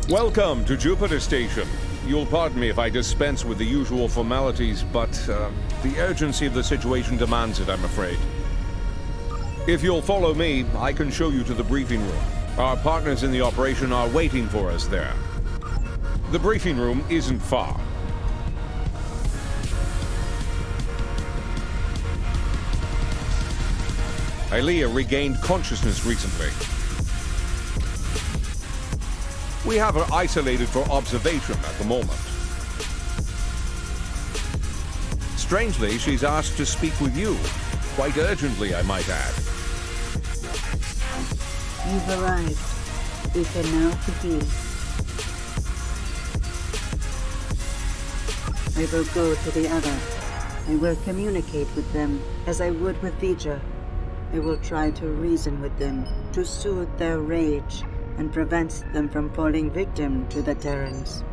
Welcome to Jupiter Station. You'll pardon me if I dispense with the usual formalities, but the urgency of the situation demands it, I'm afraid. If you'll follow me, I can show you to the briefing room. Our partners in the operation are waiting for us there. The briefing room isn't far. Aelia regained consciousness recently. We have her isolated for observation at the moment. Strangely, she's asked to speak with you. Quite urgently, I might add. You've arrived. We can now begin. I will go to the other. I will communicate with them as I would with Vija. I will try to reason with them to soothe their rage and prevent them from falling victim to the Terrans.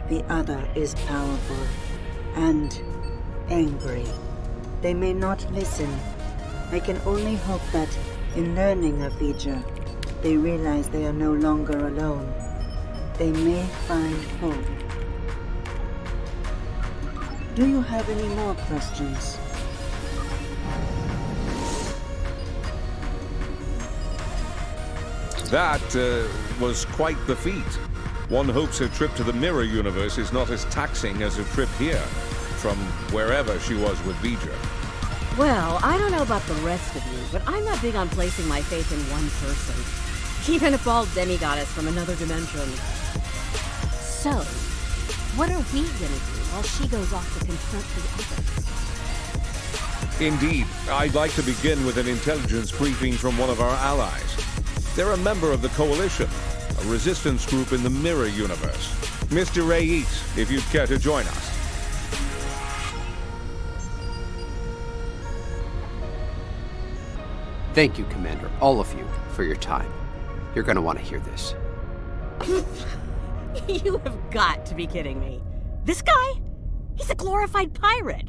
The other is powerful and angry. They may not listen. I can only hope that, in learning of Vija, they realize they are no longer alone. They may find hope. Do you have any more questions? That was quite the feat. One hopes a trip to the mirror universe is not as taxing as a trip here, from wherever she was with Vija. Well, I don't know about the rest of you, but I'm not big on placing my faith in one person. Even a bald demigoddess from another dimension. So, what are we gonna do while she goes off to confront the others? Indeed, I'd like to begin with an intelligence briefing from one of our allies. They're a member of the Coalition, a resistance group in the mirror universe. Mr. Rayit, if you'd care to join us. Thank you, Commander, all of you, for your time. You're gonna want to hear this. You have got to be kidding me. This guy? He's a glorified pirate.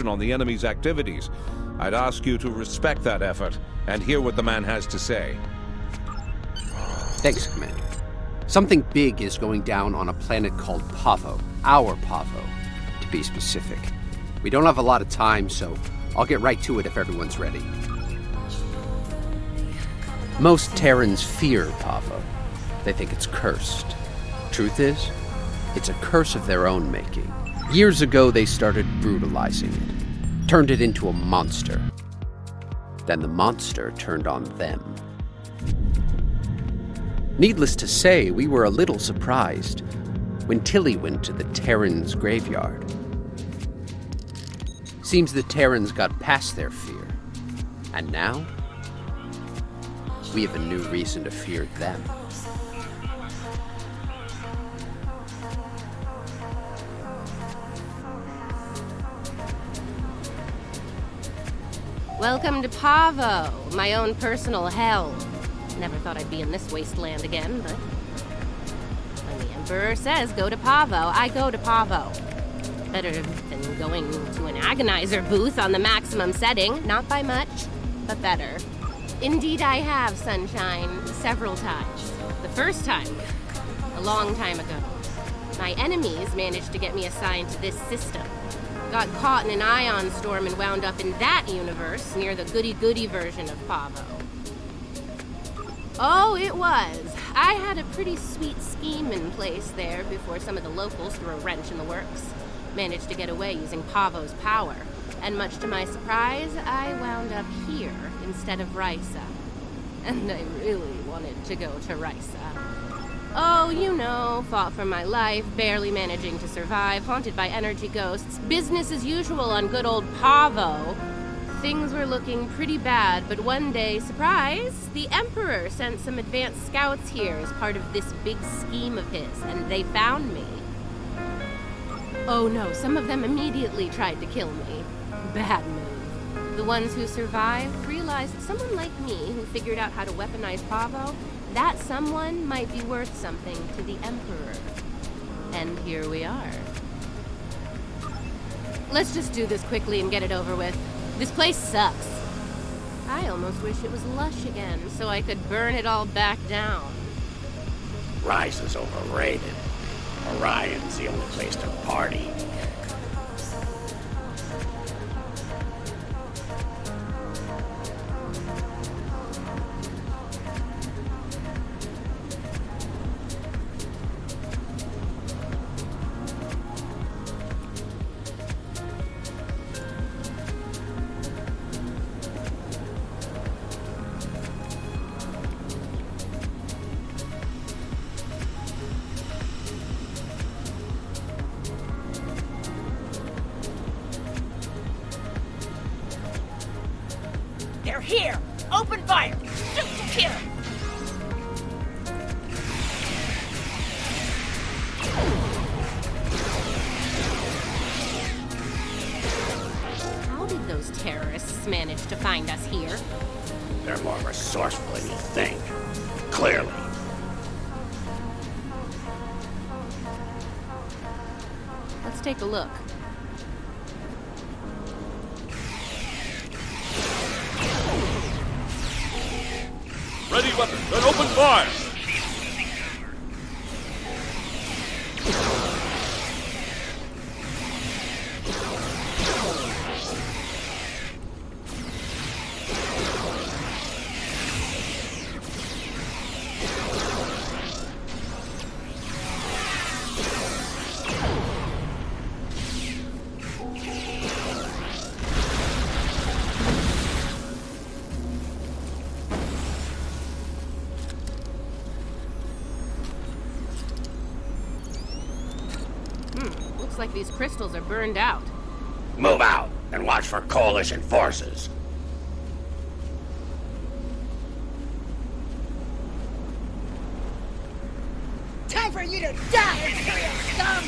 On the enemy's activities. I'd ask you to respect that effort and hear what the man has to say. Thanks, Commander. Something big is going down on a planet called Pavo. Our Pavo, to be specific. We don't have a lot of time, so I'll get right to it if everyone's ready. Most Terrans fear Pavo. They think it's cursed. Truth is, it's a curse of their own making. Years ago, they started brutalizing it, turned it into a monster. Then the monster turned on them. Needless to say, we were a little surprised when Tilly went to the Terrans' graveyard. Seems the Terrans got past their fear, and now we have a new reason to fear them. Welcome to Pavo, my own personal hell. Never thought I'd be in this wasteland again, but when the Emperor says go to Pavo, I go to Pavo. Better than going to an agonizer booth on the maximum setting, not by much, but better. Indeed I have, Sunshine, several times. The first time, a long time ago, my enemies managed to get me assigned to this system. Got caught in an ion storm and wound up in that universe near the goody-goody version of Pavo. Oh, it was. I had a pretty sweet scheme in place there before some of the locals threw a wrench in the works. Managed to get away using Pavo's power. And much to my surprise, I wound up here instead of Risa. And I really wanted to go to Risa. Oh, you know, fought for my life, barely managing to survive, haunted by energy ghosts, business as usual on good old Pavo. Things were looking pretty bad, but one day, surprise, the Emperor sent some advanced scouts here as part of this big scheme of his, and they found me. Oh no, some of them immediately tried to kill me. Bad move. The ones who survived realized someone like me who figured out how to weaponize Pavo, that someone might be worth something to the Emperor. And here we are. let's just do this quickly and get it over with. This place sucks. I almost wish it was lush again, so I could burn it all back down. Rise is overrated. Orion's the only place to party. They're here! Open fire! Shoot to kill! How did those terrorists manage to find us here? They're more resourceful than you think. Clearly. Let's take a look. Ready weapons and open fire! Looks like these crystals are burned out. Move out and watch for Coalition forces. Time for you to die, Imperial scum!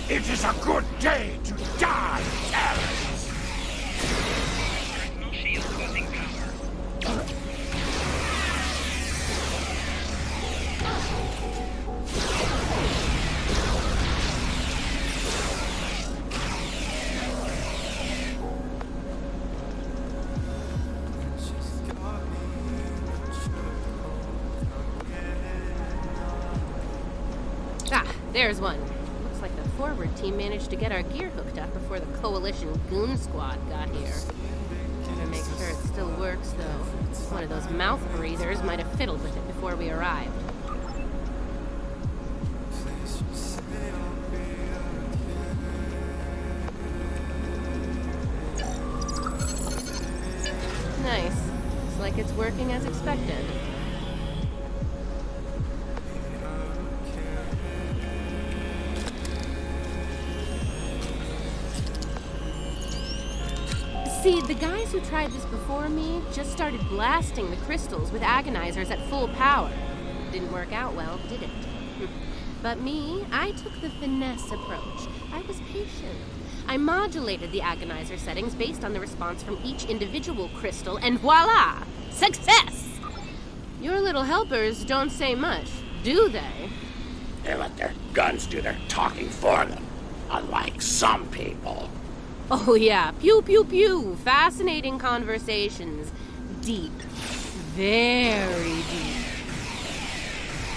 It is a good day to die, terrorists! No shield losing power. Ah, there's one. Looks like the forward team managed to get our gear hooked up before the Coalition goon squad got here. Better make sure it still works, though. One of those mouth breathers might have fiddled with it before we arrived. Nice. Looks like it's working as expected. See, the guys who tried this before me just started blasting the crystals with agonizers at full power. Didn't work out well, did it? But me, I took the finesse approach. I was patient. I modulated the agonizer settings based on the response from each individual crystal, and voila! Success! Your little helpers don't say much, do they? They let their guns do their talking for them, unlike some people. Oh yeah, pew pew pew. Fascinating conversations. Deep. Very deep.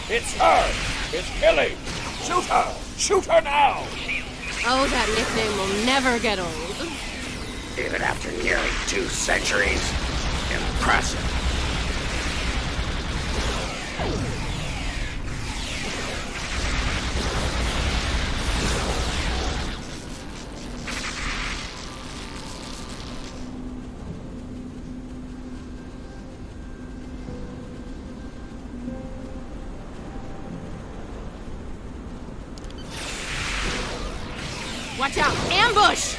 It's her! It's Millie! Shoot her! Shoot her now! Oh, that nickname will never get old. Even after nearly 2 centuries, impressive. Watch out, Ambush!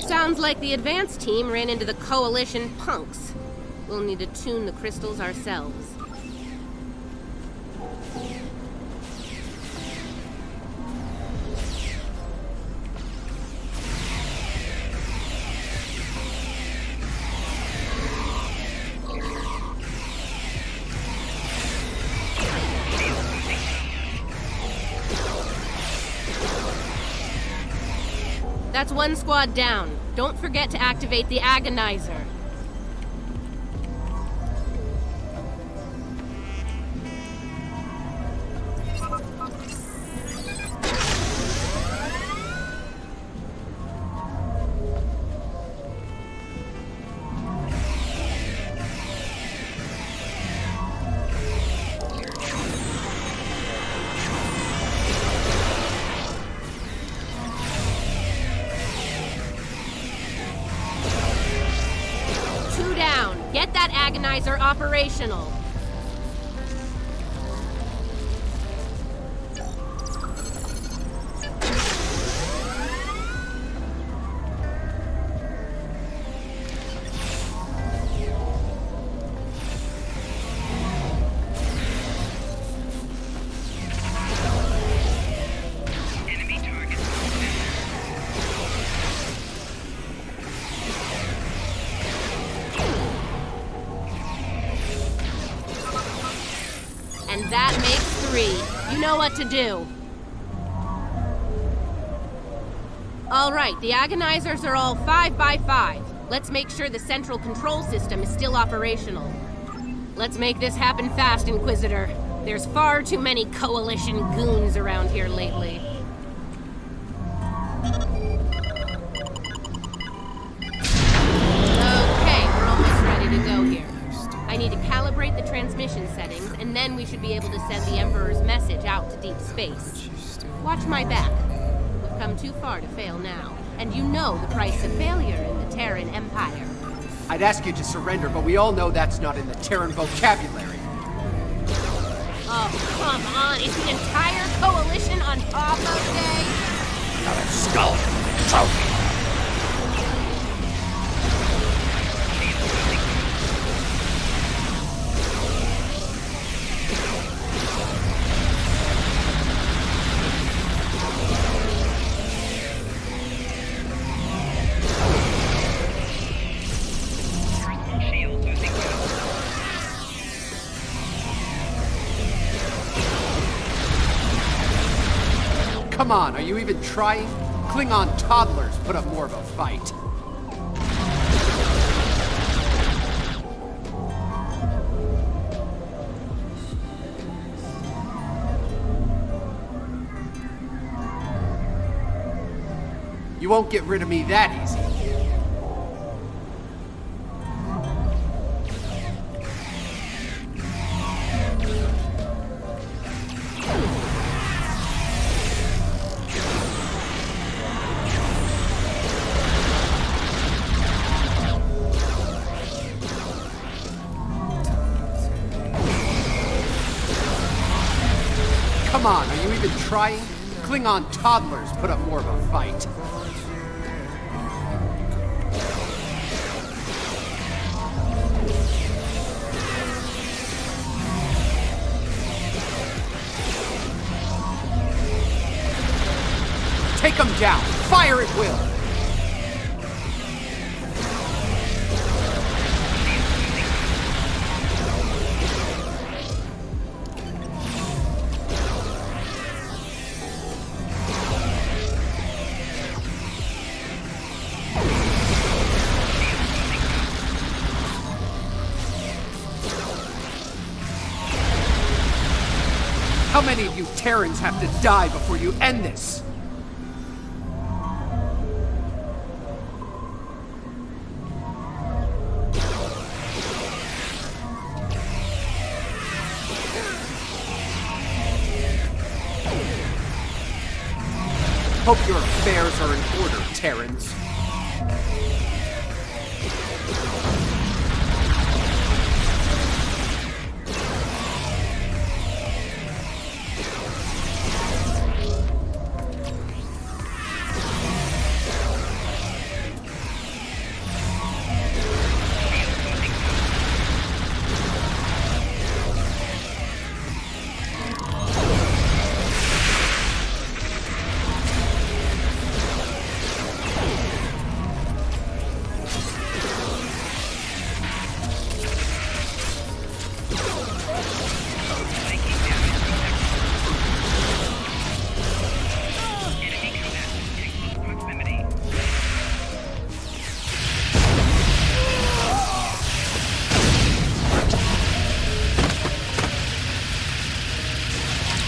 Sounds like the advance team ran into the Coalition punks. We'll need to tune the crystals ourselves. That's one squad down. Don't forget to activate the Agonizer. Get that Agonizer operational. Enemy target. And that makes 3. You know what to do. All right, the Agonizers are all 5 by 5. Let's make sure the central control system is still operational. Let's make this happen fast, Inquisitor. There's far too many Coalition goons around here lately. Okay, we're almost ready to go here. I need to calibrate the transmission settings, and then we should be able to send the Emperor's message out to deep space. Watch my back. We've come too far to fail now, and you know the price of failure in the Terran Empire. I'd ask you to surrender, but we all know that's not in the Terran vocabulary. Oh, come on. Is the entire Coalition on Pavo Day? Now that skull. Trophy. Personal shields losing power. Come on, are you even trying? Klingon toddlers put up more of a fight. You won't get rid of me that easy. Come on, are you even trying? Klingon toddlers put up more of a fight. Take them down. Fire at will. How many of you Terrans have to die before you end this? Hope your affairs are in order, Terrans.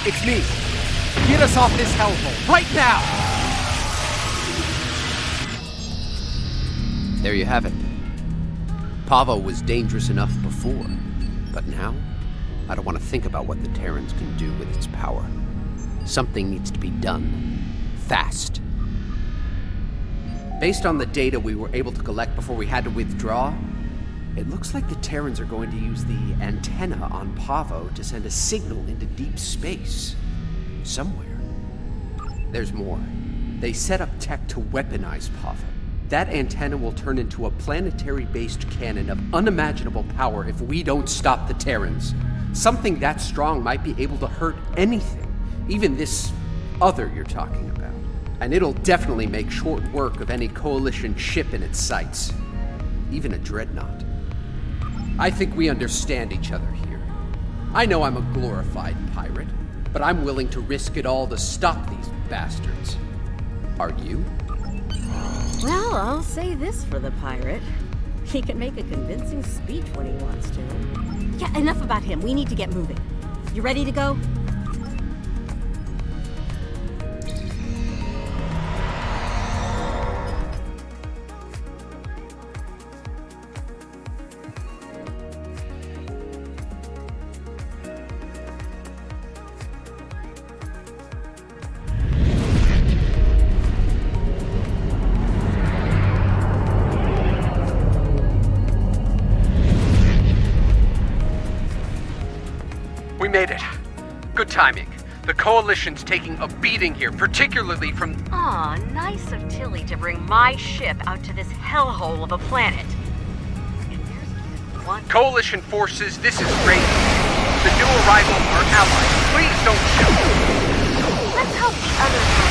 It's me. Get us off this hellhole, right now! There you have it. Pavo was dangerous enough before, but now, I don't want to think about what the Terrans can do with its power. Something needs to be done. Fast. Based on the data we were able to collect before we had to withdraw, it looks like the Terrans are going to use the antenna on Pavo to send a signal into deep space. Somewhere. There's more. They set up tech to weaponize Pavo. That antenna will turn into a planetary-based cannon of unimaginable power if we don't stop the Terrans. Something that strong might be able to hurt anything, even this other you're talking about. And it'll definitely make short work of any Coalition ship in its sights. Even a dreadnought. I think we understand each other here. I know I'm a glorified pirate, but I'm willing to risk it all to stop these bastards. Are you? Well, I'll say this for the pirate. He can make a convincing speech when he wants to. Yeah, enough about him. We need to get moving. You ready to go? We made it. Good timing. The Coalition's taking a beating here, particularly from... Aw, nice of Tilly to bring my ship out to this hellhole of a planet. If there's even one... Coalition forces, this is great. The new arrivals are allies. Please don't shoot. Let's hope the others...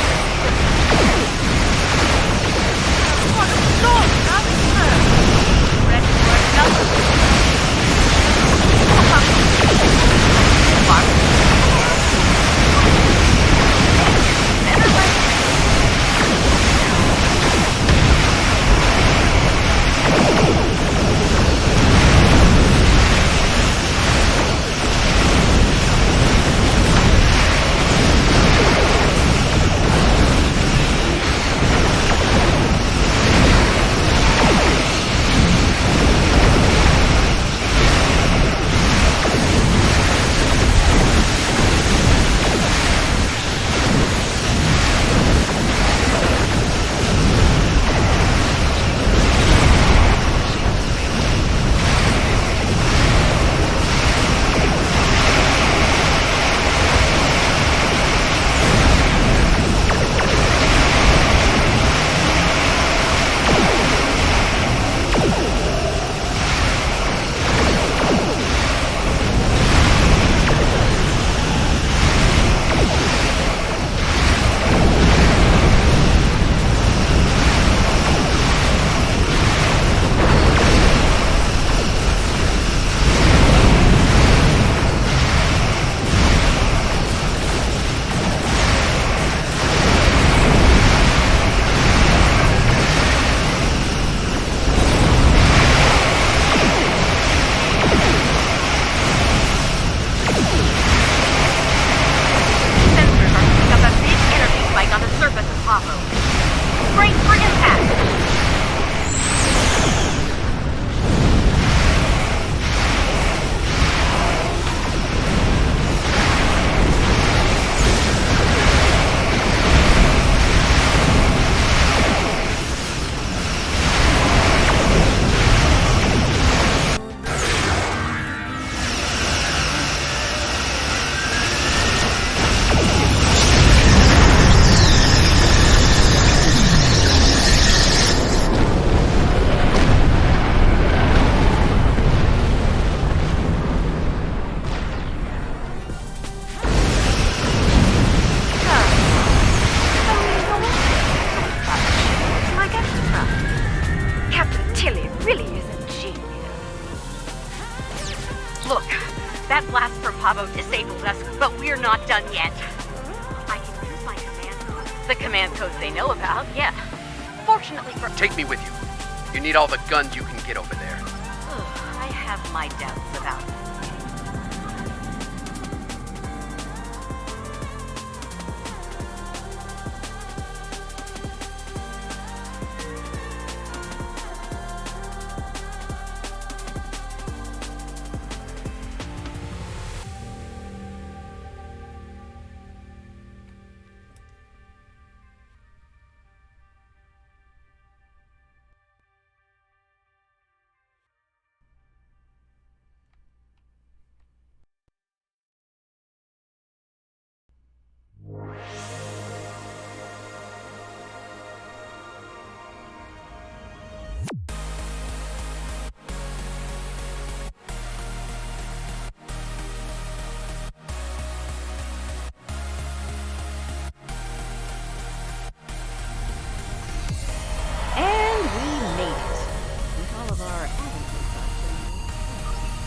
The command codes they know about, yeah. Fortunately for... Take me with you. You need all the guns you can get over there. I have my doubts about that.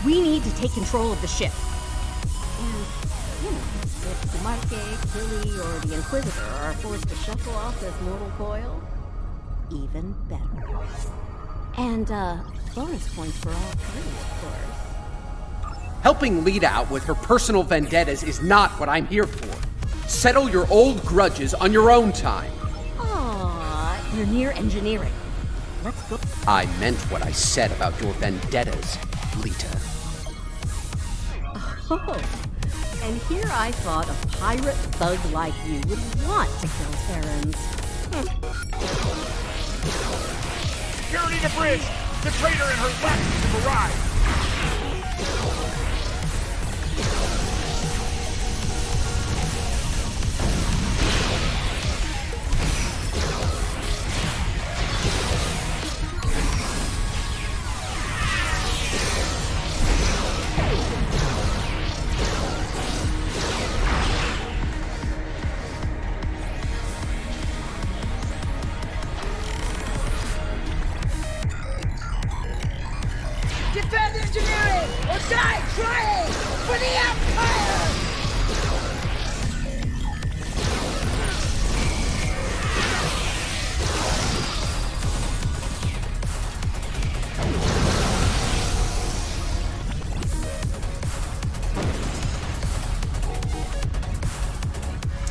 We need to take control of the ship. And, you know, if Demarque, Killy, or the Inquisitor are forced to shuffle off this mortal coil, even better. And, bonus points for all three, of course. Helping Lita out with her personal vendettas is not what I'm here for. Settle your old grudges on your own time. Aw, you're near engineering. Let's go. I meant what I said about your vendettas, Lita. Oh, and here I thought a pirate thug like you would want to kill Terrans. Security to bridge! The traitor and her lackeys have arrived! Defend engineering or die trying for the Empire!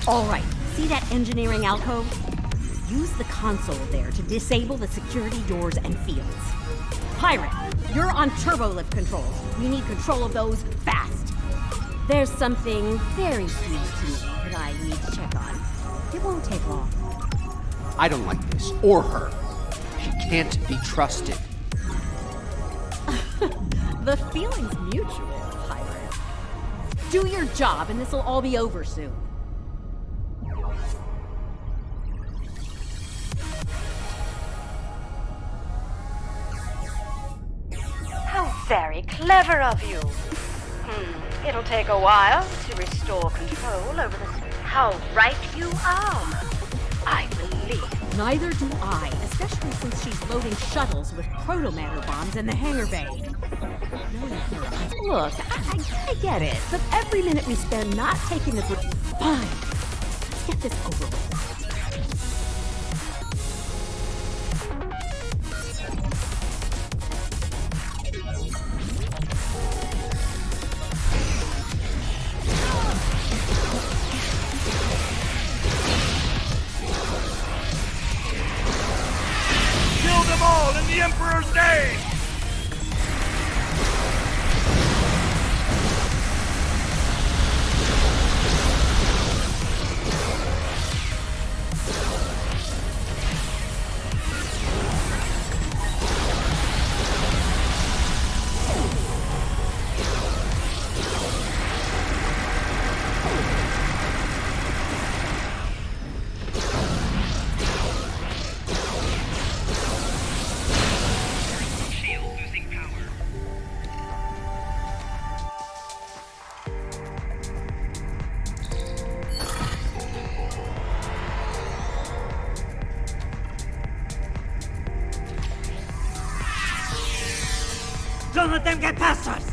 All right, see that engineering alcove? Use the console there to disable the security doors and fields. Pirate, you're on turbolift controls. We need control of those fast. There's something very sweet to me that I need to check on. It won't take long. I don't like this, or her. She can't be trusted. The feeling's mutual, Pirate. Do your job and this'll all be over soon. How very clever of you. It'll take a while to restore control over this. How right you are. I believe. Neither do I, especially since she's loading shuttles with proto-matter bombs in the hangar bay. Look, I get it, but every minute we spend not taking the... Fine. Let's get this over with. Kill them all in the Emperor's name! Shield losing power. Don't let them get past us!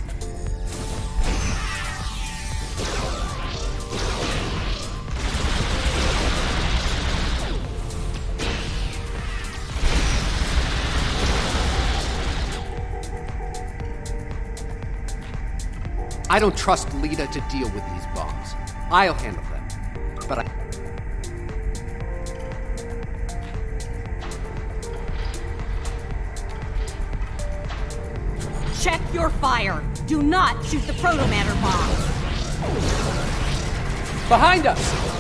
I don't trust Lita to deal with these bombs. I'll handle them. But I... Check your fire. Do not shoot the proto-matter bombs. Behind us!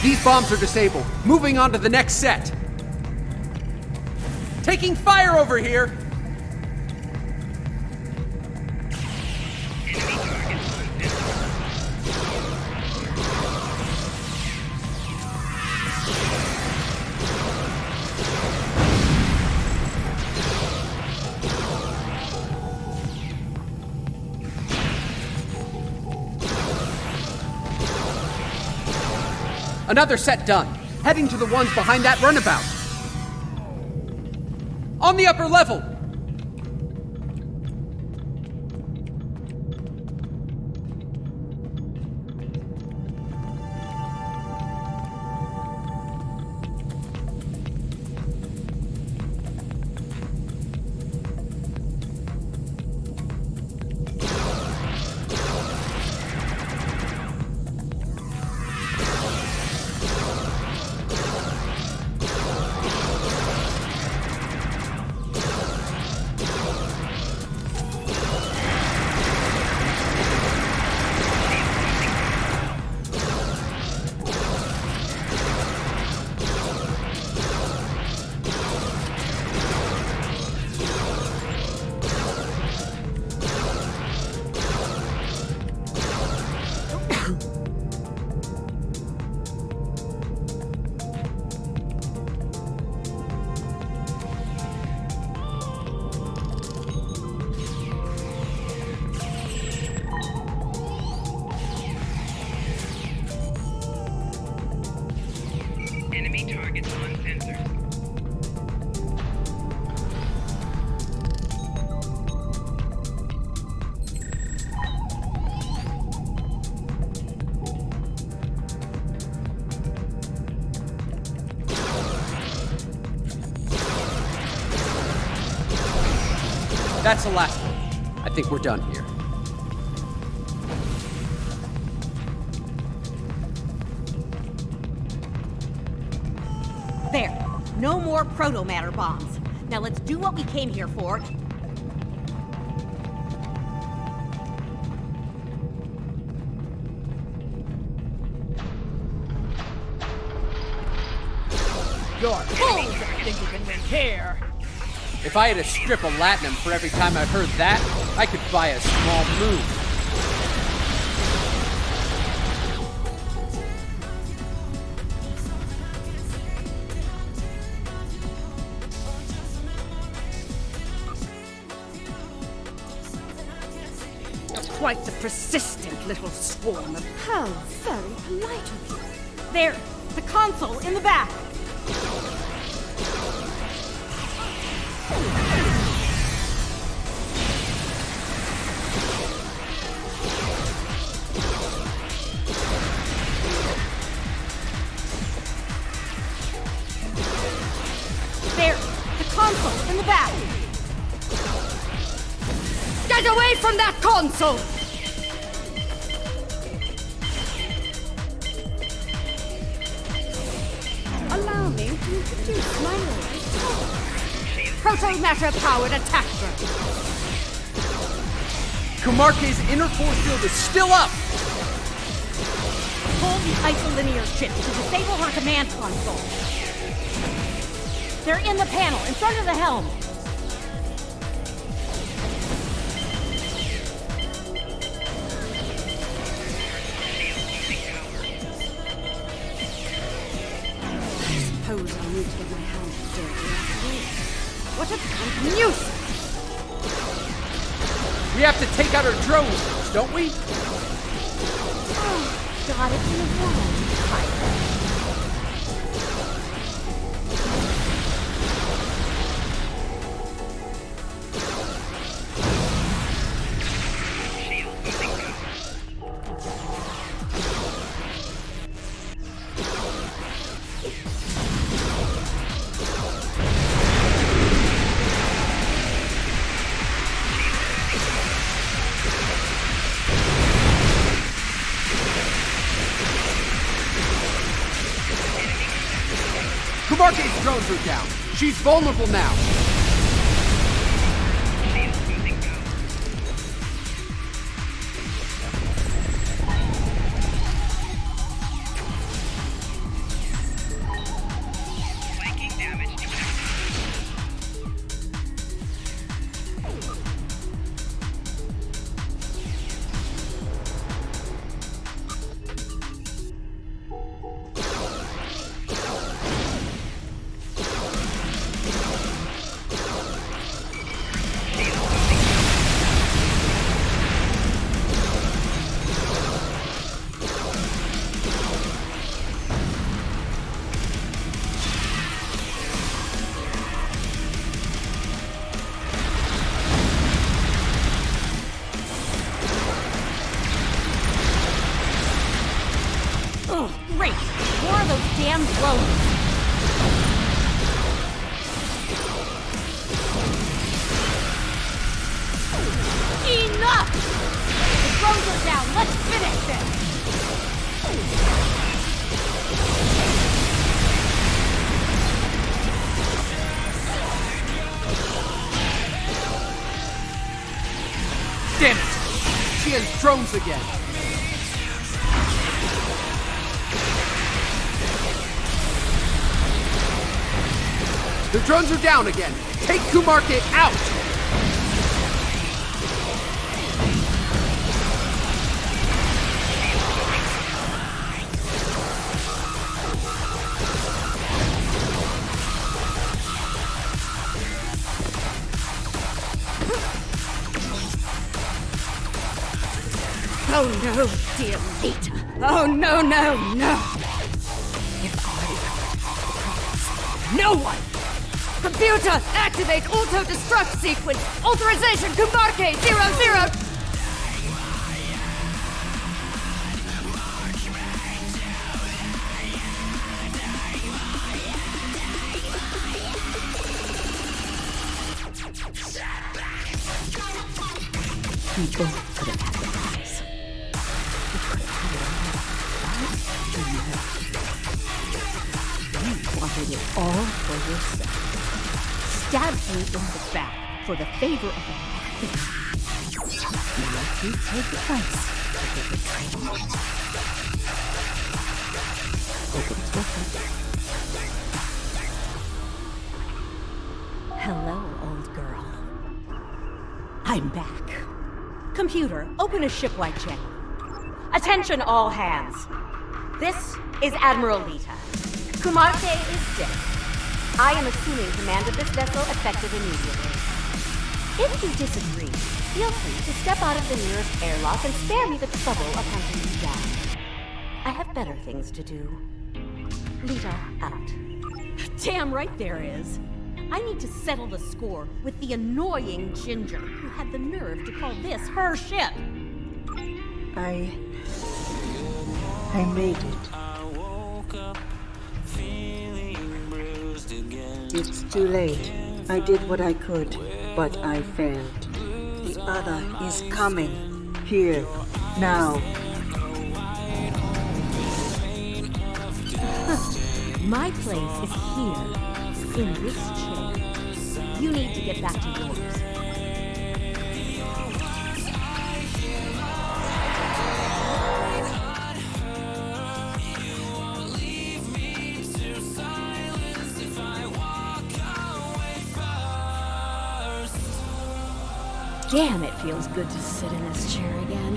These bombs are disabled. Moving on to the next set. Taking fire over here! Another set done. Heading to the ones behind that runabout. On the upper level! Enemy targets uncensored. That's the last one. I think we're done here. There. No more proto-matter bombs. Now let's do what we came here for. You're fools that think you can win here. If I had a strip of latinum for every time I heard that, I could buy a small moon. You're quite the persistent little swarm of... How very polite of you. There! The console in the back! There! The console in the back! Get away from that console! Allow me to introduce my name. Proto-matter powered attack drone. Kumarke's inner force field is still up! Pull the isolinear chip to disable her command console. They're in the panel, in front of the helm. I suppose I'll need to get my hands dirty after all. What a damn nuisance! We have to take out our drones first, don't we? Oh, got it in the wrong pipe. Kumarke's drones are down. She's vulnerable now. Shields losing go. Taking damage detected. Ugh, great! More of those damn drones! Enough! The drones are down! Let's finish this! Damn it! She has drones again. The drones are down again. Take Kumarke out! Oh no, dear Lita. Oh no, no, no! If I promise, no one! Computer, activate auto-destruct sequence! Authorization, Kumarke 00! We both could have had the prize. We could have had it all. You wanted it all for yourself. Stabbed me in the back for the favor of a thing. Now you take the price to get the title. Hope it's worth it. Hello, old girl. I'm back. Computer, open a shipwide channel. Attention all hands. This is Admiral Lita. Kumarke is dead. I am assuming command of this vessel effective immediately. If you disagree, feel free to step out of the nearest airlock and spare me the trouble of hunting you down. I have better things to do. Lita out. Damn right there is. I need to settle the score with the annoying Ginger who had the nerve to call this her ship. I made it. It's too late. I did what I could, but I failed. The other is coming. Here, now. My place is here, in this chair. You need to get back to yours. Damn, it feels good to sit in this chair again.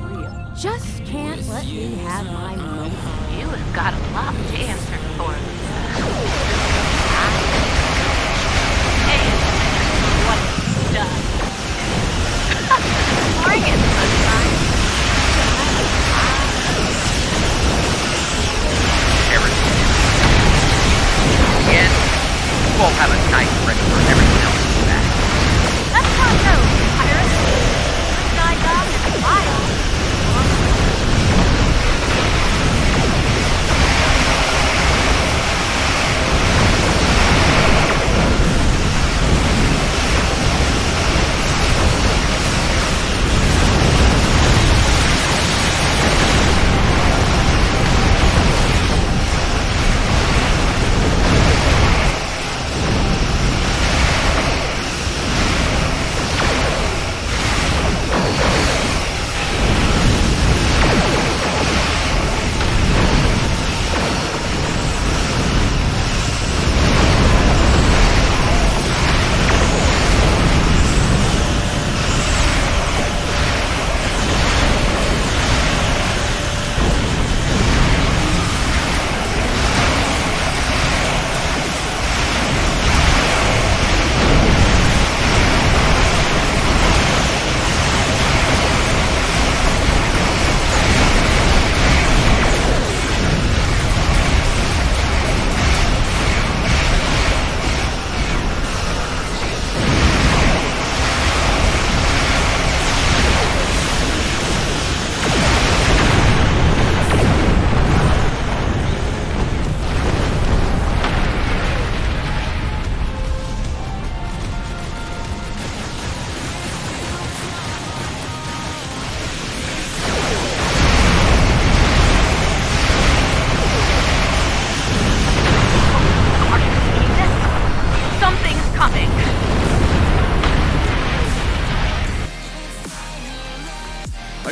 Real. Just can't let me have my moment. You have got a lot to answer for. And what you've done. Bring it, sunshine. Again, we'll have a night ready for everyone else's back. Let's not go, pirates. Sky Dog is wild.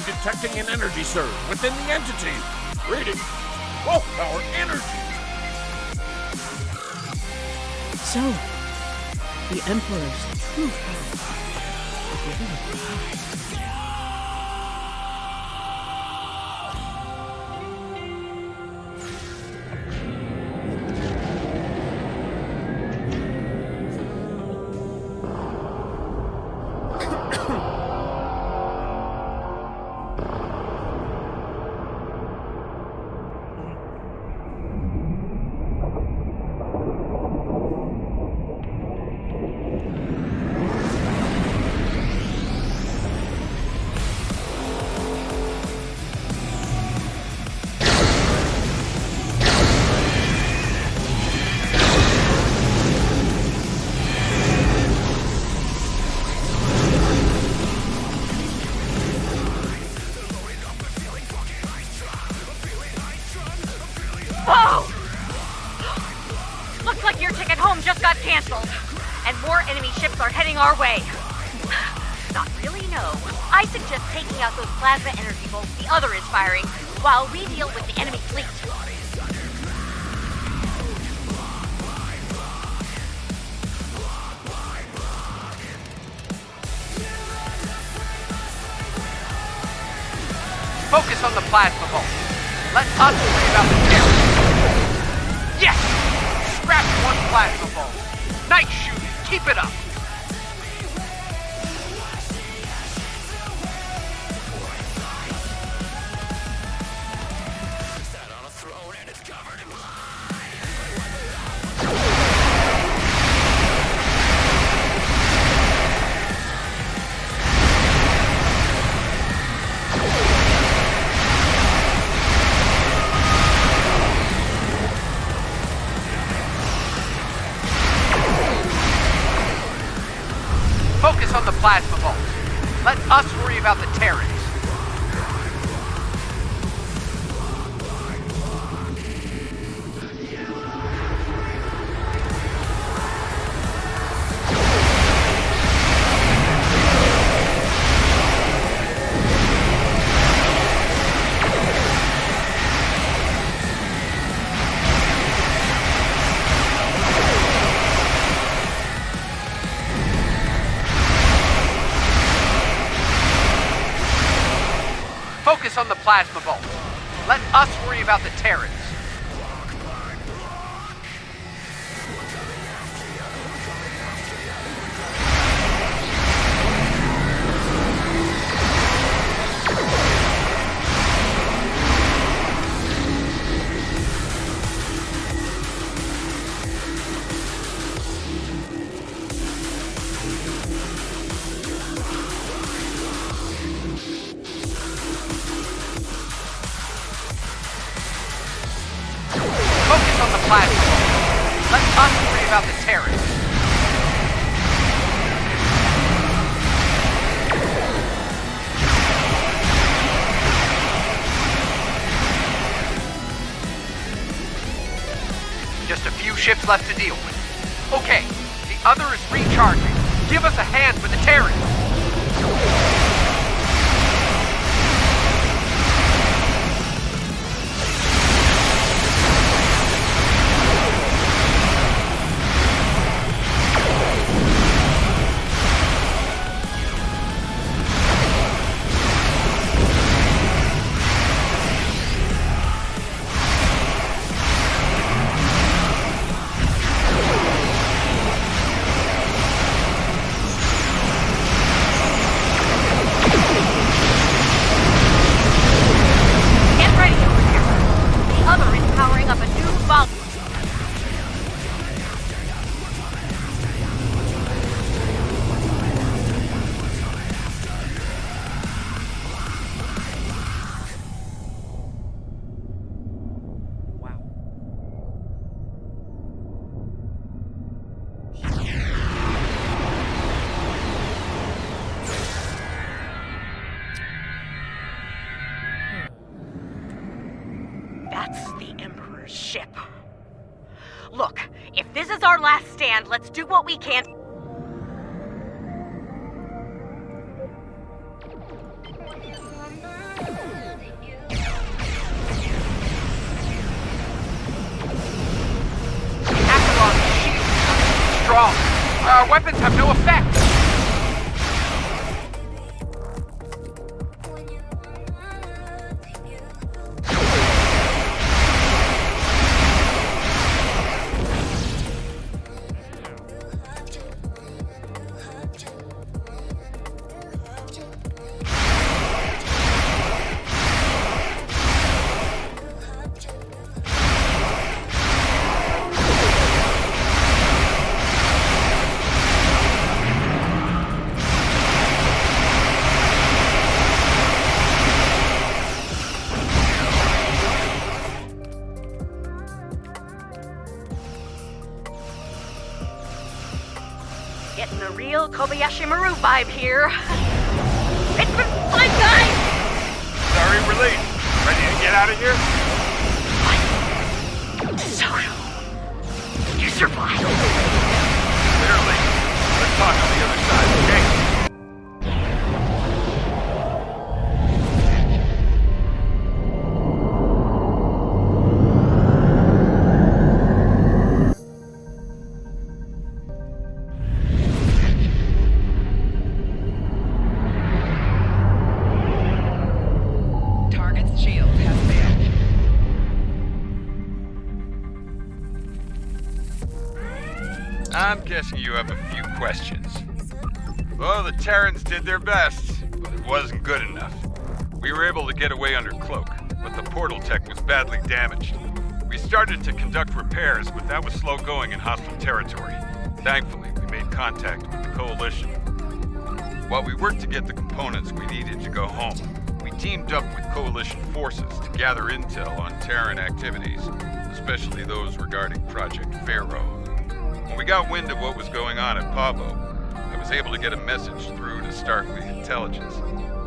detecting an energy surge within the entity. Reading full power energy. So, the Emperor's true power is within his eyes. Whoa! Looks like your ticket home just got canceled. And more enemy ships are heading our way. Not really, no. I suggest taking out those plasma energy bolts the other is firing while we deal with the enemy fleet. Focus on the plasma bolt. Let us worry about the terror. Yes! Scratch one plasma bolt. Nice shooting. Keep it up. Focus on the plasma bolt. Let us worry about the Terrans. Focus on the plasma bolt. Let us worry about the Terrans. Focus on the plasma bolt. Let us worry about the Terrans. Just a few ships left to deal with. Okay, the other is recharging. Give us a hand with the Terrans. That's the Emperor's ship. Look, if this is our last stand, let's do what we can. Our weapons have no effect! Getting a real Kobayashi Maru vibe here. It's been fun, guys! Sorry we're late. Ready to get out of here? So, you survived. Clearly. Let's talk on the other side, okay? Target's shield has failed. I'm guessing you have a few questions. Well, the Terrans did their best, but it wasn't good enough. We were able to get away under cloak, but the portal tech was badly damaged. We started to conduct repairs, but that was slow going in hostile territory. Thankfully, we made contact with the Coalition. While we worked to get the components we needed to go home, we teamed up with Coalition forces to gather intel on Terran activities, especially those regarding Project Pharaoh. When we got wind of what was going on at Pavo, I was able to get a message through to Starfleet Intelligence.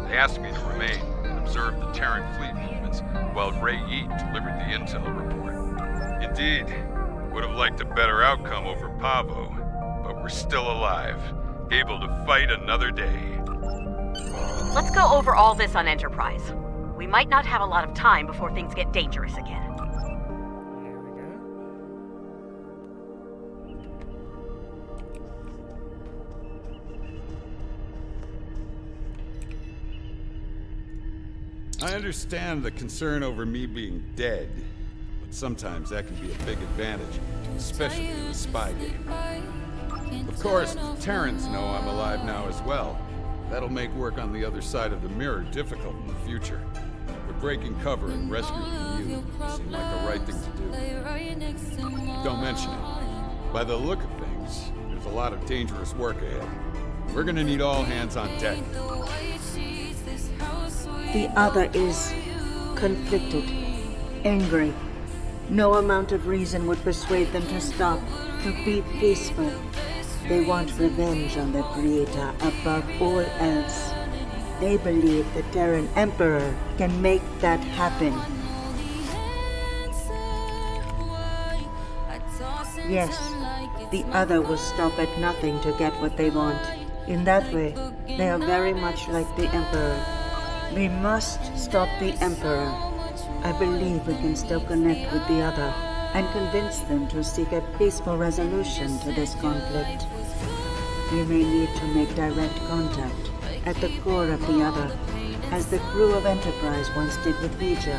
They asked me to remain and observe the Terran fleet movements while Ray Yeet delivered the intel report. Indeed, would have liked a better outcome over Pavo, but we're still alive, able to fight another day. Let's go over all this on Enterprise. We might not have a lot of time before things get dangerous again. I understand the concern over me being dead, but sometimes that can be a big advantage, especially in a spy game. Of course, the Terrans know I'm alive now as well. That'll make work on the other side of the mirror difficult in the future. But breaking cover and rescuing you seem like the right thing to do. Don't mention it. By the look of things, there's a lot of dangerous work ahead. We're gonna need all hands on deck. The other is conflicted, angry. No amount of reason would persuade them to stop, to be peaceful. They want revenge on their creator above all else. They believe the Terran Emperor can make that happen. Yes, the other will stop at nothing to get what they want. In that way, they are very much like the Emperor. We must stop the Emperor. I believe we can still connect with the other and convince them to seek a peaceful resolution to this conflict. We may need to make direct contact at the core of the other, as the crew of Enterprise once did with Vija.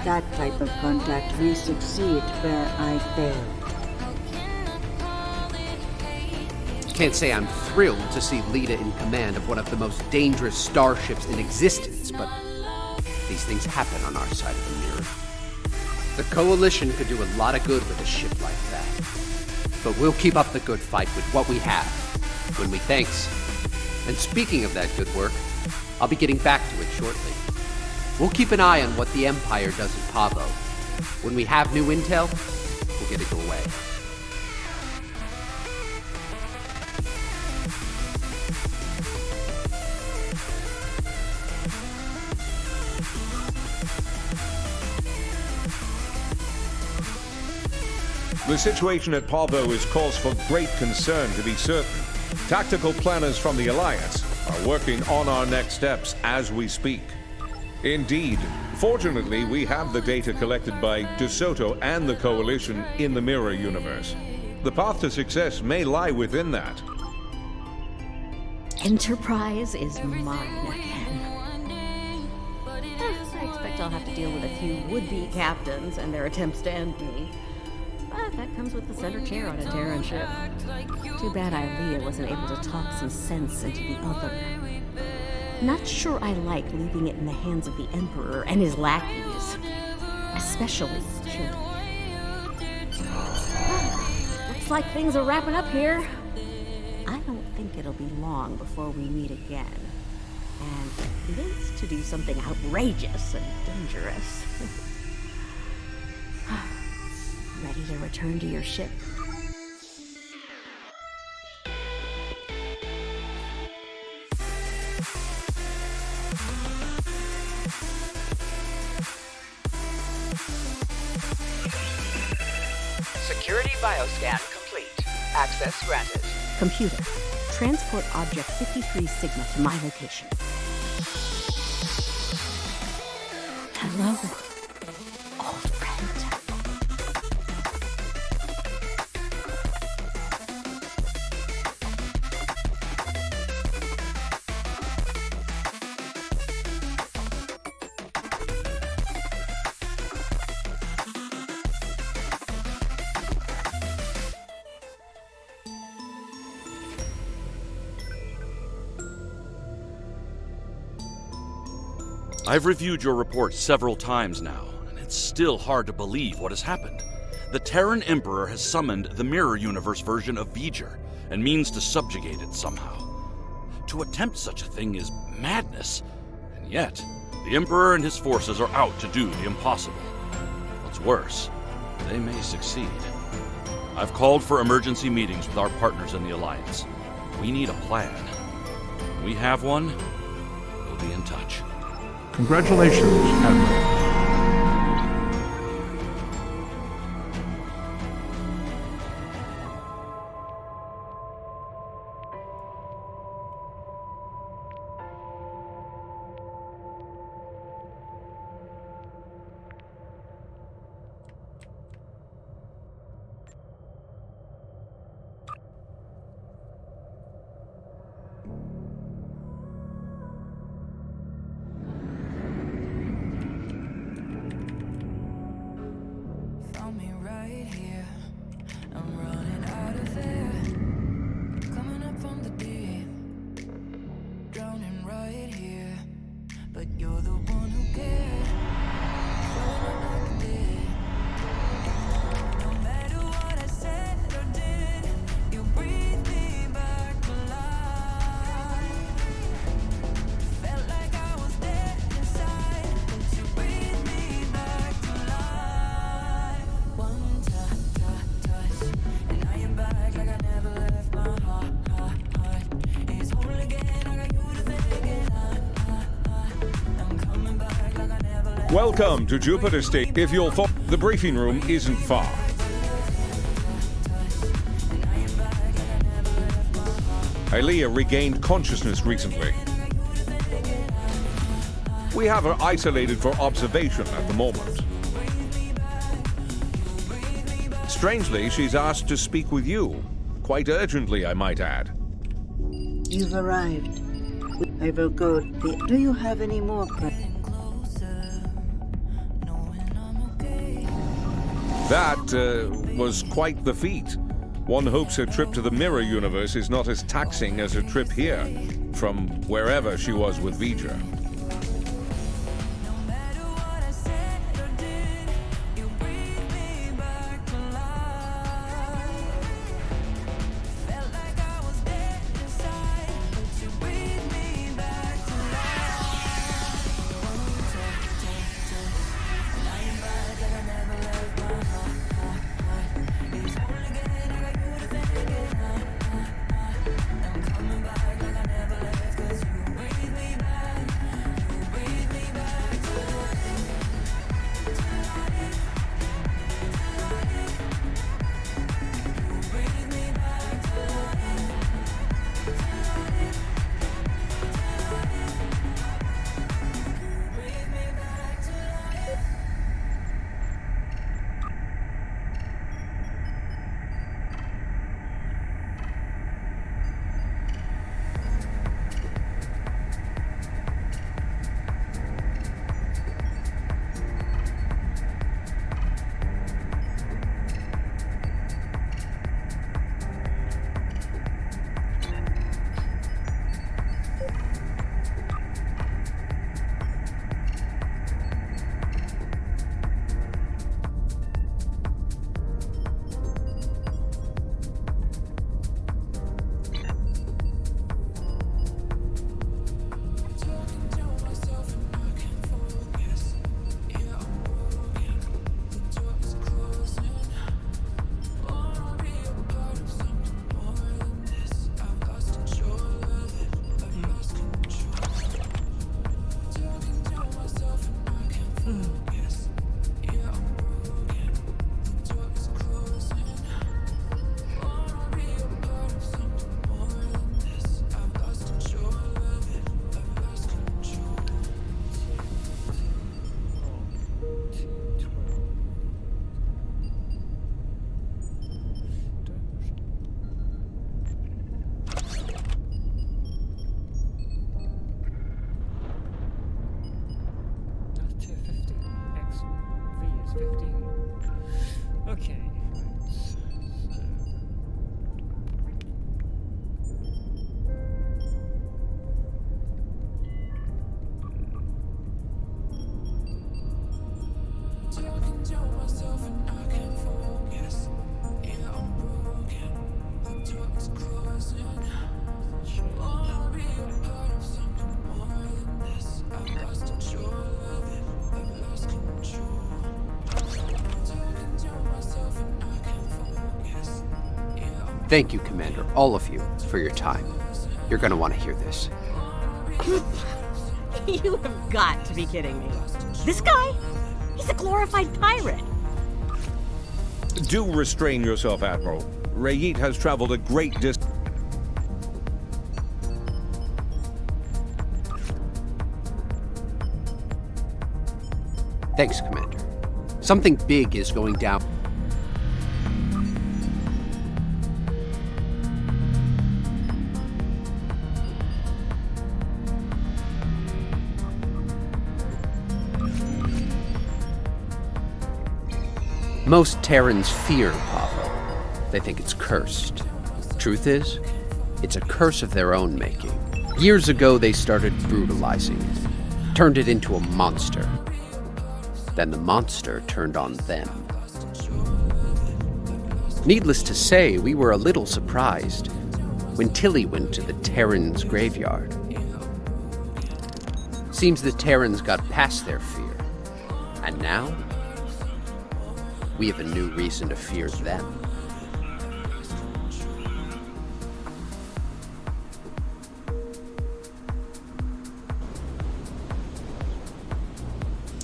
That type of contact may succeed where I failed. Can't say I'm thrilled to see Lita in command of one of the most dangerous starships in existence, but these things happen on our side of the mirror. The Coalition could do a lot of good with a ship like that. But we'll keep up the good fight with what we have, when we thanks. And speaking of that good work, I'll be getting back to it shortly. We'll keep an eye on what the Empire does at Pavo. When we have new intel, we'll get it away. The situation at Pavo is cause for great concern, to be certain. Tactical planners from the Alliance are working on our next steps as we speak. Indeed, fortunately, we have the data collected by DeSoto and the Coalition in the Mirror universe. The path to success may lie within that. Enterprise is mine again. I expect I'll have to deal with a few would-be captains and their attempts to end me. But that comes with the center chair on a Terran ship. Too bad Ilea wasn't able to talk some sense into the other. Not sure I like leaving it in the hands of the Emperor and his lackeys. Especially Chili. Looks like things are wrapping up here. I don't think it'll be long before we meet again. And convinced to do something outrageous and dangerous. Ready to return to your ship? Security bioscan complete. Access granted. Computer, transport object 53 Sigma to my location. Hello, old friend. I've reviewed your report several times now, and it's still hard to believe what has happened. The Terran Emperor has summoned the Mirror Universe version of V'ger, and means to subjugate it somehow. To attempt such a thing is madness, and yet, the Emperor and his forces are out to do the impossible. What's worse, they may succeed. I've called for emergency meetings with our partners in the Alliance. We need a plan. When we have one, we'll be in touch. Congratulations, Admiral. Welcome to Jupiter State. If you'll follow, the briefing room isn't far. Ilea regained consciousness recently. We have her isolated for observation at the moment. Strangely, she's asked to speak with you. Quite urgently, I might add. You've arrived. I will go. Do you have any more questions? That was quite the feat. One hopes her trip to the Mirror Universe is not as taxing as her trip here, from wherever she was with V'ger. 15. Okay. Thank you, Commander, all of you, for your time. You're gonna want to hear this. You have got to be kidding me. This guy? He's a glorified pirate. Do restrain yourself, Admiral. Rayit has traveled a great distance. Thanks, Commander. Something big is going down. Most Terrans fear Pavo. They think it's cursed. Truth is, it's a curse of their own making. Years ago, they started brutalizing it, turned it into a monster. Then the monster turned on them. Needless to say, we were a little surprised when Tilly went to the Terrans' graveyard. Seems the Terrans got past their fear, and now we have a new reason to fear them.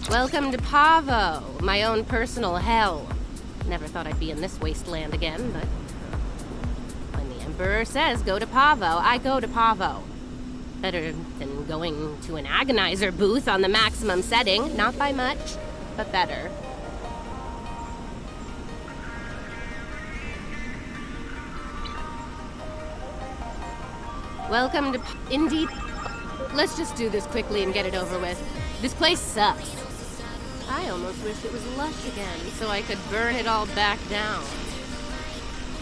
Welcome to Pavo, my own personal hell. Never thought I'd be in this wasteland again, but when the Emperor says go to Pavo, I go to Pavo. Better than going to an agonizer booth on the maximum setting. Not by much, but better. Welcome to Indeed. Let's just do this quickly and get it over with. This place sucks. I almost wish it was lush again, so I could burn it all back down.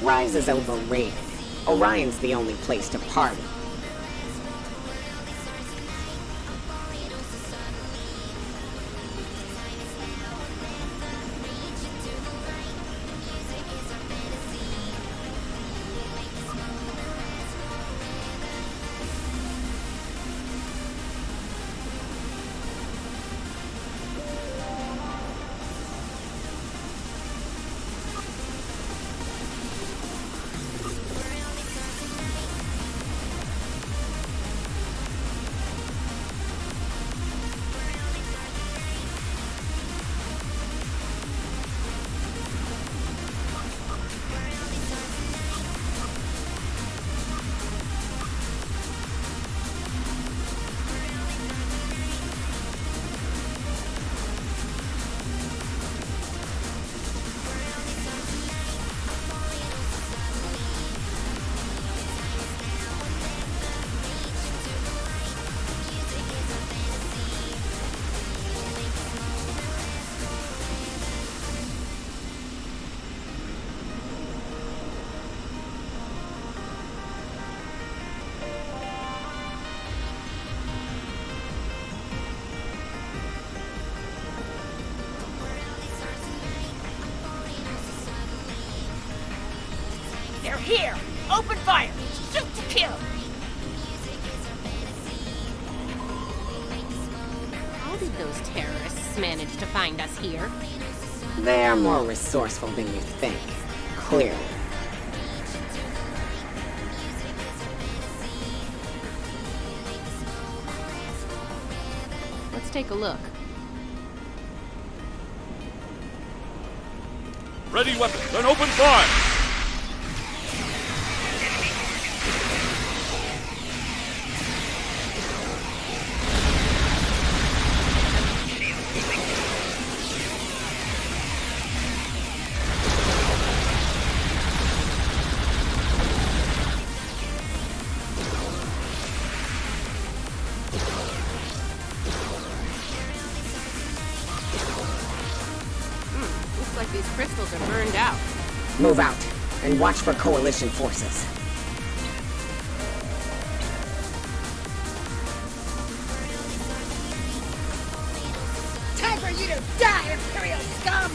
Rise is overrated. Orion's the only place to party. They're here! Open fire! Shoot to kill! How did those terrorists manage to find us here? They're more resourceful than you think. Clearly. Let's take a look. Ready weapons and open fire! these crystals are burned out. Move out, and watch for Coalition forces. Time for you to die, Imperial scum!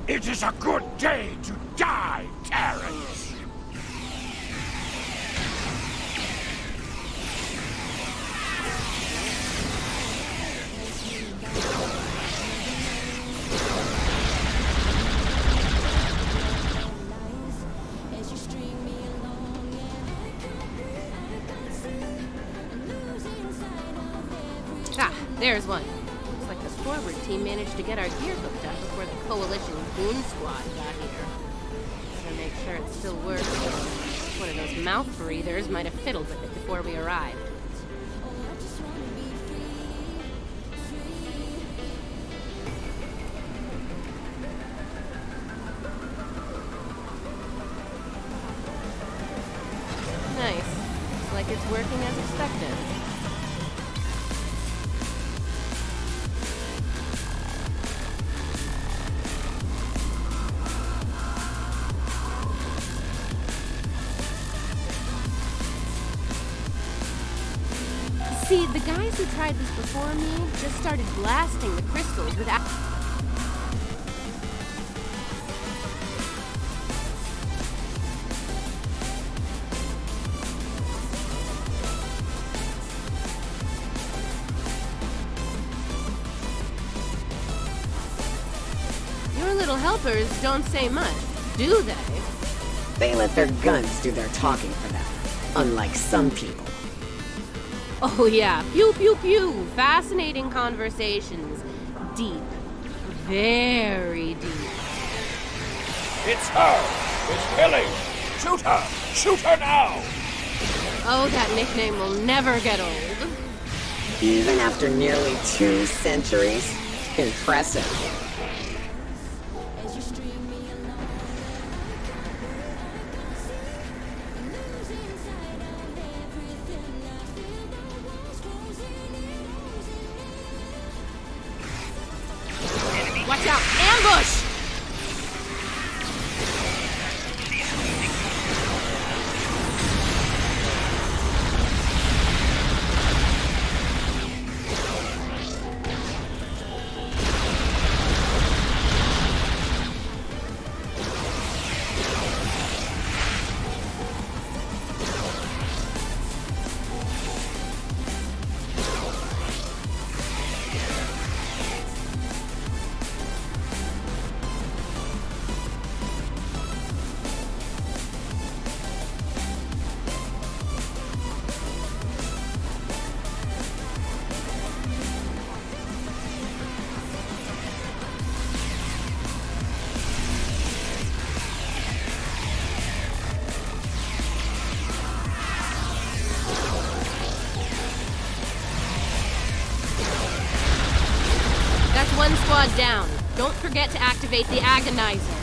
It is a good day to die, Terrans! Ah, there's one. Looks like the forward team managed to get our gear hooked up before the Coalition Goon Squad got here. Better make sure it still works. One of those mouth breathers might have fiddled with it before we arrived. Nice. Looks like it's working as expected. See, the guys who tried this before me just started blasting the crystals without... Your little helpers don't say much, do they? They let their guns do their talking for them, unlike some people. Oh yeah, pew pew pew, fascinating conversations. Deep, very deep. It's her! It's Hilly! Shoot her! Shoot her now! Oh, that nickname will never get old. Even after nearly 2 centuries? Impressive. Watch out! Ambush! One squad down. Don't forget to activate the Agonizer.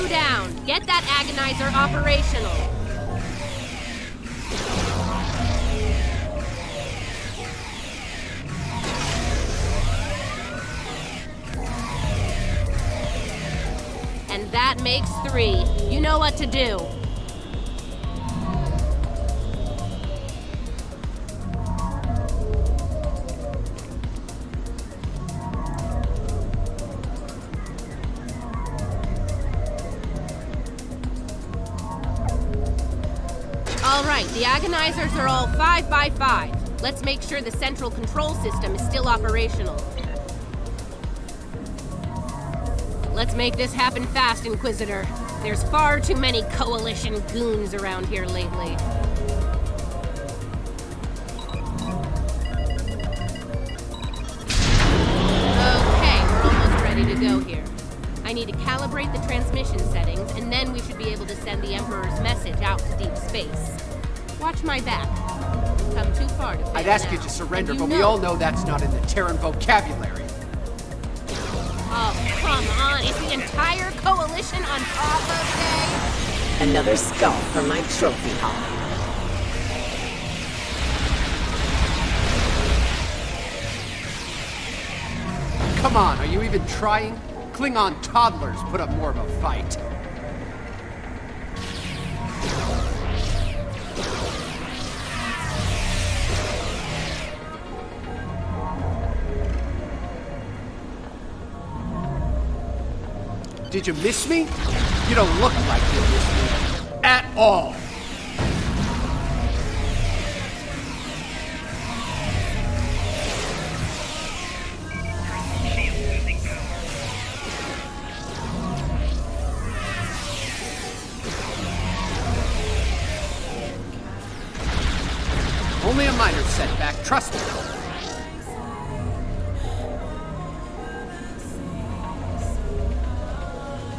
Down. Get that Agonizer operational. And that makes 3. You know what to do. Alright, the Agonizers are all 5 by 5. Let's make sure the central control system is still operational. Let's make this happen fast, Inquisitor. There's far too many Coalition goons around here lately. Okay, we're almost ready to go here. I need to calibrate the transmission settings, and then we should be able to send the Emperor's message out to deep space. Watch my back. We've come too far to fail. I'd ask now. you to surrender, And but we all know that's not in the Terran vocabulary. Oh, come on. Is the entire Coalition on Pavo today? Another skull for my trophy hall. Come on, are you even trying? Klingon toddlers put up more of a fight. Did you miss me? You don't look like you missed me. At all. Only a minor setback, trust me.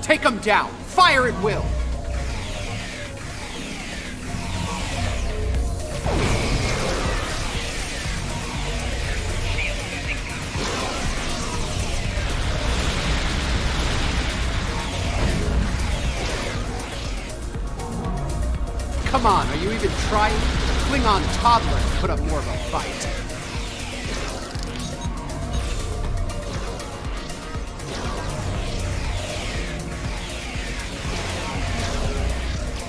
Take him down. Fire at will. Come on, are you even trying? Klingon toddlers put up more of a fight.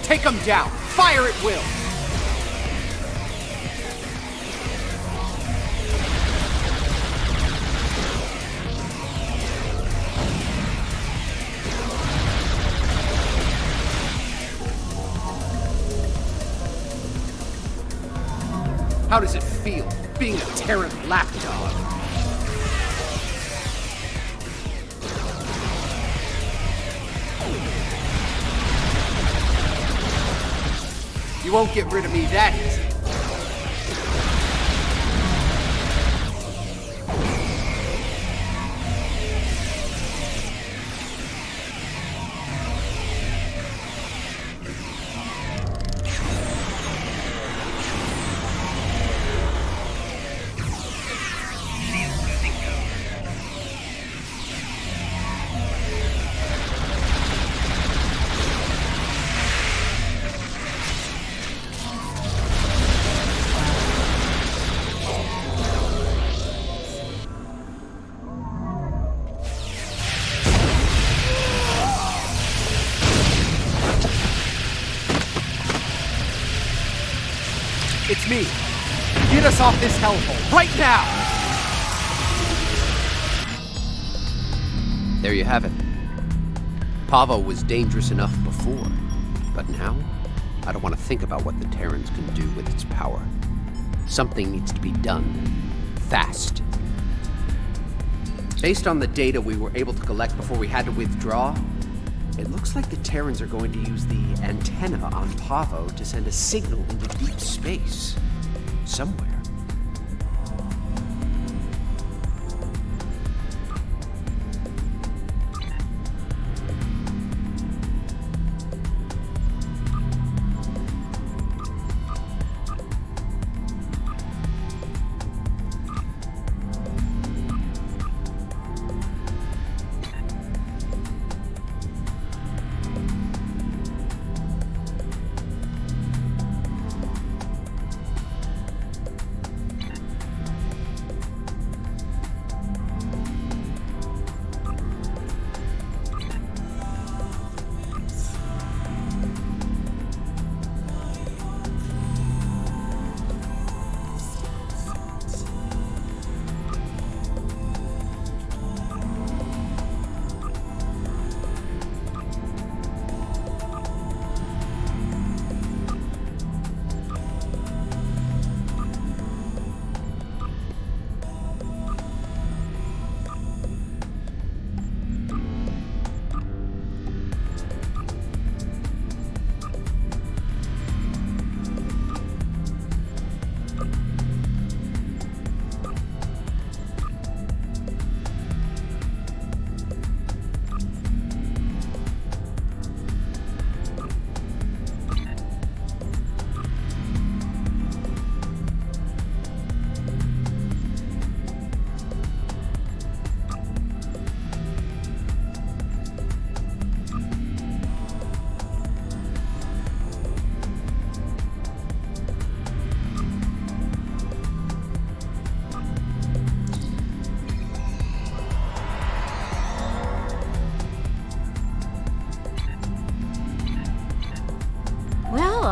Take him down. Fire at will. How does it feel, being a Terran lapdog? You won't get rid of me that easy. It's me. Get us off this hellhole, right now! There you have it. Pavo was dangerous enough before, but now, I don't want to think about what the Terrans can do with its power. Something needs to be done. Fast. Based on the data we were able to collect before we had to withdraw, it looks like the Terrans are going to use the antenna on Pavo to send a signal into deep space. Somewhere.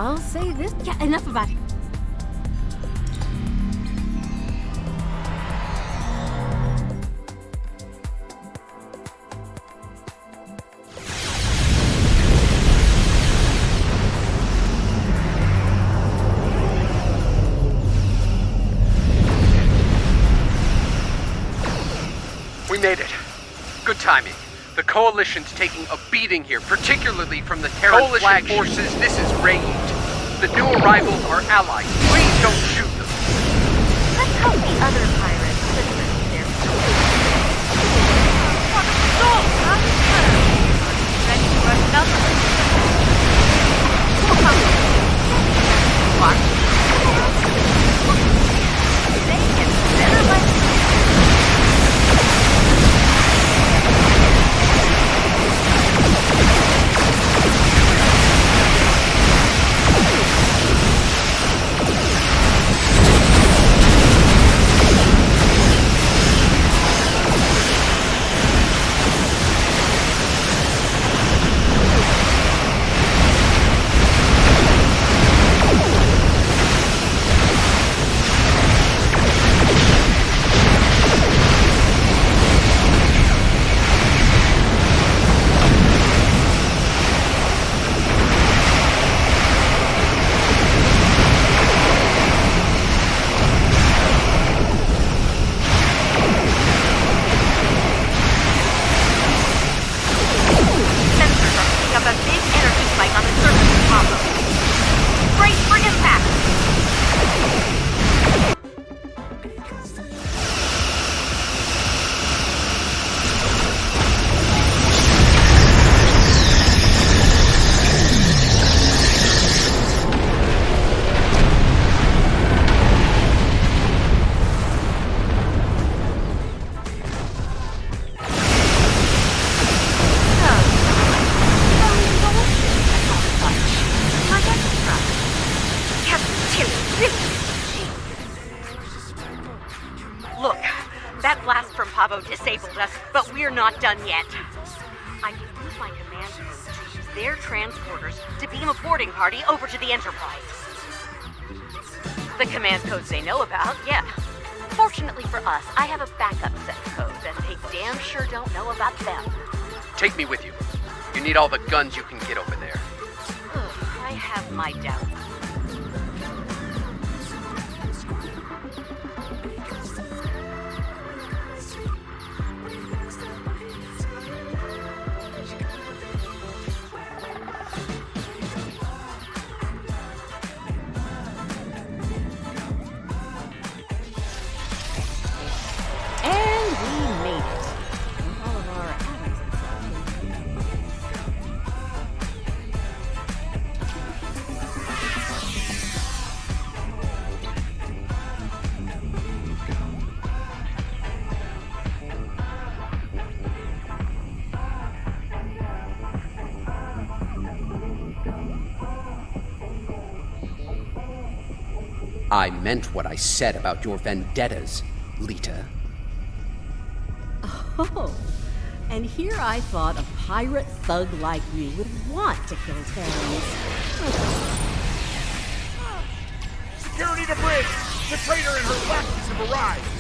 I'll say this. Yeah, enough about it. We made it. Good timing. The Coalition's taking a beating here, particularly from the Terran flag forces. This is raid. The new arrivals are allies. Please don't shoot them. Let's hope the other pirates listen to their ready for another. Watch. They can better like disabled us, but we're not done yet. I can use my command code to use their transporters to beam a boarding party over to the Enterprise. The command codes they know about, yeah. Fortunately for us, I have a backup set of codes that they damn sure don't know about them. Take me with you. You need all the guns you can get over there. I have my doubts. I meant what I said about your vendettas, Lita. Oh, and here I thought a pirate thug like you would want to kill Terrans. Security to bridge! The traitor and her lackeys have arrived!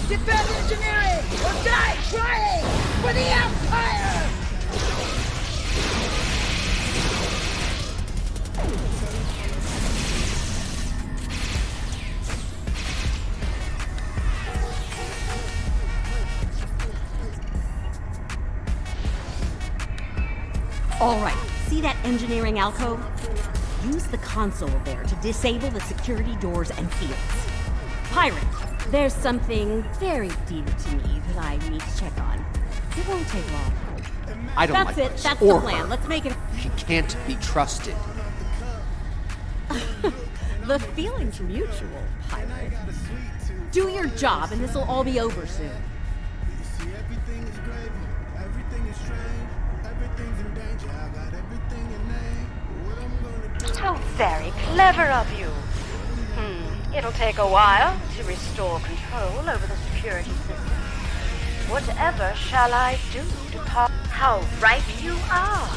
Defend engineering or die trying for the Empire! All right, see that engineering alcove? Use the console there to disable the security doors and fields. Pirate, there's something very dear to me that I need to check on. It won't take long. I don't That's like it. this. That's Or the plan. her. Let's make it. She can't be trusted. The feeling's mutual, pirate. Do your job, and this'll all be over soon. How very clever of you. It'll take a while to restore control over the security system. Whatever shall I do to How right you are.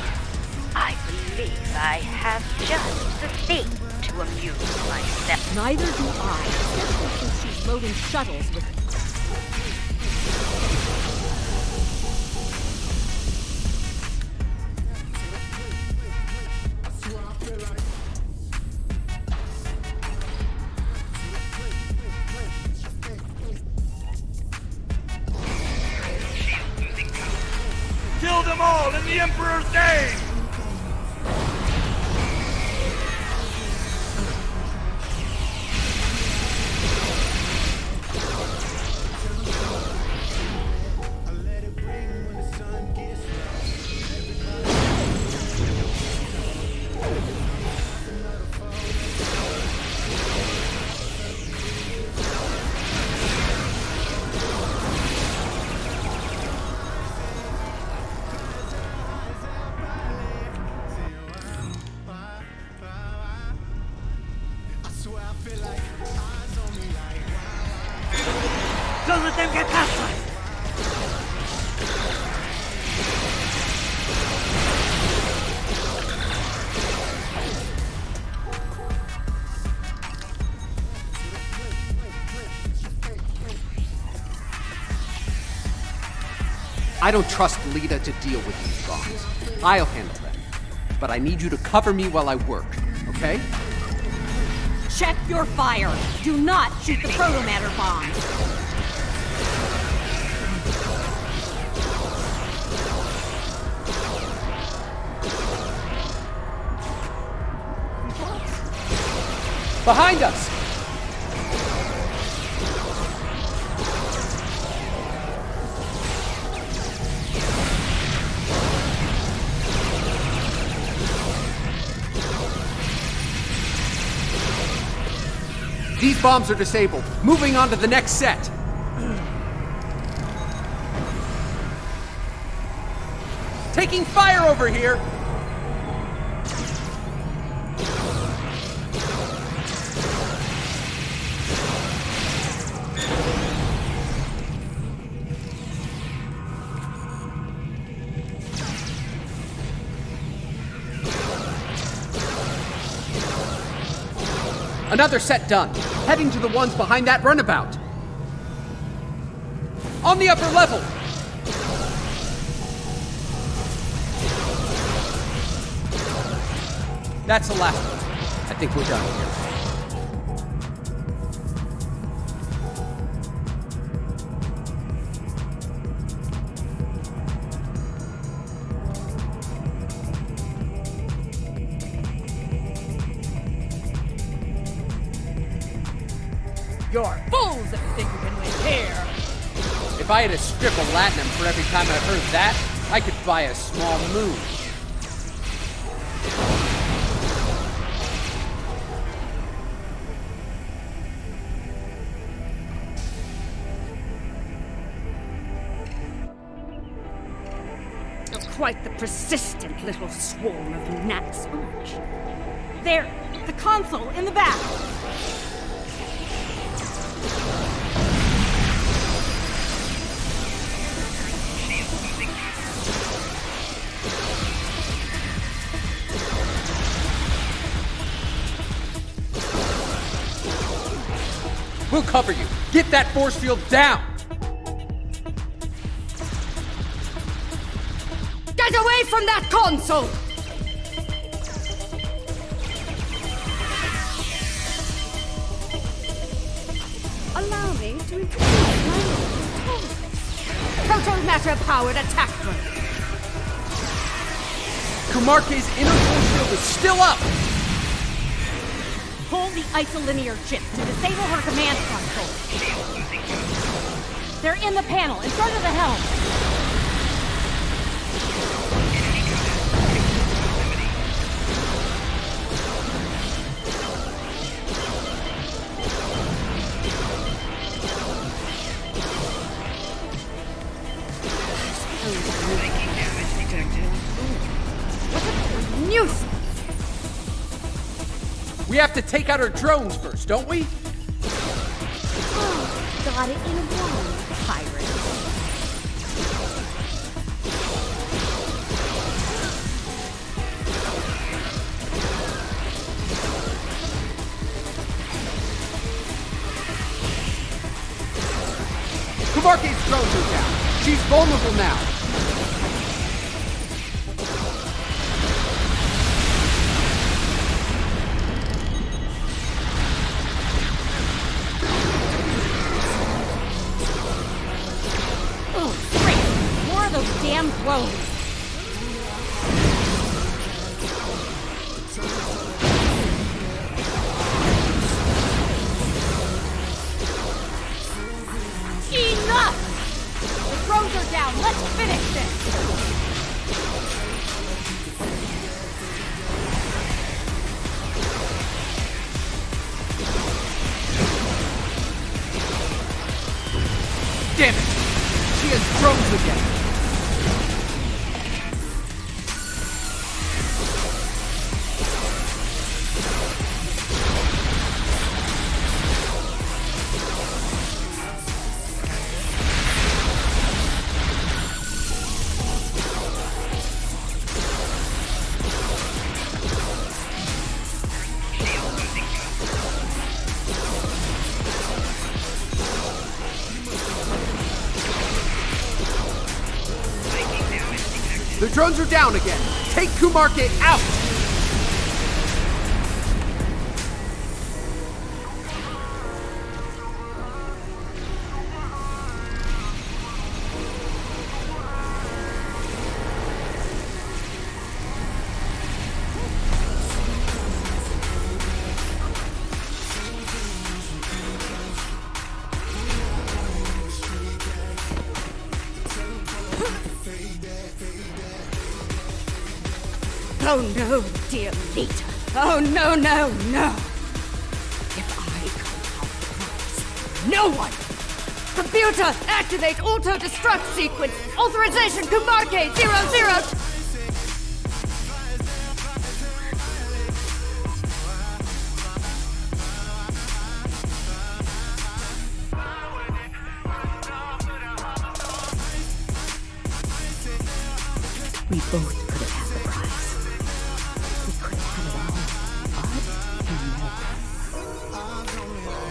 I believe I have just the thing to amuse myself. Neither do I, especially since she's loading shuttles with... Kill them all in the Emperor's name! Don't let them get past us! I don't trust Lita to deal with these bombs. I'll handle them. But I need you to cover me while I work, okay? Check your fire! Do not shoot the protomatter bombs! Behind us! These bombs are disabled. Moving on to the next set. Taking fire over here! Another set done. Heading to the ones behind that runabout. On the upper level. That's the last one. I think we're done here. You're fools if you think you can win here! If I had a strip of latinum for every time I heard that, I could buy a small moon. You're quite the persistent little swarm of gnats, Arch. There, the console in the back! We'll cover you. Get that force field down! Get away from that console! Allow me to introduce my own proto-matter-powered attack drone. Kumarke's inner force field is still up! Pull the isolinear chip to disable her command console. They're in the panel, in front of the helm. have to take out her drones first, don't we? Got it in one, pirate. Kumarke's drones are down. She's vulnerable now. Those damn drones. Enough! The drones are down. Let's finish this. Damn it! She has drones again. The drones are down again. Take Kumarke out! Oh no, dear Lita. Oh no, no, no. If I come out the prize, no one. Computer, activate auto-destruct sequence. Authorization, Kumarke 00. We both could have had the prize. We could have had it all, but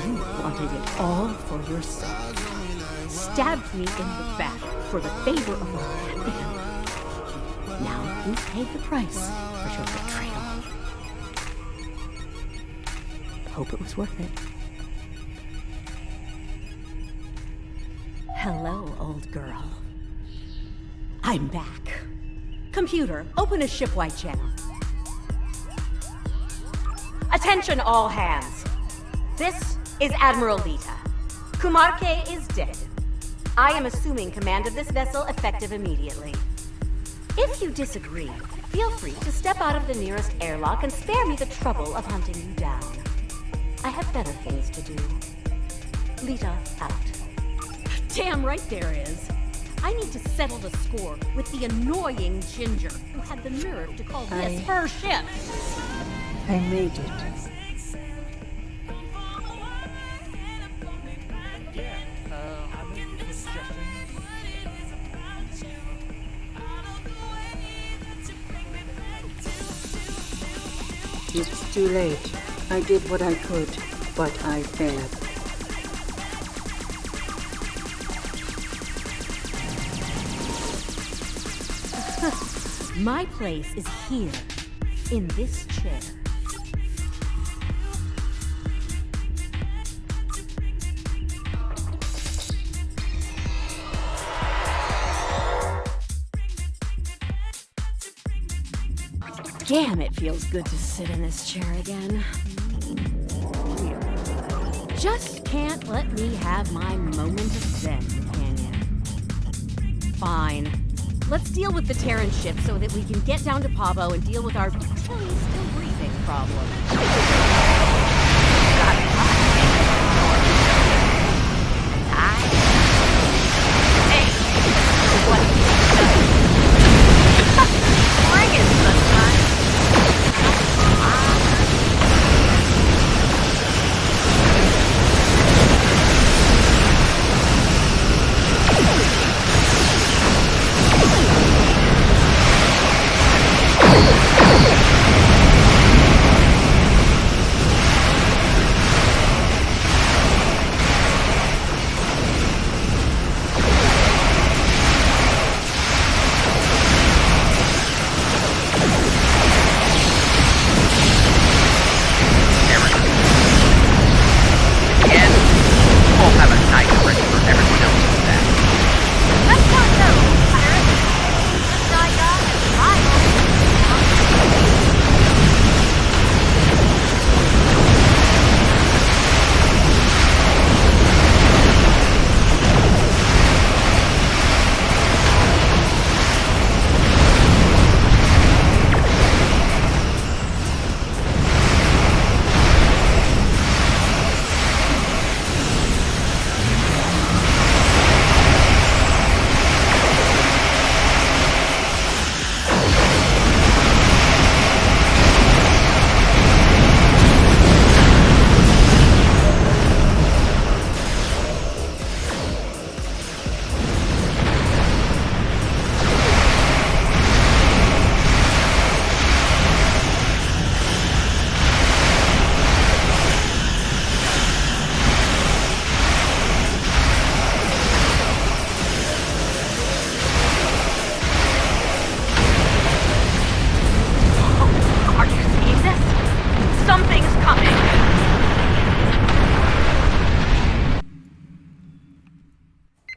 you wanted it all for yourself. Stabbed me in the back for the favor of a madman. Now you paid the price for your betrayal. Hope it was worth it. Hello, old girl. I'm back. Computer, open a shipwide channel. Attention all hands. This is Admiral Lita. Kumarke is dead. I am assuming command of this vessel effective immediately. If you disagree, feel free to step out of the nearest airlock and spare me the trouble of hunting you down. I have better things to do. Lita out. Damn right there is. I need to settle the score with the annoying Ginger who had the nerve to call this her ship. I made it. It's too late. I did what I could, but I failed. My place is here, in this chair. Damn, it feels good to sit in this chair again. Just can't let me have my moment of zen, can you? Fine. Let's deal with the Terran ship so that we can get down to Pavo and deal with our still breathing problem. Bring it, sunshine.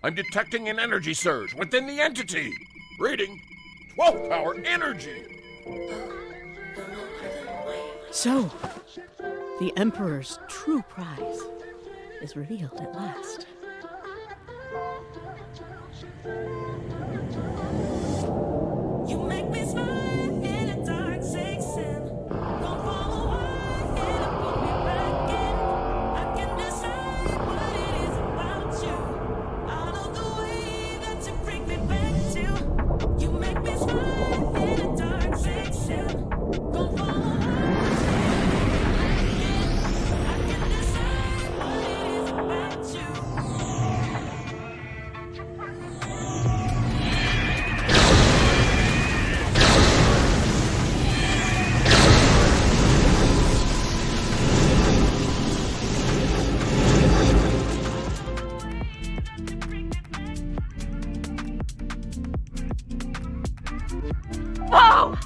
I'm detecting an energy surge within the entity. Reading 12 power energy. So, the Emperor's true prize is revealed at last. You make me smile in a dark section. Don't follow why and put me back in. I can decide what it is about you. Out of the way that you bring me back to. You make me smile in a dark section. Don't follow I can decide what it is about you. Whoa!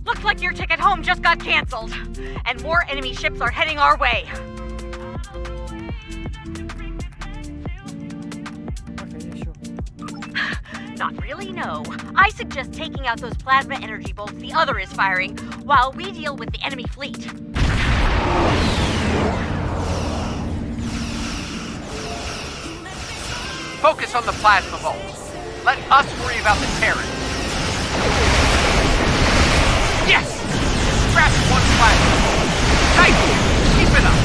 Looks like your ticket home just got canceled, and more enemy ships are heading our way. Not really, no. I suggest taking out those plasma energy bolts the other is firing while we deal with the enemy fleet. Focus on the plasma bolts. Let us worry about the Terran. Yes! Scratch one plasma bolt. Nice! Keep it up!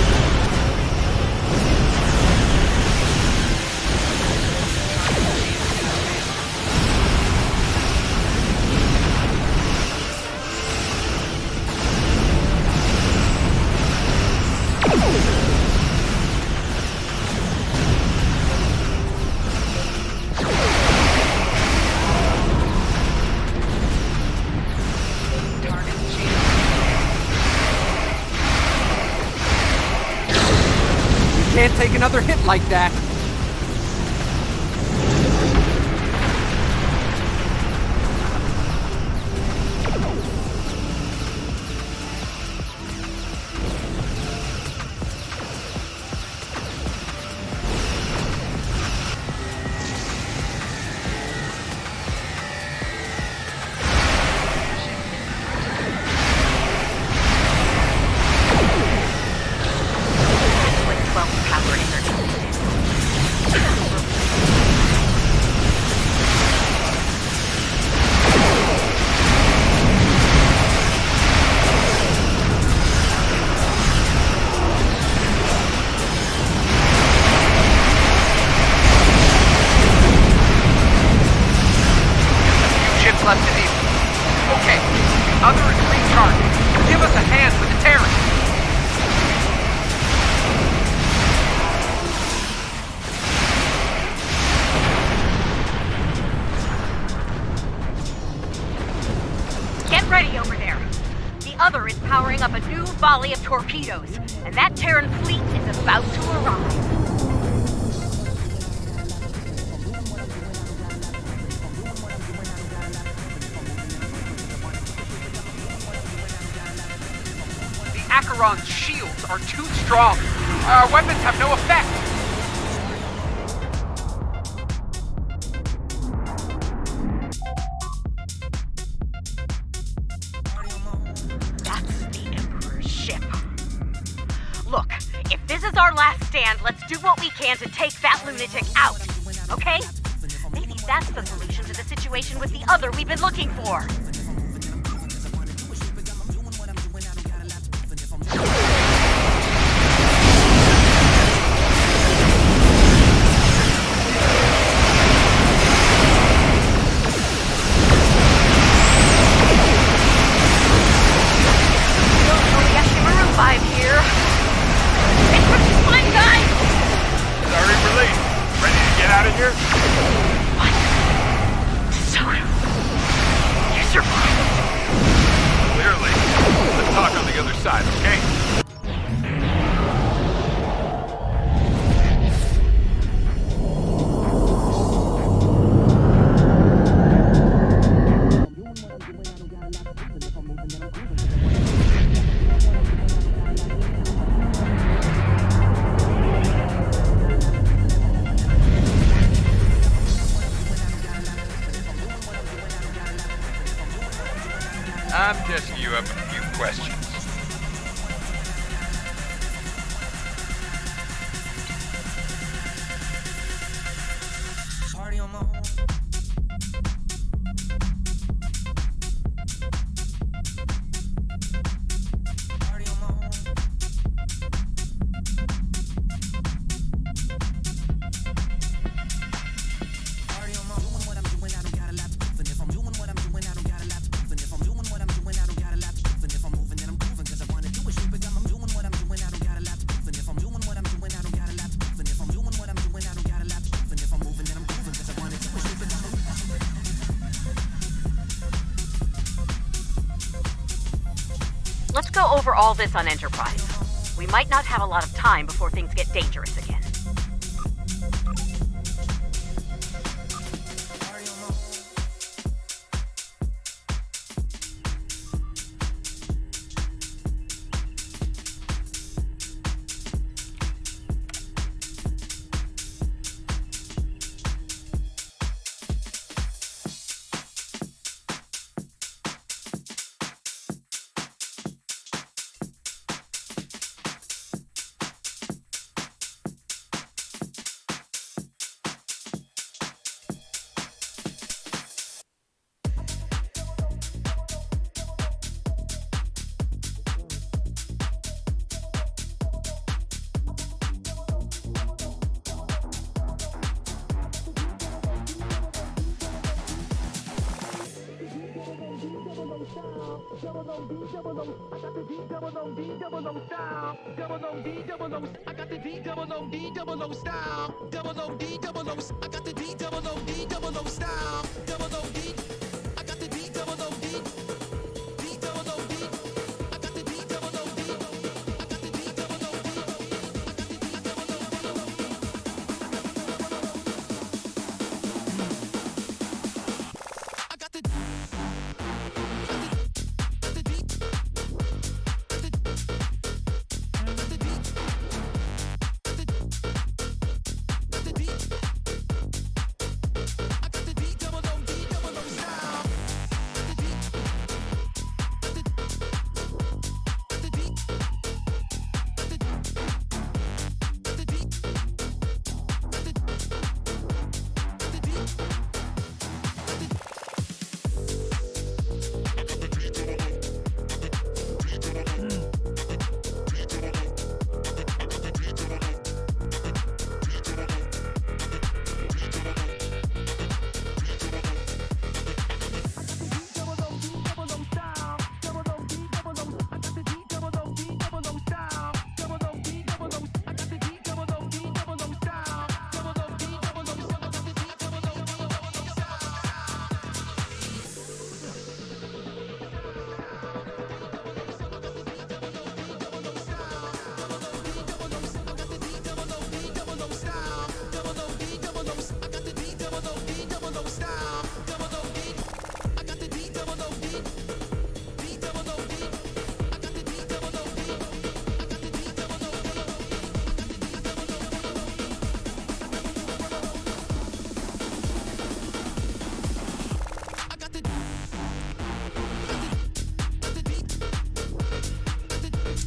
Can't take another hit like that. Left to deal. Okay, the other is recharging. Give us a hand with the Terran. Get ready over there. The other is powering up a new volley of torpedoes, and that Terran fleet is about to arrive. Acheron's shields are too strong. Our weapons have no effect. That's the Emperor's ship. Look, if this is our last stand, let's do what we can to take that lunatic out, okay? Maybe that's the solution to the situation with the other we've been looking for. go over all this on Enterprise. We might not have a lot of time before things get dangerous again.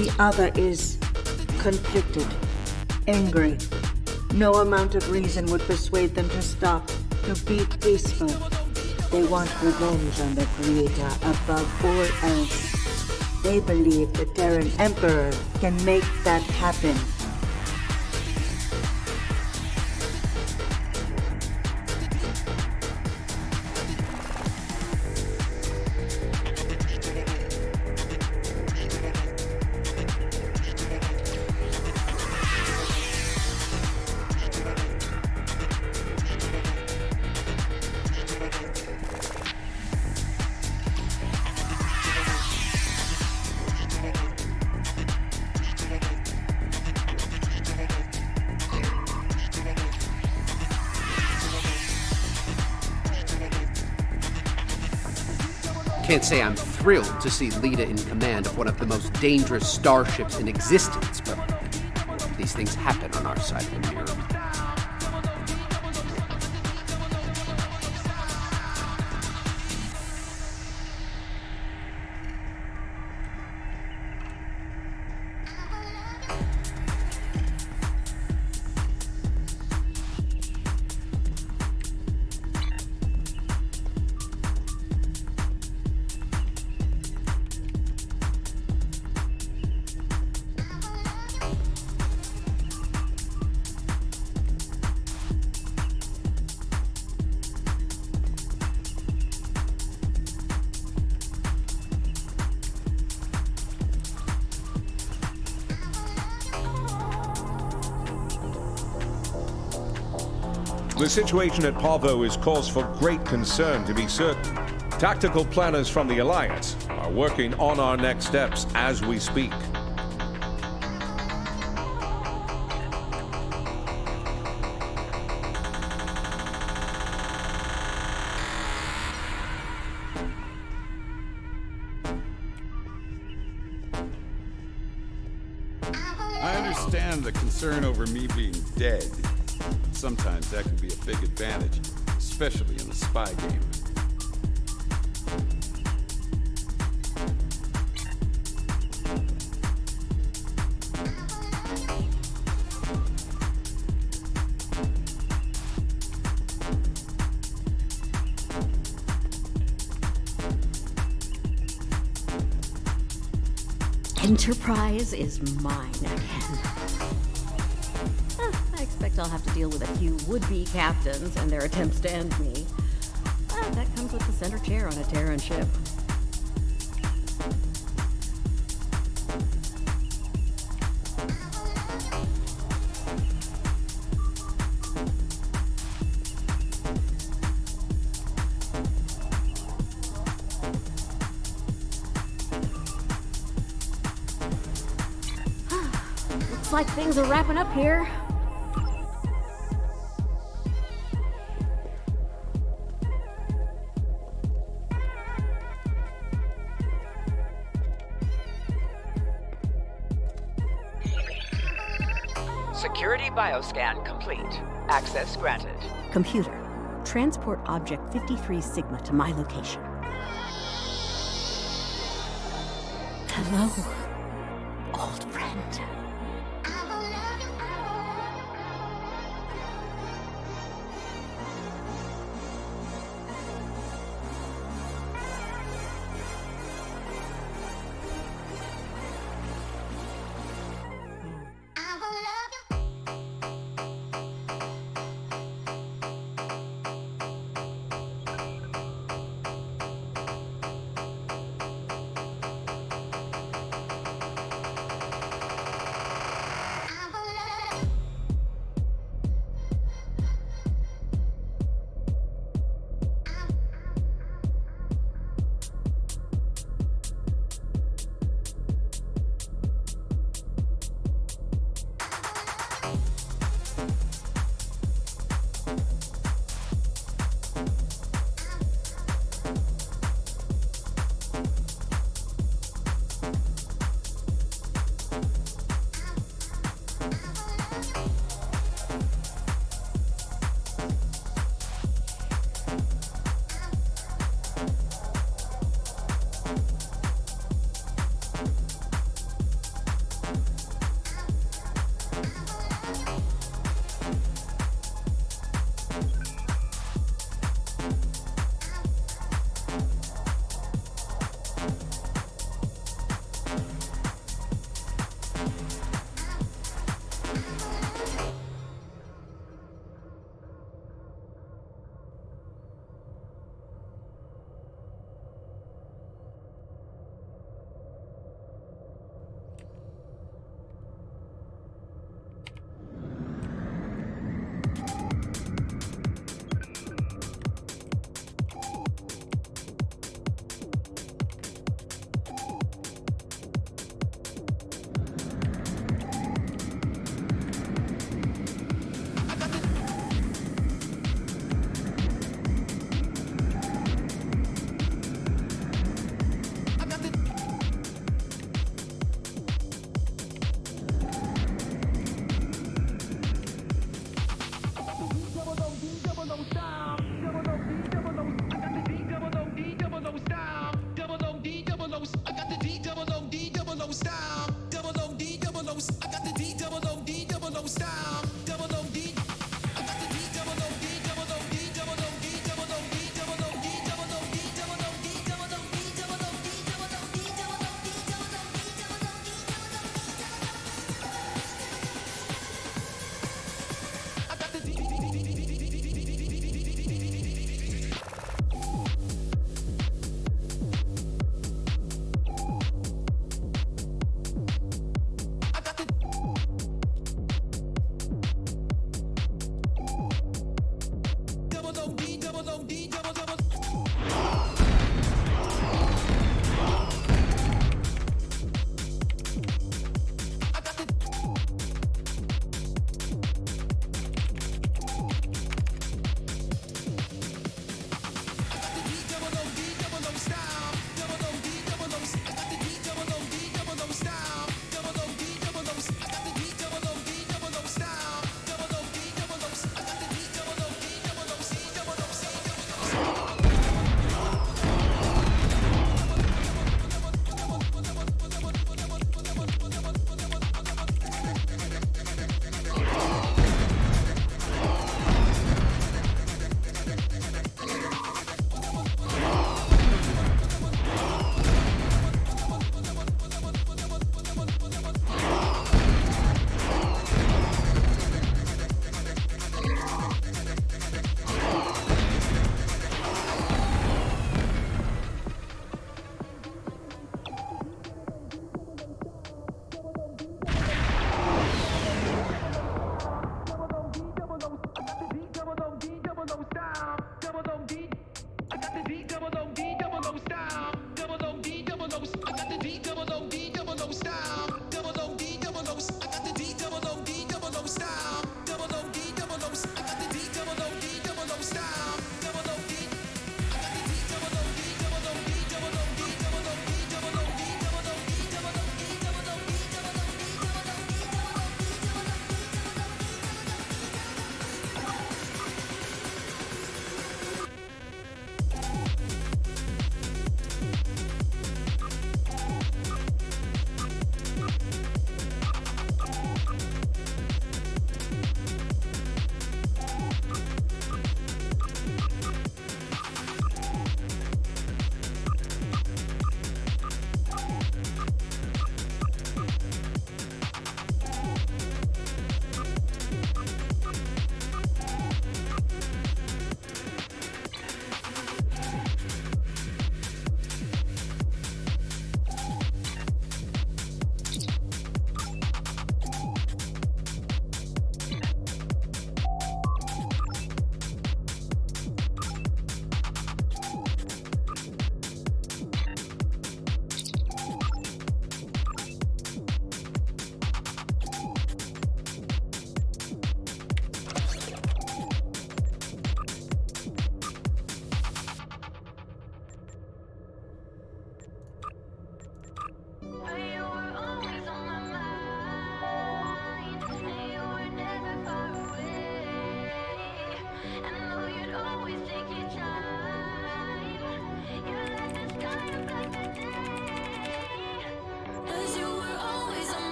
The other is conflicted, angry. No amount of reason would persuade them to stop, to be peaceful. They want revenge on their creator above all else. They believe the Terran Emperor can make that happen. Can't say I'm thrilled to see Lita in command of one of the most dangerous starships in existence, but these things happen on our side of the mirror. The situation at Pavo is cause for great concern, to be certain. Tactical planners from the Alliance are are working on our next steps as we speak. I understand the concern over me being dead. Sometimes that can be a big advantage, especially in the spy game. Enterprise is mine again. I expect I'll have to deal with a few would-be captains and their attempts to end me. That comes with the center chair on a Terran ship. Looks like things are wrapping up here. Security bioscan complete. Access granted. Computer, transport object 53 Sigma to my location. Hello, old friend.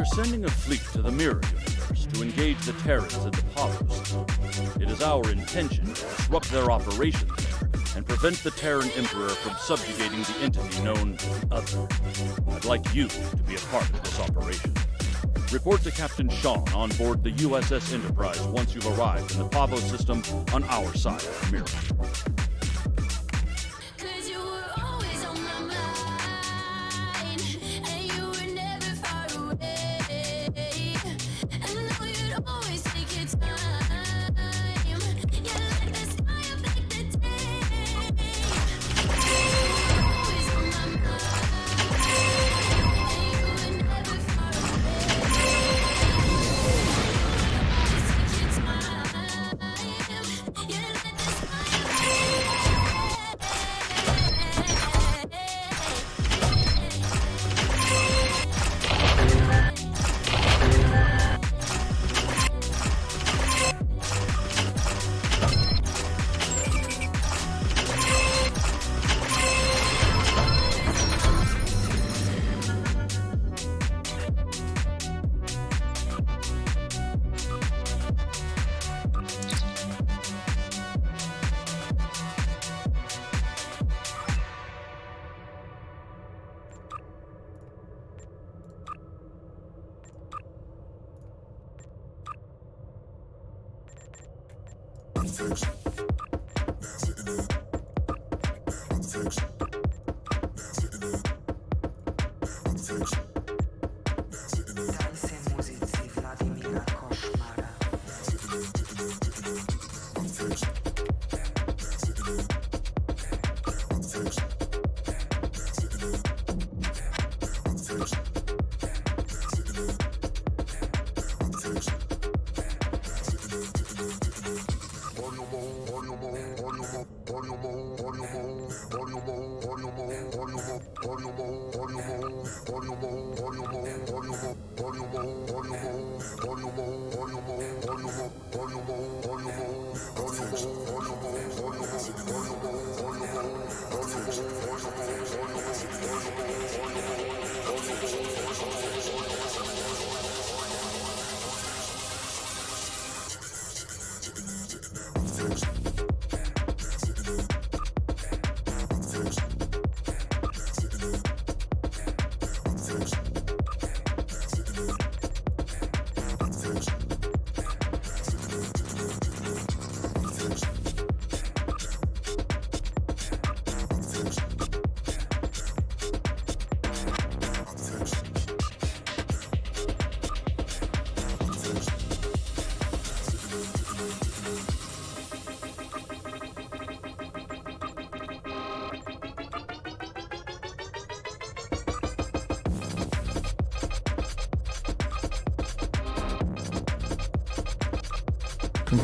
We're sending a fleet to the Mirror Universe to engage the Terrans in the Pavo system. It is our intention to disrupt their operations there and prevent the Terran Emperor from subjugating the entity known as the Other. I'd like you to be a part of this operation. Report to Captain Sean on board the USS Enterprise once you've arrived in the Pavo system on our side of the Mirror.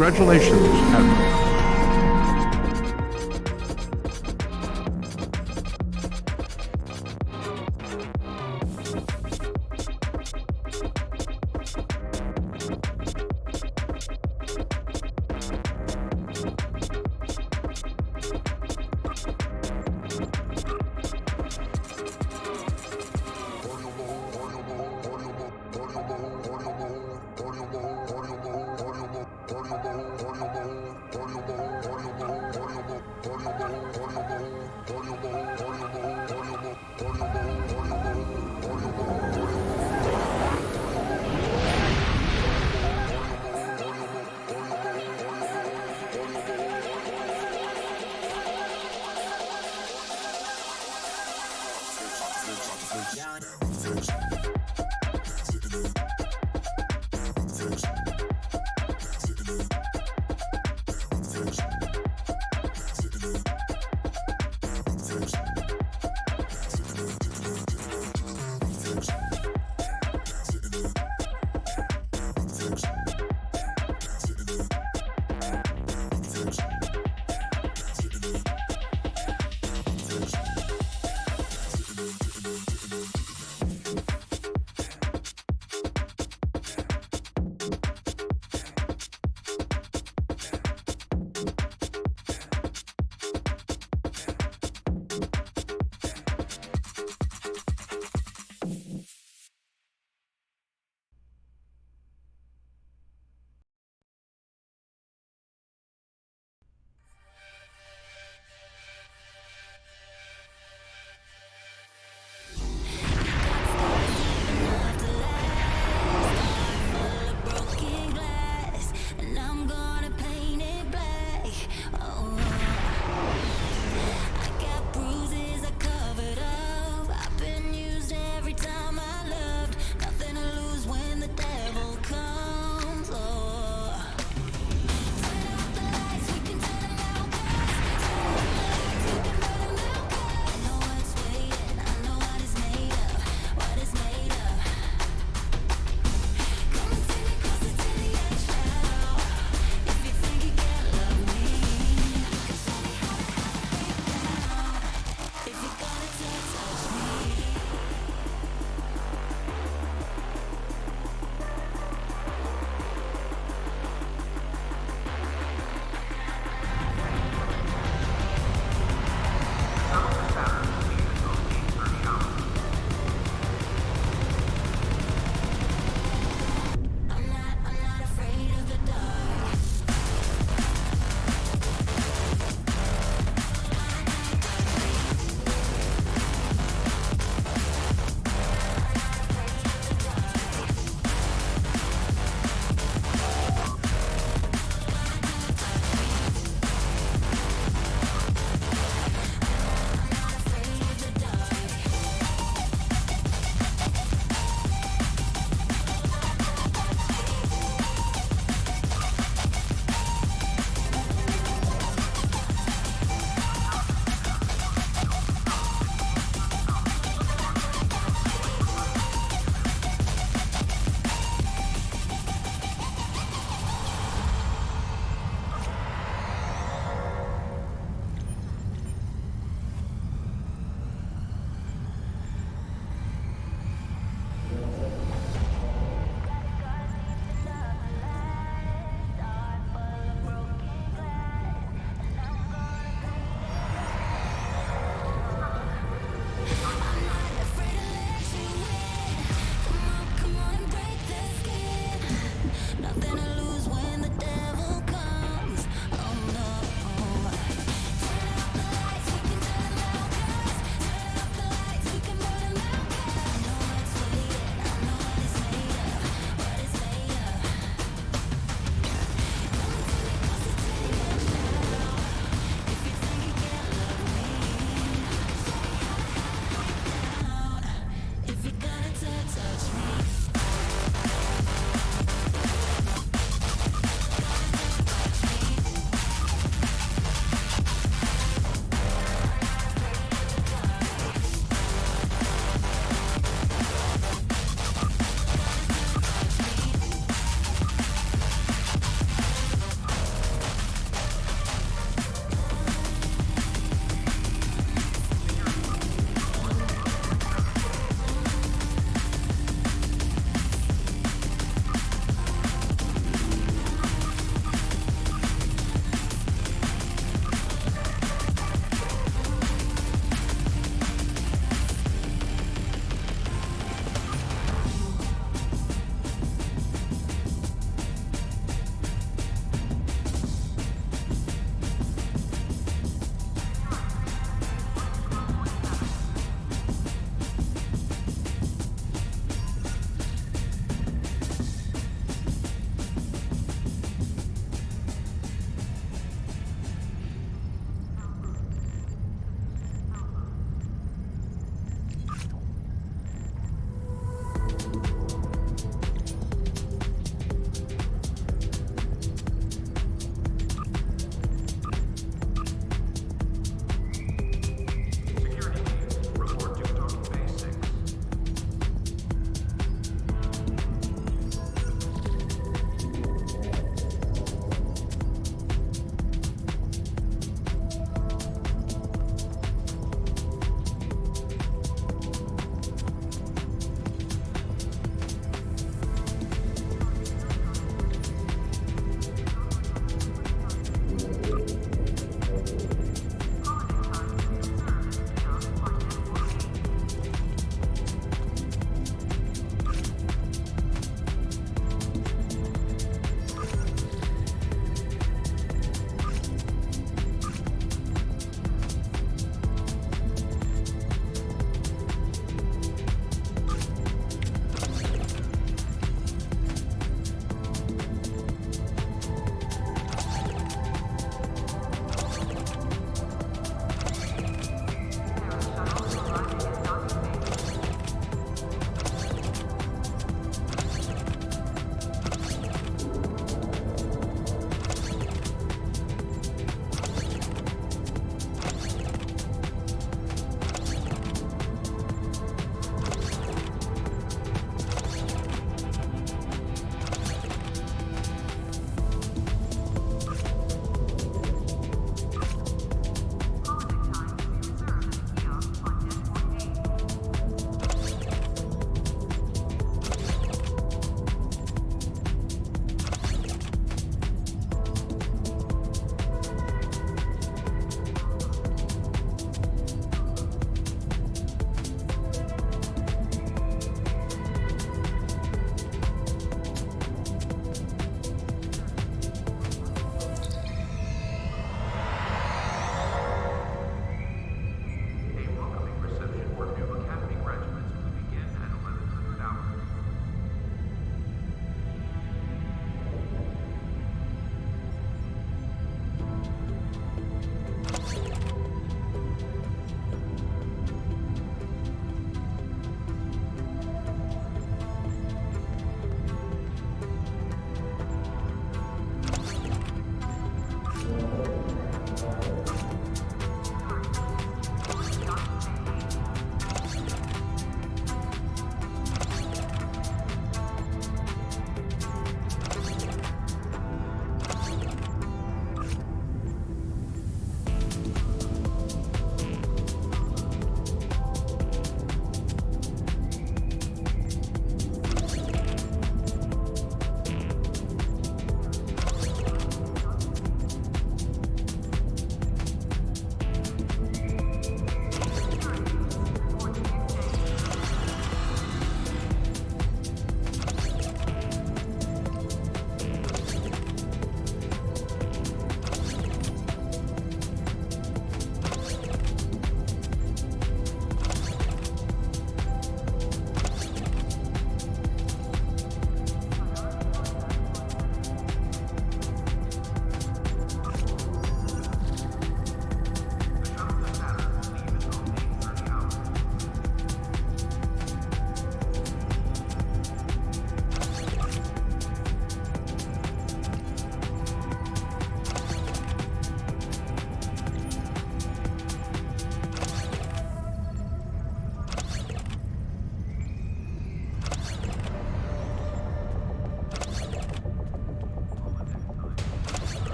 Congratulations, Admiral.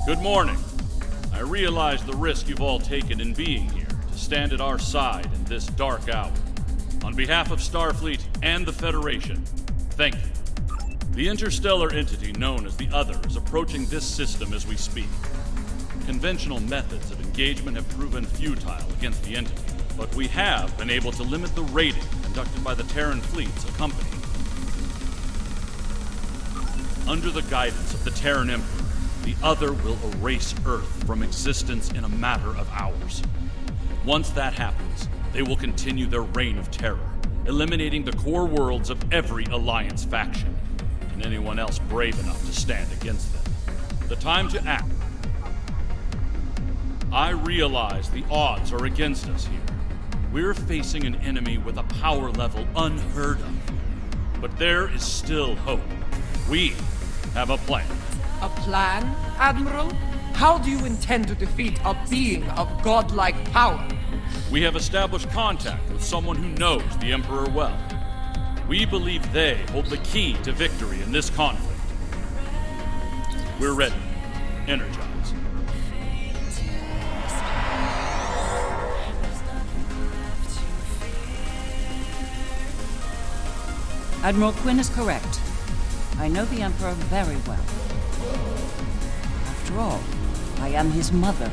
Good morning. I realize the risk you've all taken in being here to stand at our side in this dark hour. On behalf of Starfleet and the Federation, thank you. The interstellar entity known as the Other is approaching this system as we speak. Conventional methods of engagement have proven futile against the entity, but we have been able to limit the raiding conducted by the Terran fleets accompanying. Under the guidance of the Terran Emperor, the Other will erase Earth from existence in a matter of hours. Once that happens, they will continue their reign of terror, eliminating the core worlds of every Alliance faction, and anyone else brave enough to stand against them. The time to act. I realize the odds are against us here. We're facing an enemy with a power level unheard of. But there is still hope. We have a plan. A plan, Admiral? How do you intend to defeat a being of godlike power? We have established contact with someone who knows the Emperor well. We believe they hold the key to victory in this conflict. We're ready. Energize. Admiral Quinn is correct. I know the Emperor very well. After all, I am his mother.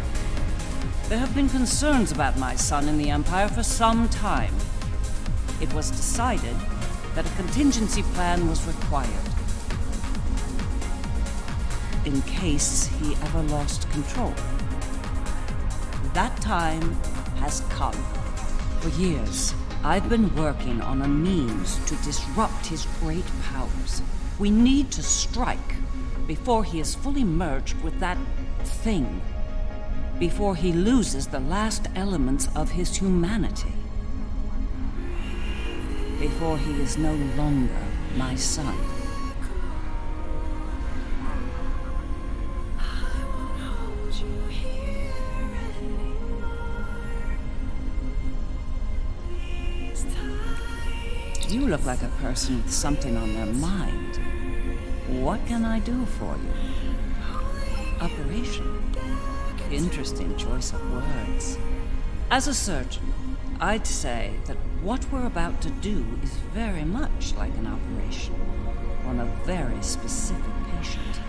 There have been concerns about my son in the Empire for some time. It was decided that a contingency plan was required, in case he ever lost control. That time has come. For years, I've been working on a means to disrupt his great powers. We need to strike before he is fully merged with that thing. Before he loses the last elements of his humanity. before he is no longer my son. You look like a person with something on their mind. What can I do for you? Operation. Interesting choice of words. As a surgeon, I'd say that what we're about to do is very much like an operation on a very specific patient.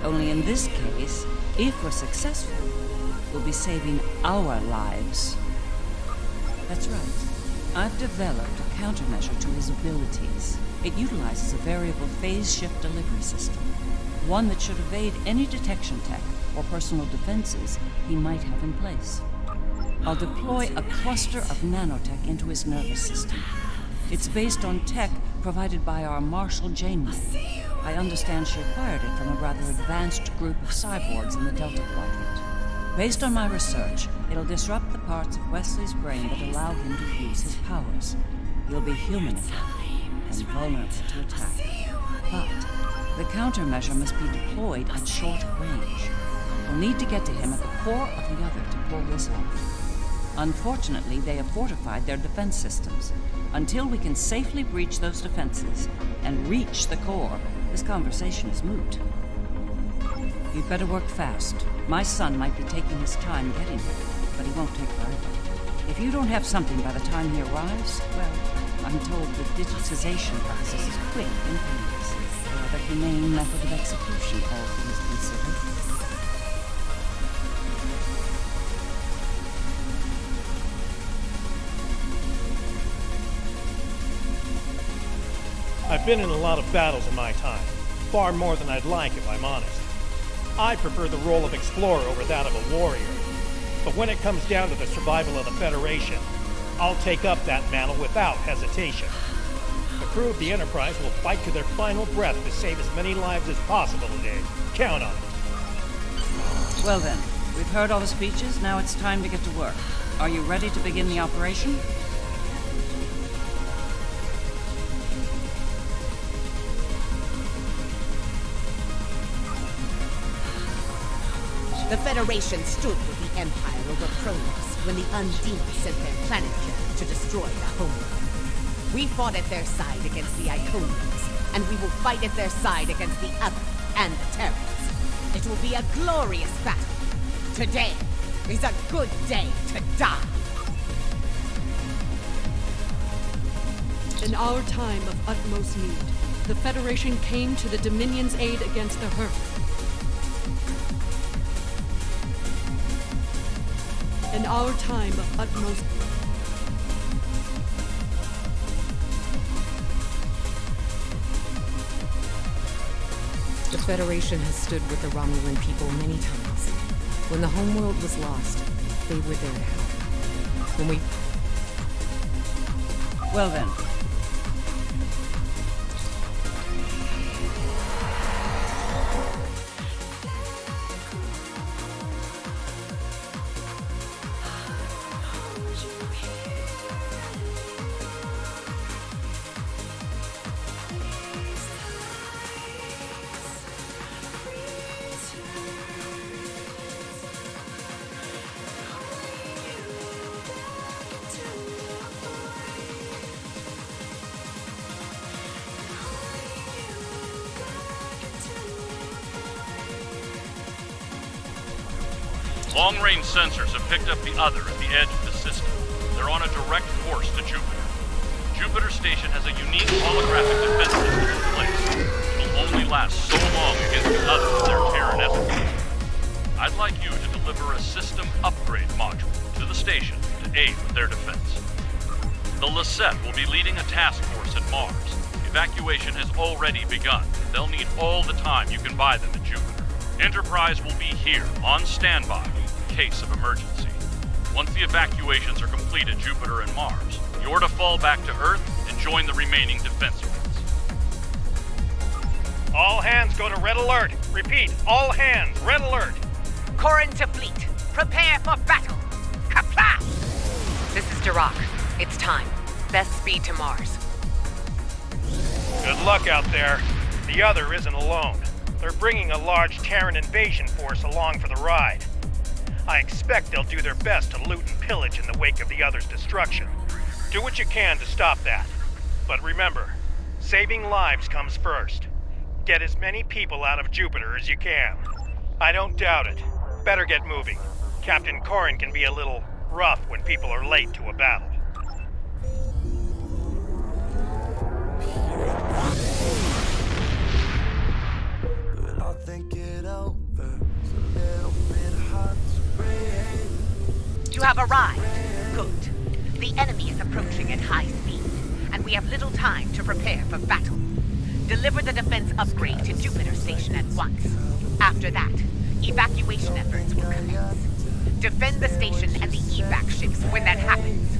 Only in this case, if we're successful, we'll be saving our lives. That's right. I've developed a countermeasure to his abilities. It utilizes a variable phase shift delivery system, one that should evade any detection tech or personal defenses he might have in place. I'll deploy a cluster of nanotech into his nervous system. It's based on tech provided by our Marshal Janeway. I understand she acquired it from a rather advanced group of cyborgs in the Delta Quadrant. Based on my research, it'll disrupt the parts of Wesley's brain that allow him to use his powers. He'll be human again and vulnerable to attack. But the countermeasure must be deployed at short range. We'll need to get to him at the core of the other to pull this off. Unfortunately, they have fortified their defense systems. Until we can safely breach those defenses and reach the core, this conversation is moot. You'd better work fast. My son might be taking his time getting here, but he won't take forever. If you don't have something by the time he arrives, well, I'm told the digitization process is quick and painless. A rather humane method of execution, all things considered. I've been in a lot of battles in my time, far more than I'd like if I'm honest. I prefer the role of explorer over that of a warrior. But when it comes down to the survival of the Federation, I'll take up that mantle without hesitation. The crew of the Enterprise will fight to their final breath to save as many lives as possible today. Count on it. Well then, we've heard all the speeches, now it's time to get to work. Are you ready to begin the operation? The Federation stood with the Empire over Kronos when the Undine sent their planet killer to destroy the homeworld. We fought at their side against the Iconians, and we will fight at their side against the Other and the Terrans. It will be a glorious battle. Today is a good day to die. In our time of utmost need, the Federation came to the Dominion's aid against the Herd. In our time of utmost... The Federation has stood with the Romulan people many times. When the homeworld was lost, they were there to help. When we... Well then. Long-range sensors have picked up the Other at the edge of the system. They're on a direct course to Jupiter. Jupiter Station has a unique holographic defense system in place. It'll only last so long against the Other and their Terran escort. I'd like you to deliver a system upgrade module to the station to aid with their defense. The Lisette will be leading a task force at Mars. Evacuation has already begun. They'll need all the time you can buy them at Jupiter. Enterprise will be here, on standby, in case of emergency. Once the evacuations are complete at Jupiter and Mars, you're to fall back to Earth and join the remaining defense units. All hands go to Red Alert. Repeat, all hands, Red Alert. Corrin to fleet. Prepare for battle. Kapla! This is Dirac. It's time. Best speed to Mars. Good luck out there. The other isn't alone. They're bringing a large Terran invasion force along for the ride. I expect they'll do their best to loot and pillage in the wake of the other's destruction. Do what you can to stop that. But remember, saving lives comes first. Get as many people out of Jupiter as you can. I don't doubt it. Better get moving. Captain Corrin can be a little rough when people are late to a battle. But I'll think it over. It's a little bit hard to breathe. You have arrived. Good. The enemy is approaching at high speed, and we have little time to prepare for battle. Deliver the defense upgrade to Jupiter Station at once. After that, evacuation efforts will commence. Defend the station and the evac ships when that happens.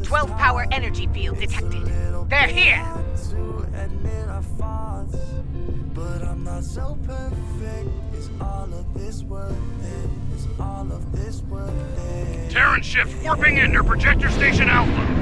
12 power energy field detected. They're here! But I'm not so perfect. Is all of this worth it? Is all of this worth it? Terran ships warping in near Projector Station Alpha.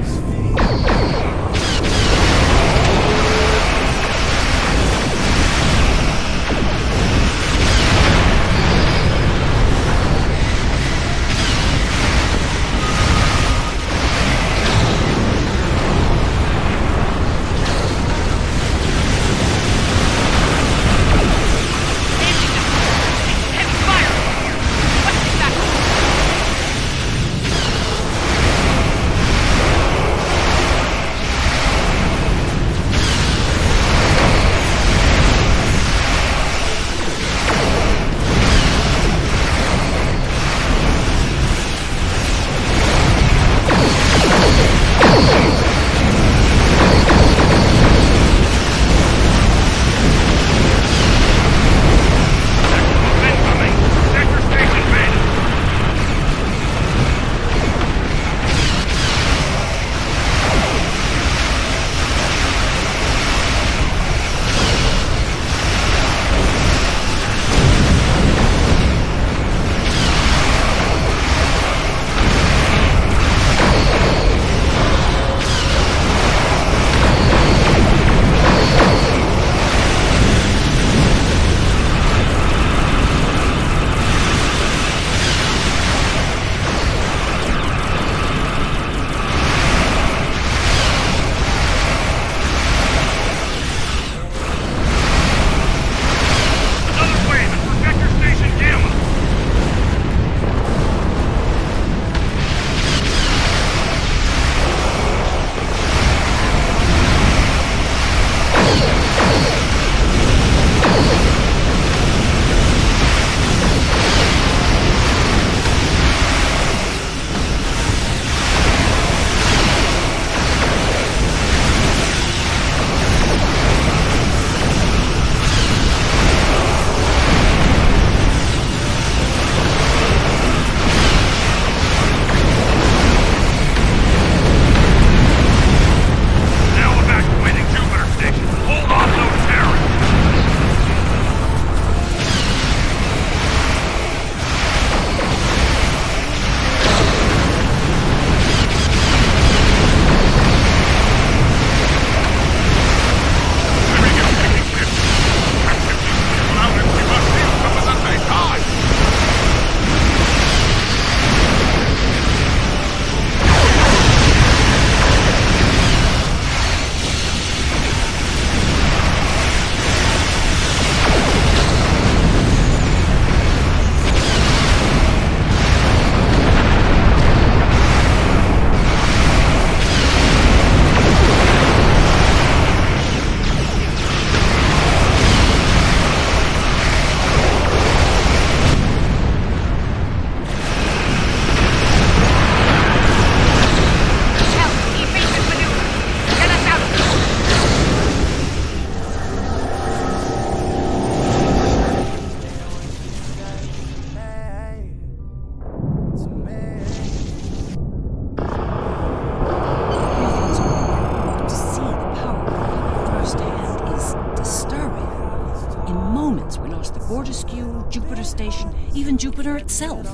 enemies. The Fortescue, Jupiter Station, even Jupiter itself.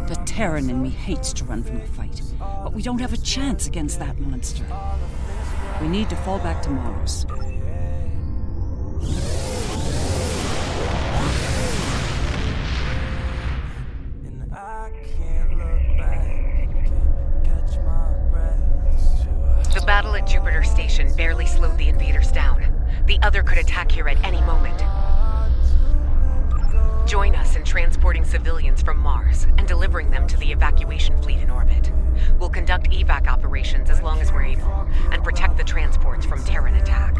The Terran in me hates to run from a fight, but we don't have a chance against that monster. We need to fall back to Mars. The battle at Jupiter Station barely slowed the invaders down. The other could attack here at any moment. Join us in transporting civilians from Mars and delivering them to the evacuation fleet in orbit. We'll conduct evac operations as long as we're able, and protect the transports from Terran attack.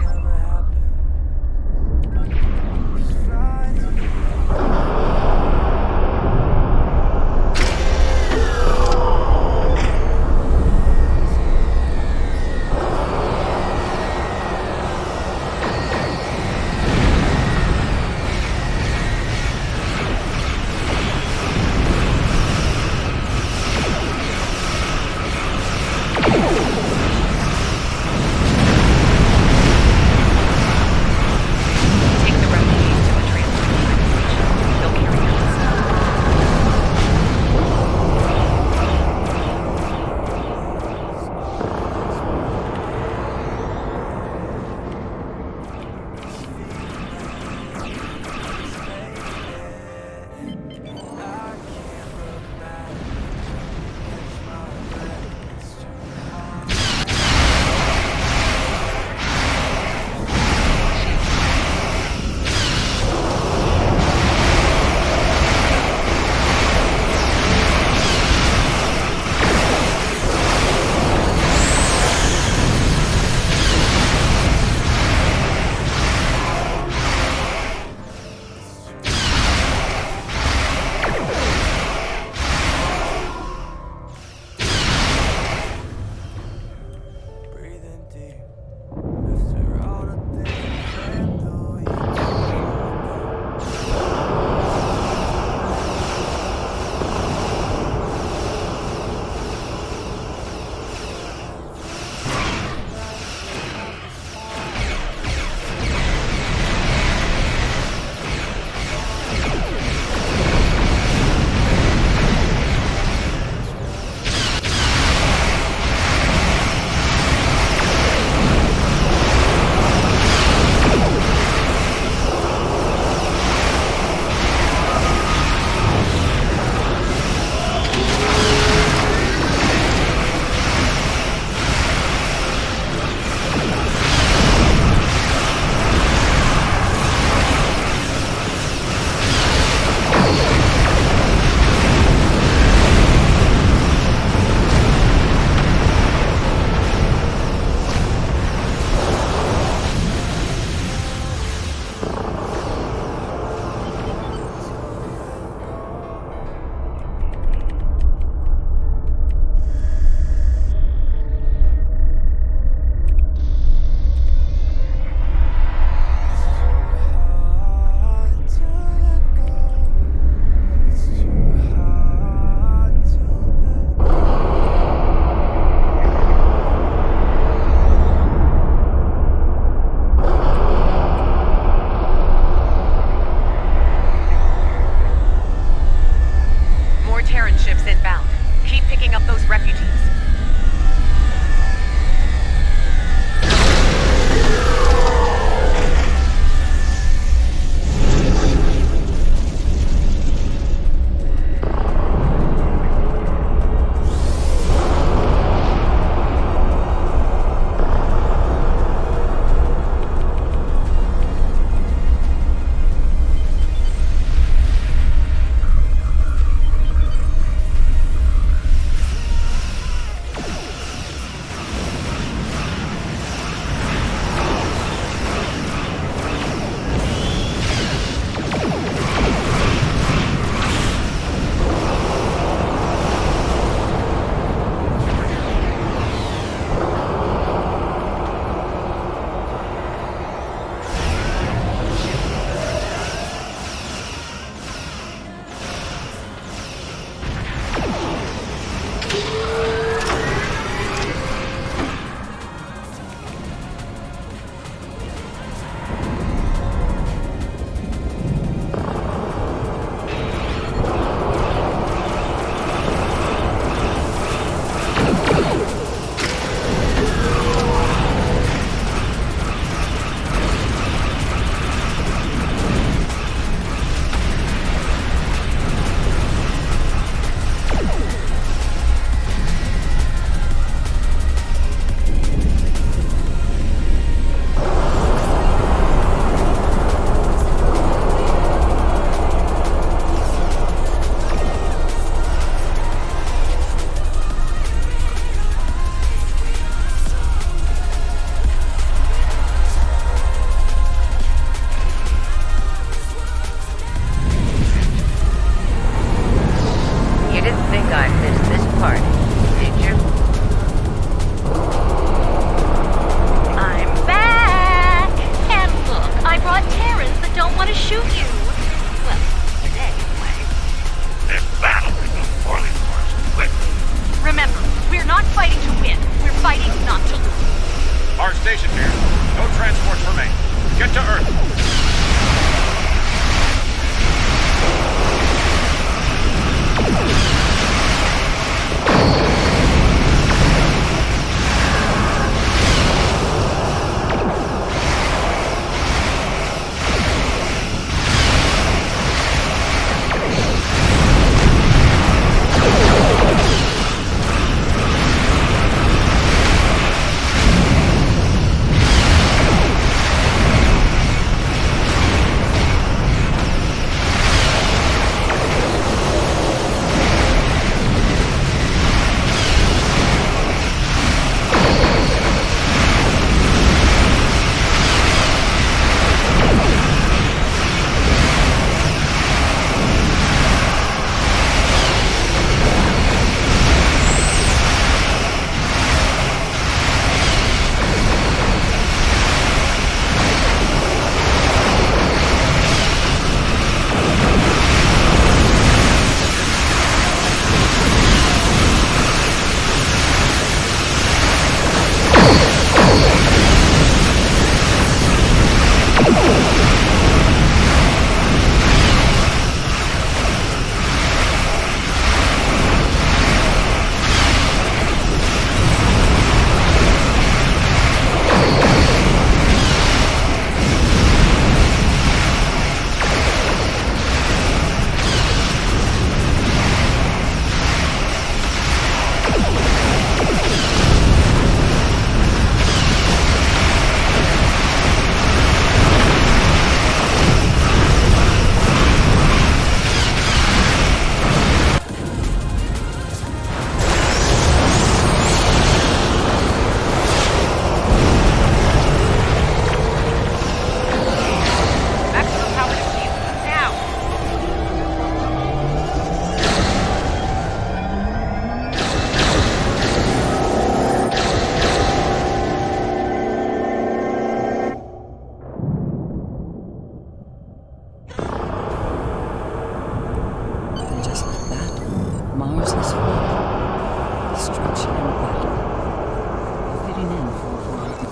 No transports remain. Get to Earth.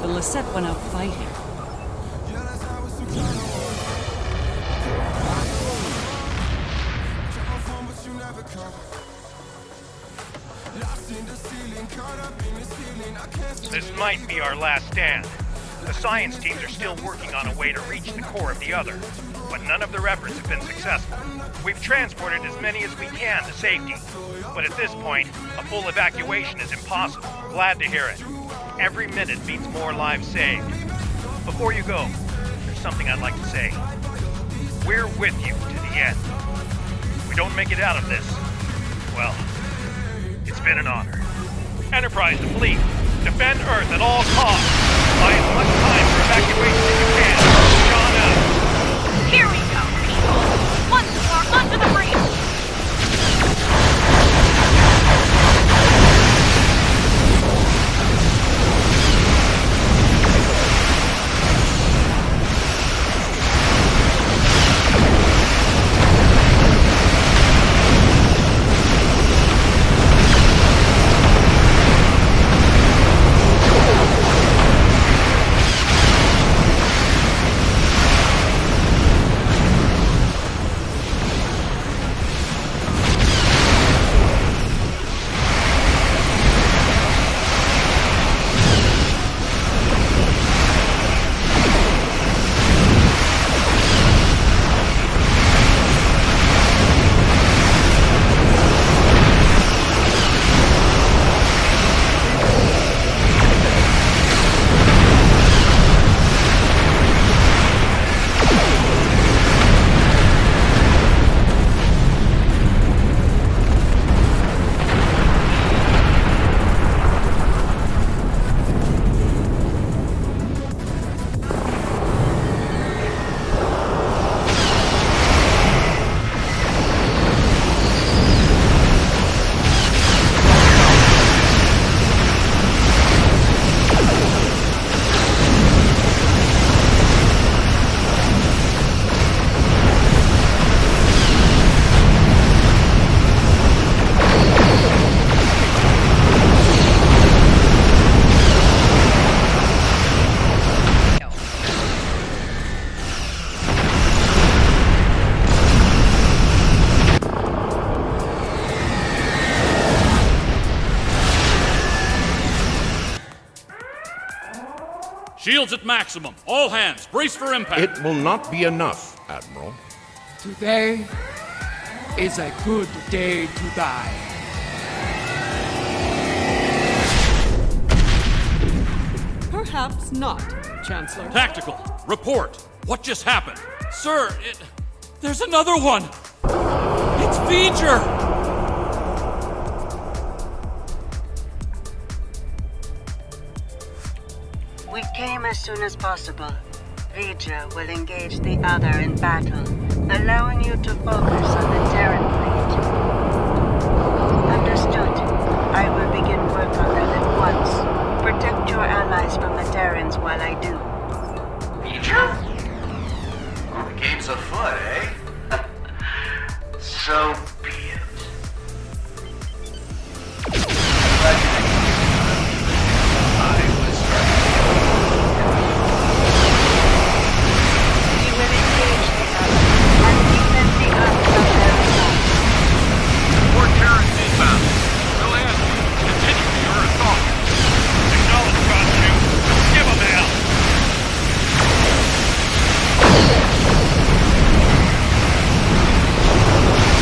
Lisette went out fighting. This might be our last stand. The science teams are still working on a way to reach the core of the other, but none of their efforts have been successful. We've transported as many as we can to safety, but at this point, a full evacuation is impossible. Glad to hear it. Every minute means more lives saved. Before you go, there's something I'd like to say. We're with you to the end. If we don't make it out of this, well, it's been an honor. Enterprise to fleet. Defend Earth at all costs. Buy as much time for evacuation as you can. John out. Here we go, people! Once more, onto the breach! Shields at maximum. All hands, brace for impact. It will not be enough, Admiral. Today is a good day to die. Perhaps not, Chancellor. Tactical, report. What just happened? Sir, there's another one. It's V'ger. We came as soon as possible. V'ger will engage the other in battle, allowing you to focus on the Terran fleet. Understood. I will begin work on them at once. Protect your allies from the Terrans while I do. V'ger? Well, the game's afoot, eh? So be it. More Terrans inbound. Go ahead. Continue to your assault. Acknowledge, Crossview. Give them hell.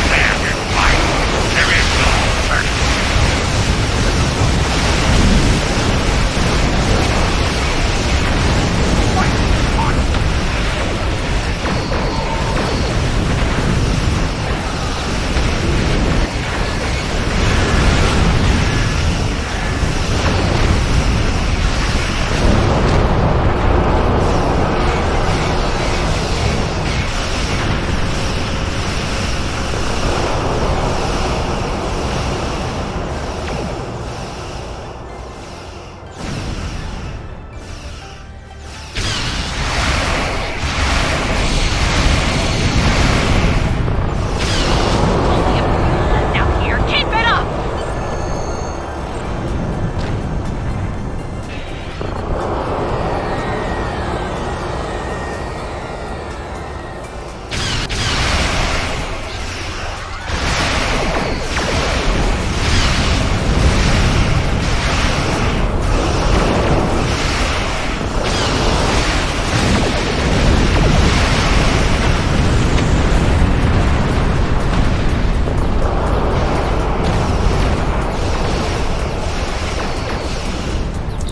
Stand and fight. There is no alternative. Now here, keep it up!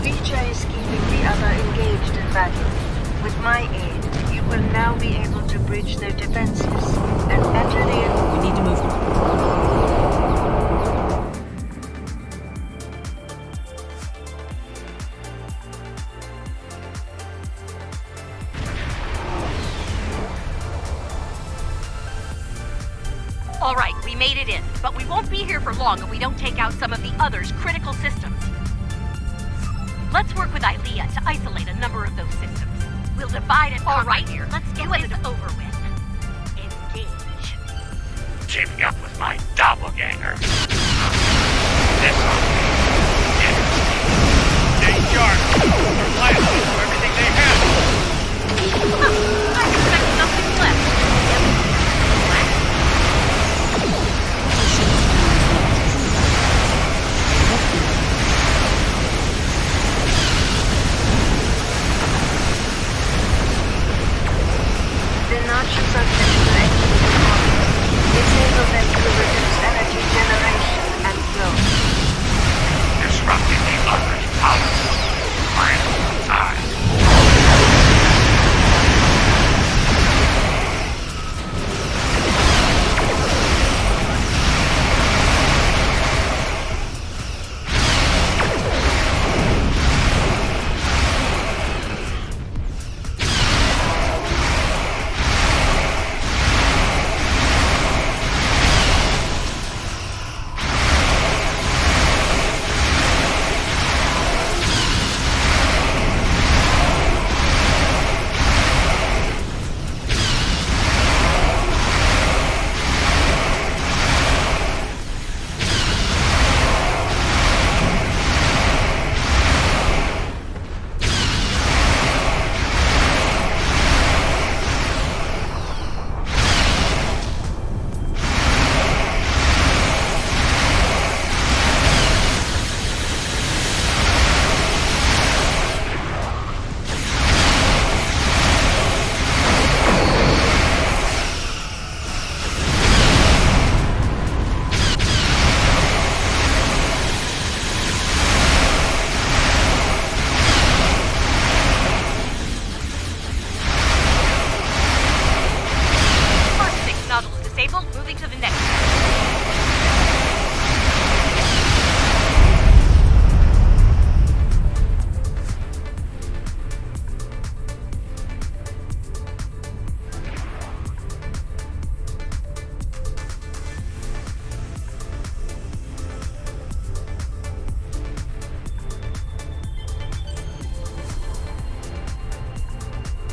V'ger is keeping the other engaged in battle. With my aid, you will now be able to breach their defenses and enter the... We need to move on. All right, we made it in, but we won't be here for long if we don't take out some of the others' critical systems. Let's work with Ilea to isolate a number of those systems. We'll divide and conquer. All right, here. Let's get this over with. Engage. Teaming up with my doppelganger. This one. Stay sharp. They're blasting through everything they have. I expect nothing left. The notches are set to execute. Disable them to reduce energy generation and flow. Disrupting the other's power. Final time.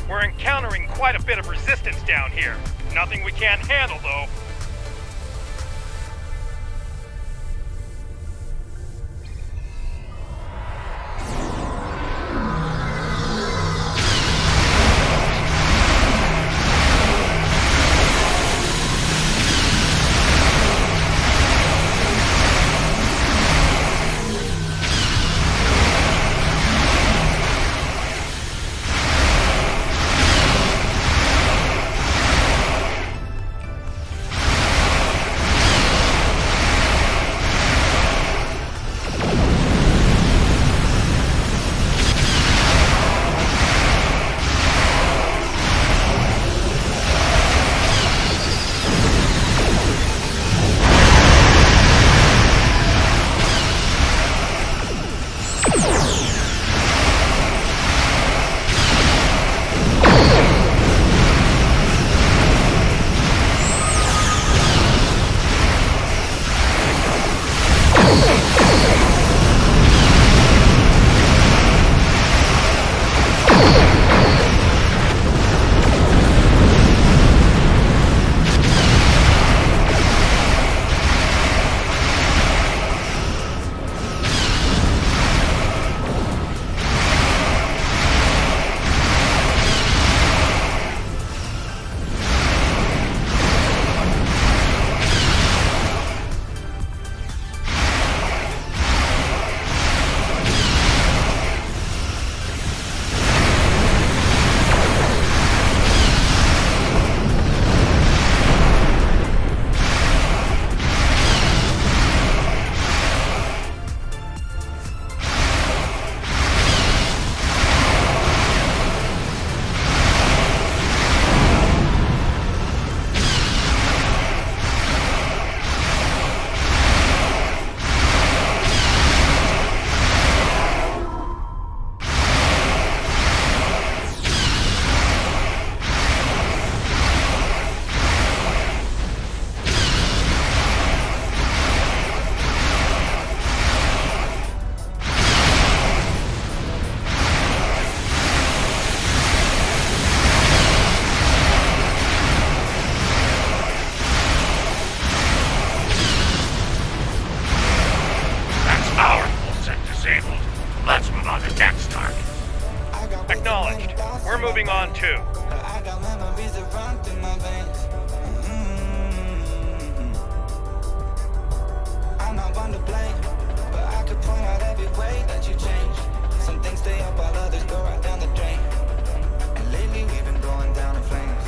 We're encountering quite a bit of resistance down here. Nothing we can't handle, though. Acknowledged. We're moving on too. I'm not one to blame, but I could point out every way that you change. Some things stay up while others go right down the drain. And lately we've been going down in flames.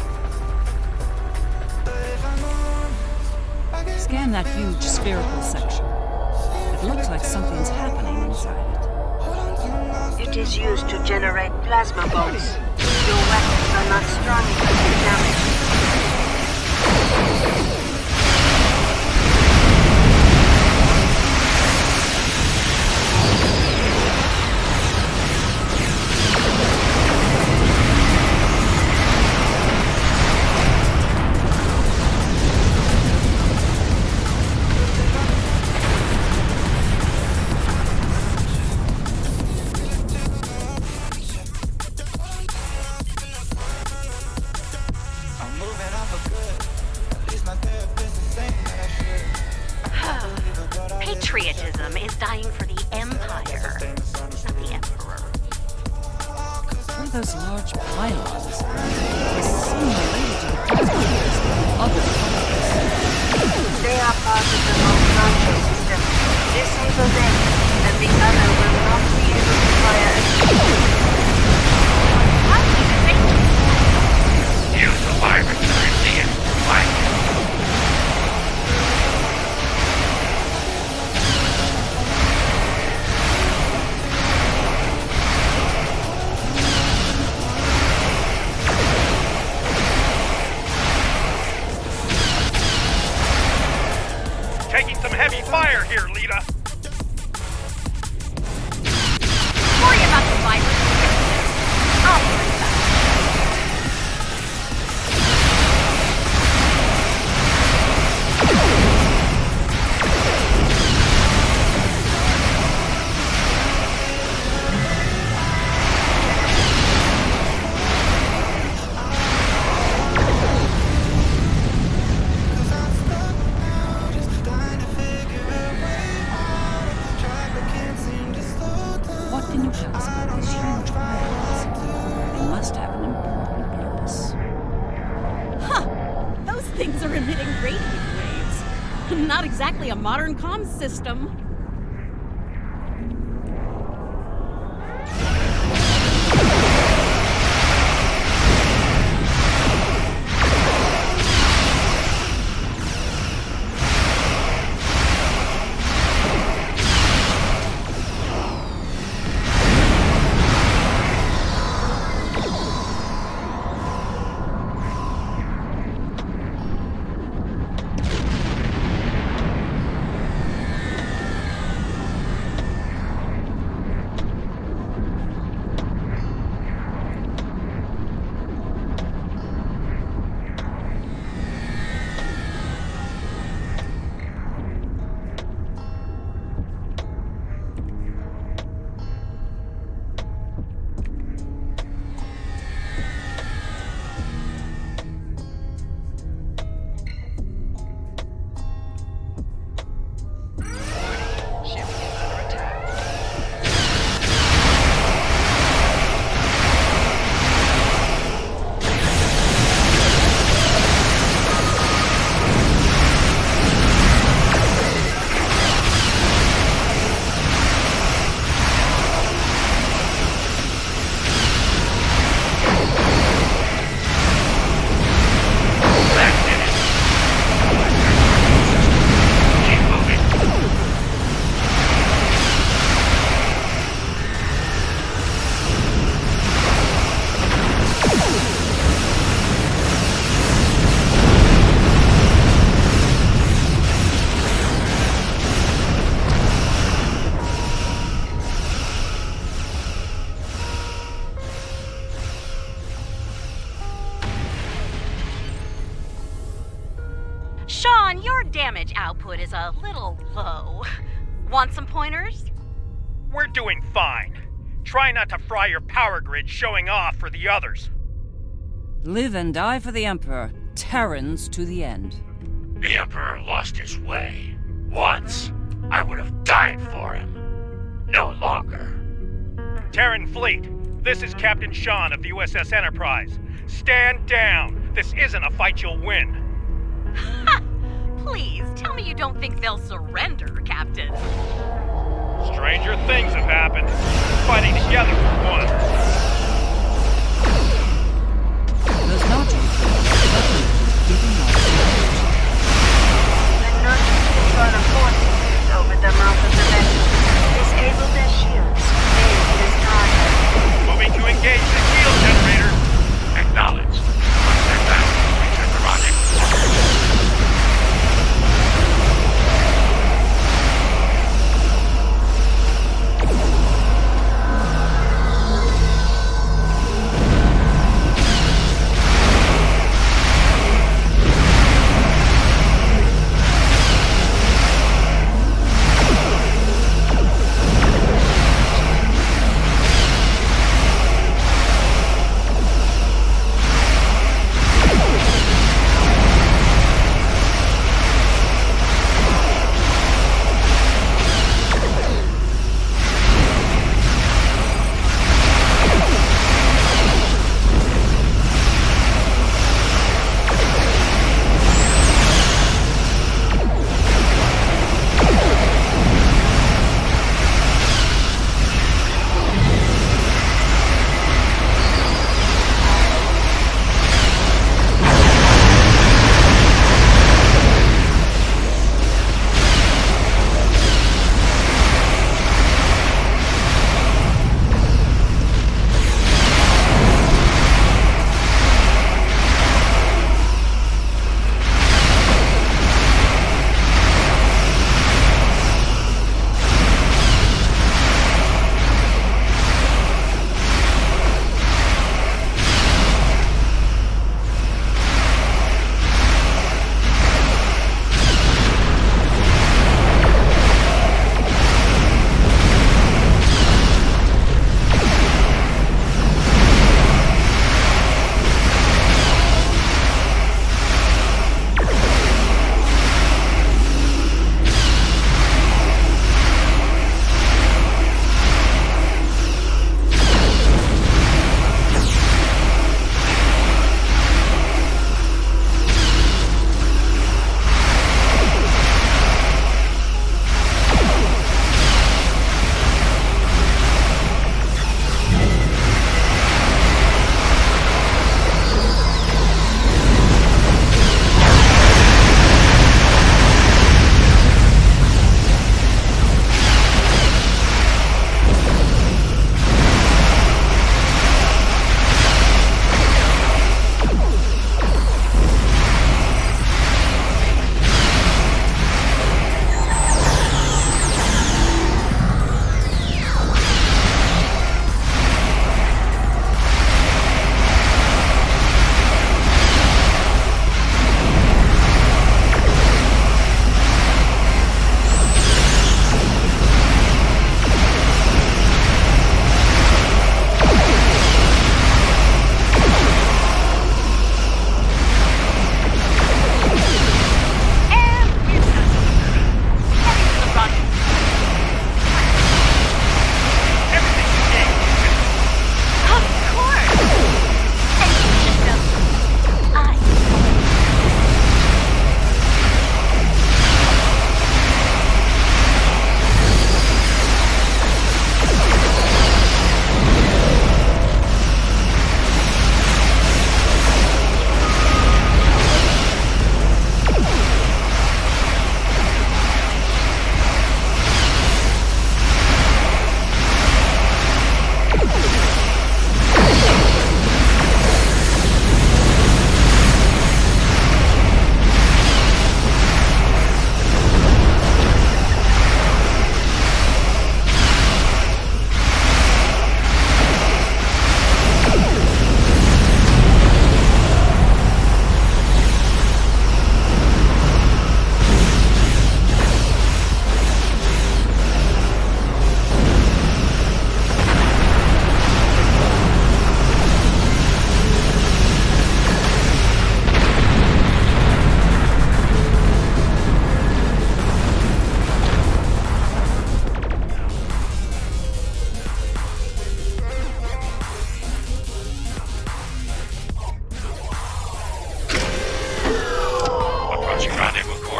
But if I'm honest, Scan that huge spherical section. It looks like something's happening inside it. It is used to generate plasma bolts. Your weapons are not strong enough to damage. Patriotism is dying for the Empire, not the Emperor. What are those large pylons? They seem related to the pylons of other planets. They are part of the non-launcher system. Disable them, and the other will not be able to fire again. How do you think? Use the virus currency and fight. Taking some heavy fire here, Lita. Worry about the virus. I'll worry about it. Not exactly a modern comms system. Sean, your damage output is a little low. Want some pointers? We're doing fine. Try not to fry your power grid showing off for the others. Live and die for the Emperor. Terrans to the end. The Emperor lost his way. Once, I would have died for him. No longer. Terran Fleet, this is Captain Sean of the USS Enterprise. Stand down. This isn't a fight you'll win. Please, tell me you don't think they'll surrender, Captain. Stranger things have happened. Fighting together for once. There's not The Nurses control a force over the mouth of the vessel. Disable their shields. Aim his target. Moving to engage the shield generator. Acknowledged. Step back. Return the rocket.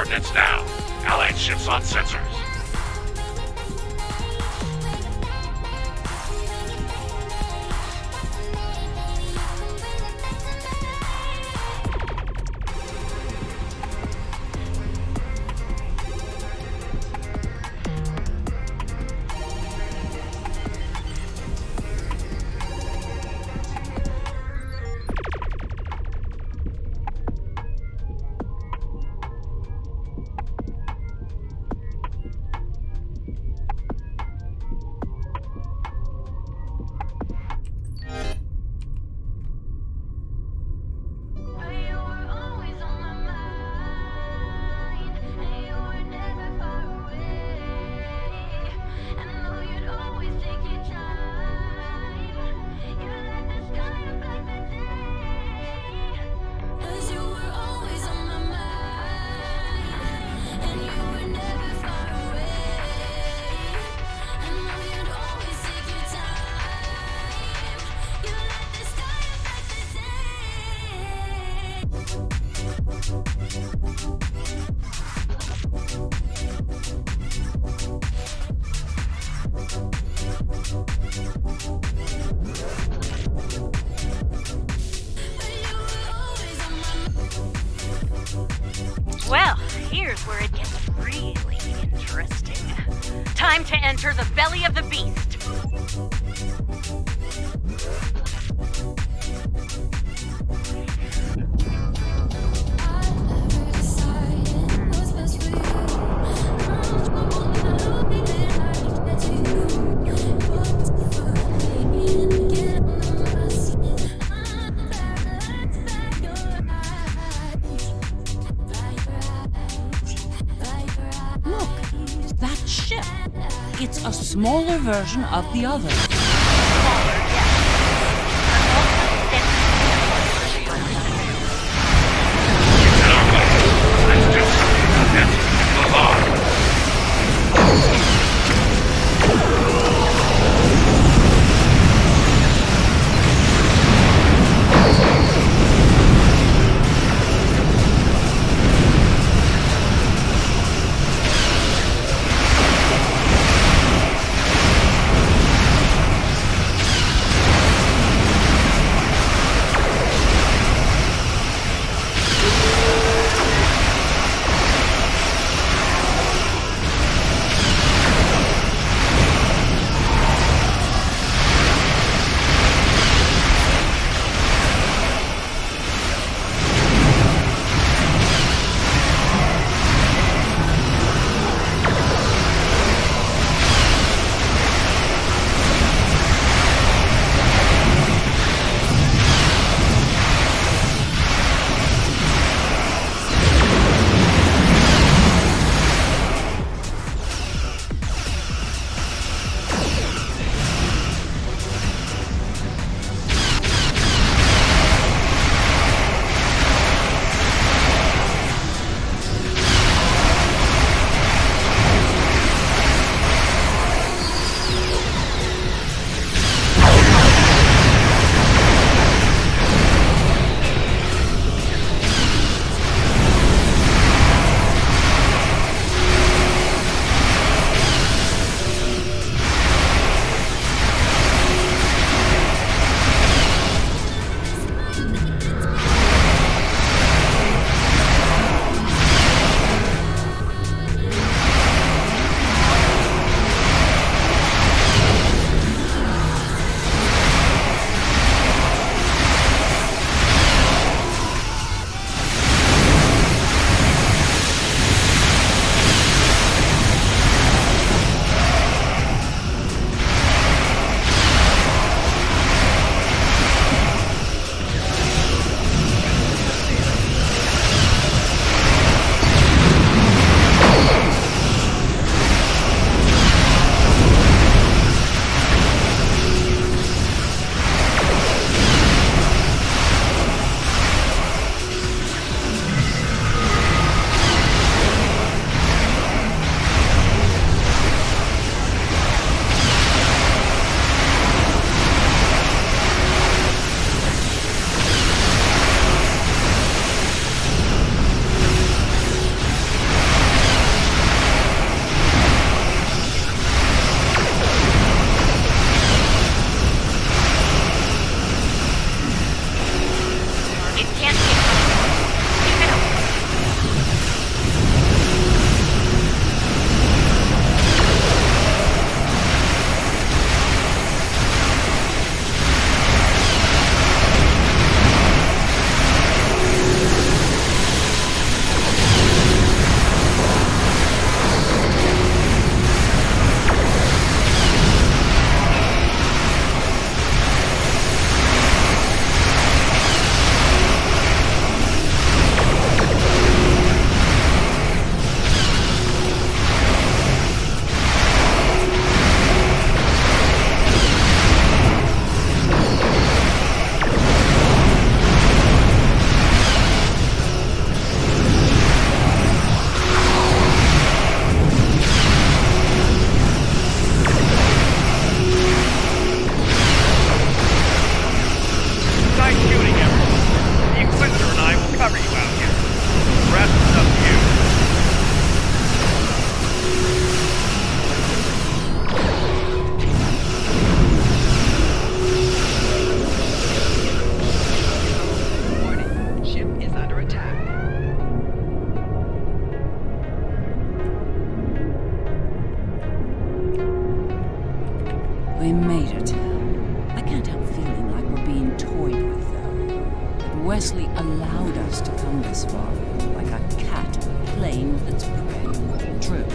coordinates now. Allied ships on sensors. Well, here's where it gets really interesting. Time to enter the belly of the beast. Look, that ship. It's a smaller version of the other. Wesley allowed us to come this far, like a cat playing with its prey. True.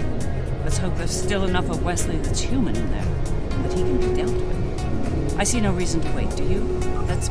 Let's hope there's still enough of Wesley that's human in there, and that he can be dealt with. I see no reason to wait, do you? Let's...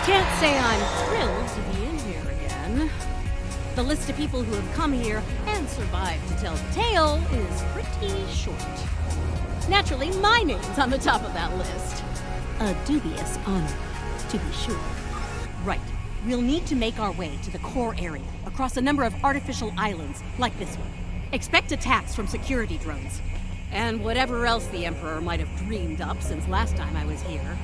Can't say I'm thrilled to be in here again. The list of people who have come here and survived to tell the tale is pretty short. Naturally, my name's on the top of that list. A dubious honor, to be sure. Right. We'll need to make our way to the core area, across a number of artificial islands, like this one. Expect attacks from security drones. And whatever else the Emperor might have dreamed up since last time I was here.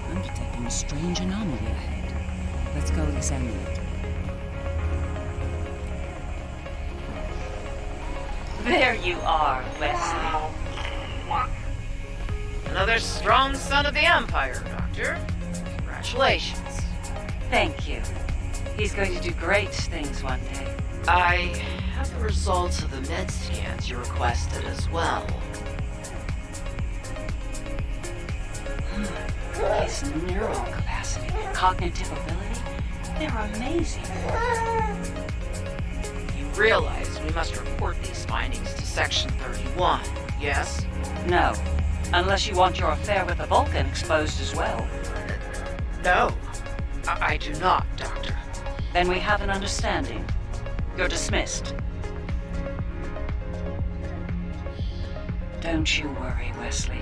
I'm detecting a strange anomaly ahead. Let's go examine it. There you are, Wesley. Another strong son of the Empire, Doctor. Congratulations. Thank you. He's going to do great things one day. I have the results of the med scans you requested as well. His neural capacity, cognitive ability, they're amazing. You realize we must report these findings to Section 31, yes? No, unless you want your affair with the Vulcan exposed as well. No, I do not, Doctor. Then we have an understanding. You're dismissed. Don't you worry, Wesley.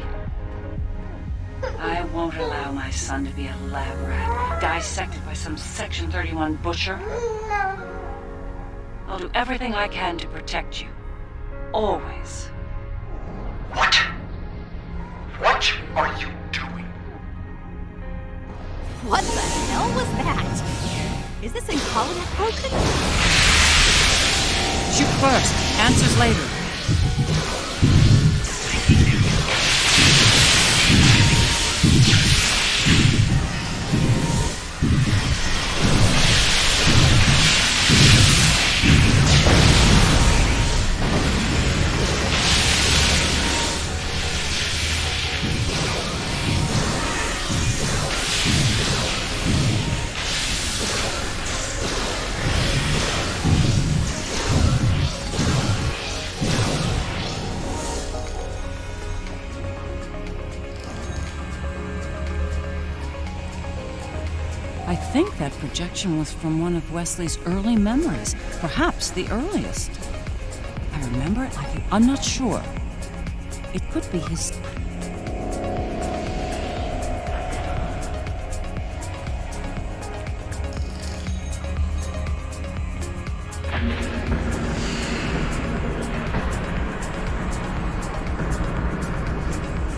I won't allow my son to be a lab rat, dissected by some Section 31 butcher. I'll do everything I can to protect you. Always. What? What are you doing? What the hell was that? Is this holodeck broken? Shoot first, answers later. I think that projection was from one of Wesley's early memories, perhaps the earliest. I remember it like I'm not sure. It could be his...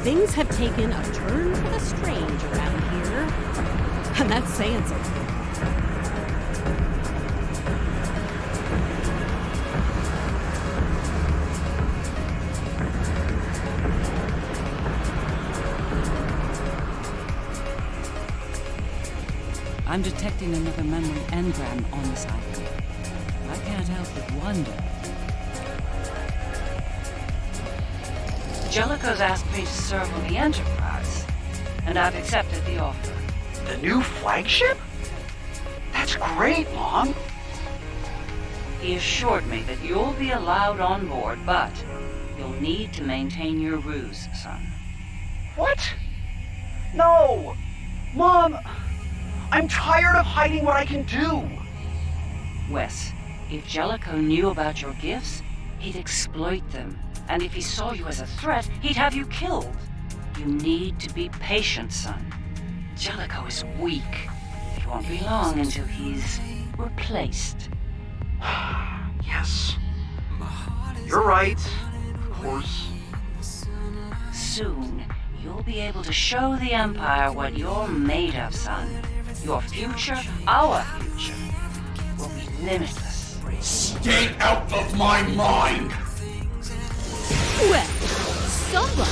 Things have taken a turn for the strange around here. And that's saying something. I'm detecting another memory engram on this island. I can't help but wonder. Jellicoe's asked me to serve on the Enterprise, and I've accepted the offer. The new flagship? That's great, Mom. He assured me that you'll be allowed on board, but You'll need to maintain your ruse, son. What? No! Mom! I'm tired of hiding what I can do! Wes, if Jellicoe knew about your gifts, he'd exploit them. And if he saw you as a threat, he'd have you killed. You need to be patient, son. Jellicoe is weak. It won't be long until he's replaced. Yes. You're right. Of course. Soon, you'll be able to show the Empire what you're made of, son. Your future, our future, will be limitless. Stay out of my mind! Well, somebody.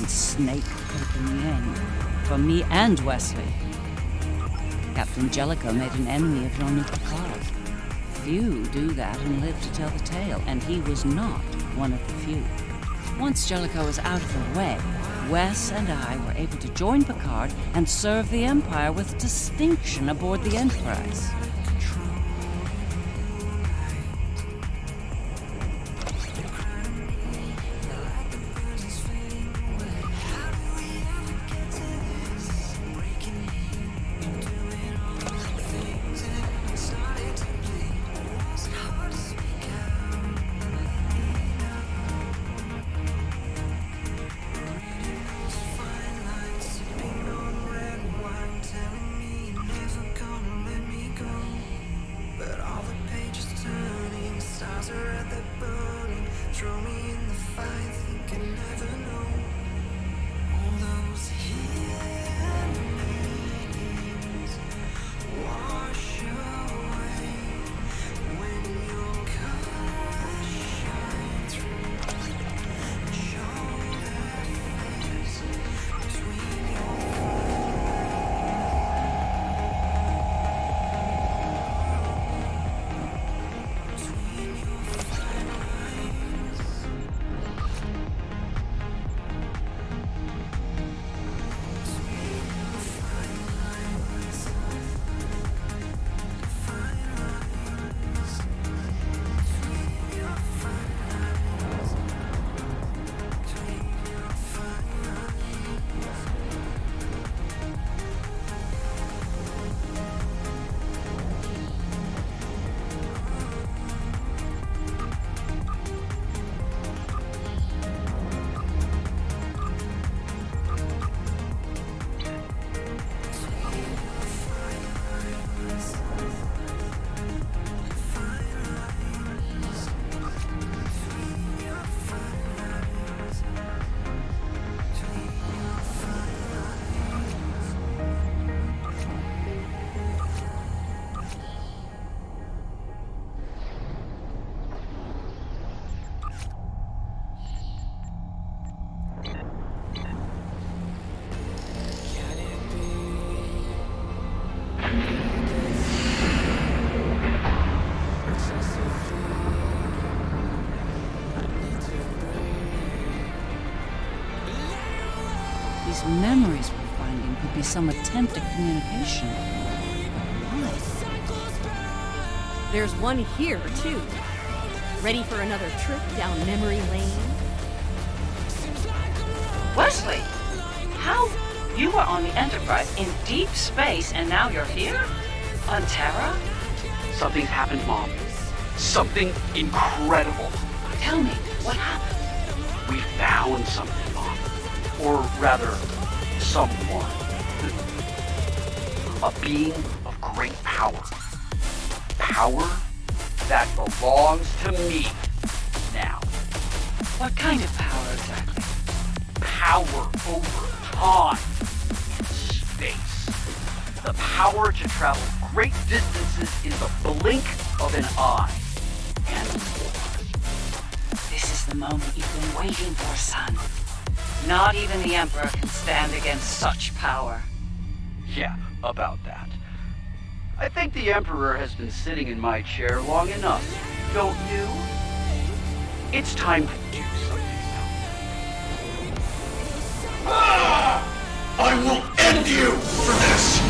Snake could have been the end for me and Wesley. Captain Jellicoe made an enemy of Jean-Luc Picard. Few do that and live to tell the tale, and he was not one of the few. Once Jellicoe was out of the way, Wes and I were able to join Picard and serve the Empire with distinction aboard the Enterprise. These memories we're finding could be some attempt at communication. Why? There's one here, too. Ready for another trip down memory lane? Wesley! How? You were on the Enterprise in deep space and now you're here? On Terra? Something's happened, Mom. Something incredible. Tell me, what happened? We found something, Mom. Or rather, someone. a being of great power. Power that belongs to me now. What kind of power exactly? Power over time and space. The power to travel great distances in the blink of an eye. And more. This is the moment you've been waiting for, son. Not even the Emperor can stand against such power. Yeah, about that. I think the Emperor has been sitting in my chair long enough, don't you? It's time to do something now. I will end you for this!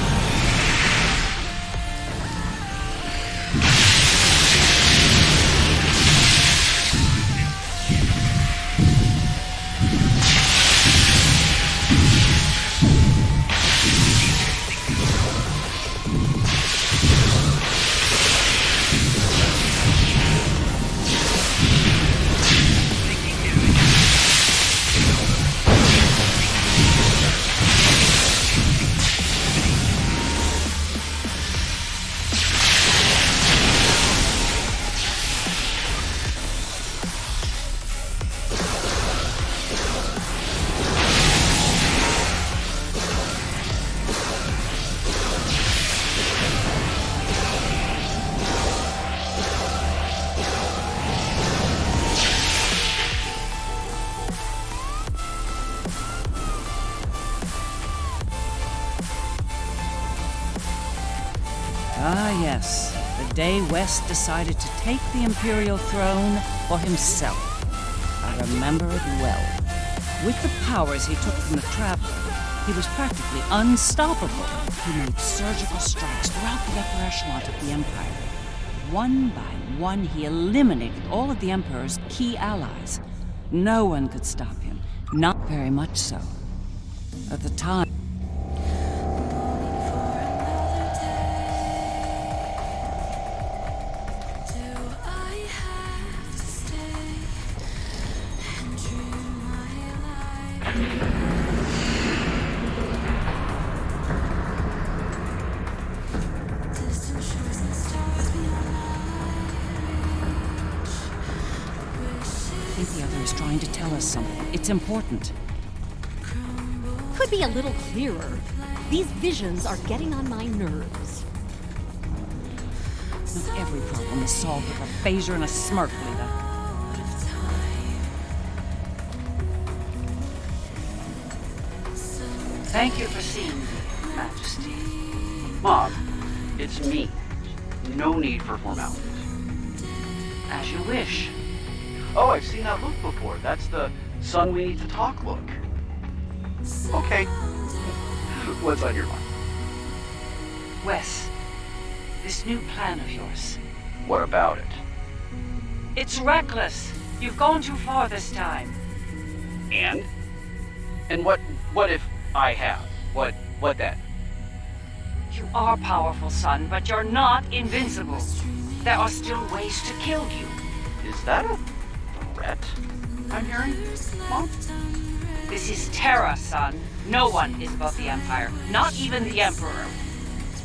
Ah, yes. The day West decided to take the Imperial throne for himself. I remember it well. With the powers he took from the Traveler, he was practically unstoppable. He made surgical strikes throughout the upper echelons of the Empire. One by one, he eliminated all of the Emperor's key allies. No one could stop him. Not very much so. At the time, I think the other is trying to tell us something. It's important. Could be a little clearer. These visions are getting on my nerves. Not every problem is solved with a phaser and a smirk, Lita. Thank you for seeing me, Majesty. Mom, it's me. No need for formalities. As you wish. Oh, I've seen that look before. That's the son we need to talk look. Okay. What's on your mind? Wes, this new plan of yours. What about it? It's reckless. You've gone too far this time. And? And what if I have? What then? You are powerful, son, but you're not invincible. There are still ways to kill you. Is that a threat I'm hearing, Mom? This is Terra, son. No one is above the Empire, not even the Emperor.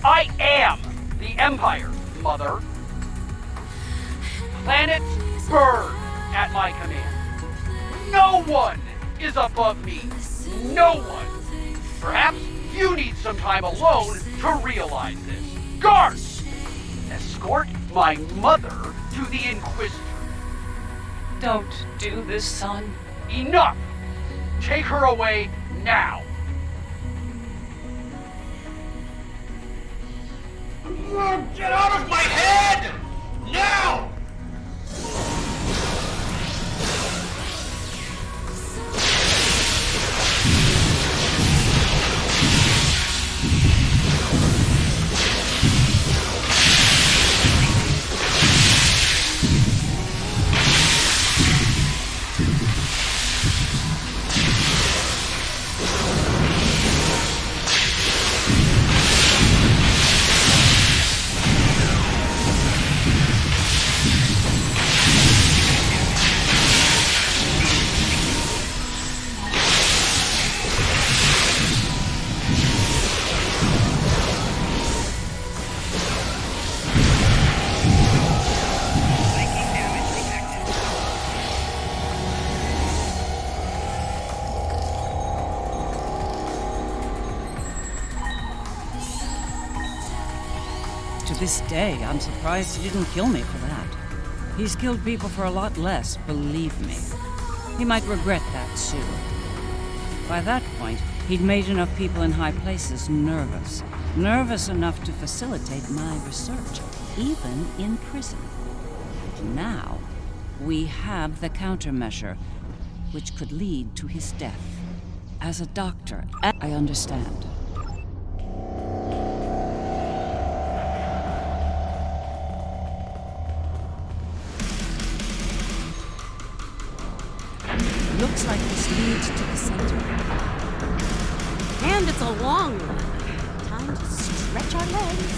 I am the Empire, Mother. Planets burn at my command. No one is above me. No one. Perhaps you need some time alone to realize this. Guards! Escort my mother to the Inquisitor. Don't do this, son. Enough! Take her away now! Get out of my head! Now! To this day, I'm surprised he didn't kill me for that. He's killed people for a lot less, believe me. He might regret that soon. By that point, he'd made enough people in high places nervous. Nervous enough to facilitate my research, even in prison. Now, we have the countermeasure, which could lead to his death. As a doctor, I understand. Looks like this leads to the center. And it's a long one. Time to stretch our legs.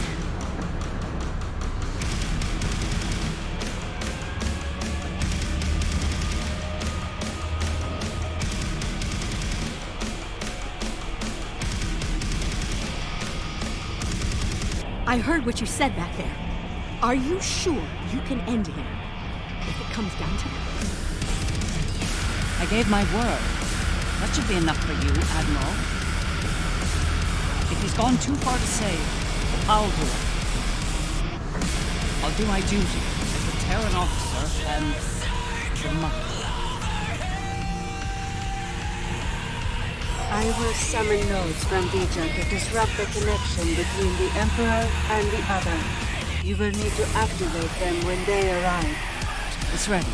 I heard what you said back there. Are you sure you can end him? If it comes down to that. I gave my word. That should be enough for you, Admiral. If he's gone too far to save, I'll do it. I'll do my duty as a Terran officer and the mother. I will summon nodes from Vija to disrupt the connection between the Emperor and the other. You will need to activate them when they arrive. It's ready.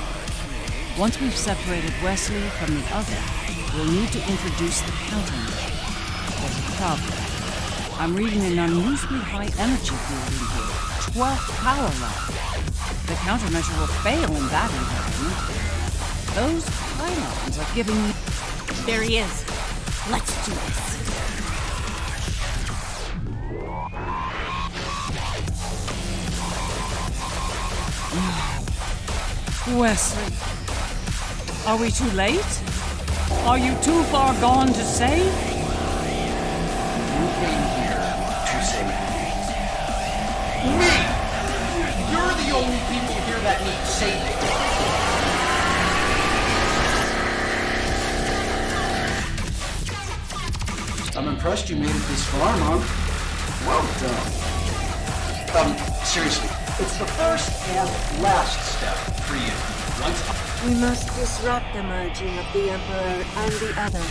Once we've separated Wesley from the other, we'll need to introduce the countermeasure. There's a problem. I'm reading an unusually high energy field in here. 12th power level. The countermeasure will fail in that environment. Those pylons are giving me... There he is. Let's do this. Wesley, are we too late? Are you too far gone to save? You came here to save me. You're the only people here that need saving. I'm impressed you made it this far, Mom. Well done. Seriously, it's the first and last step for you. We must disrupt the merging of the Emperor and the other.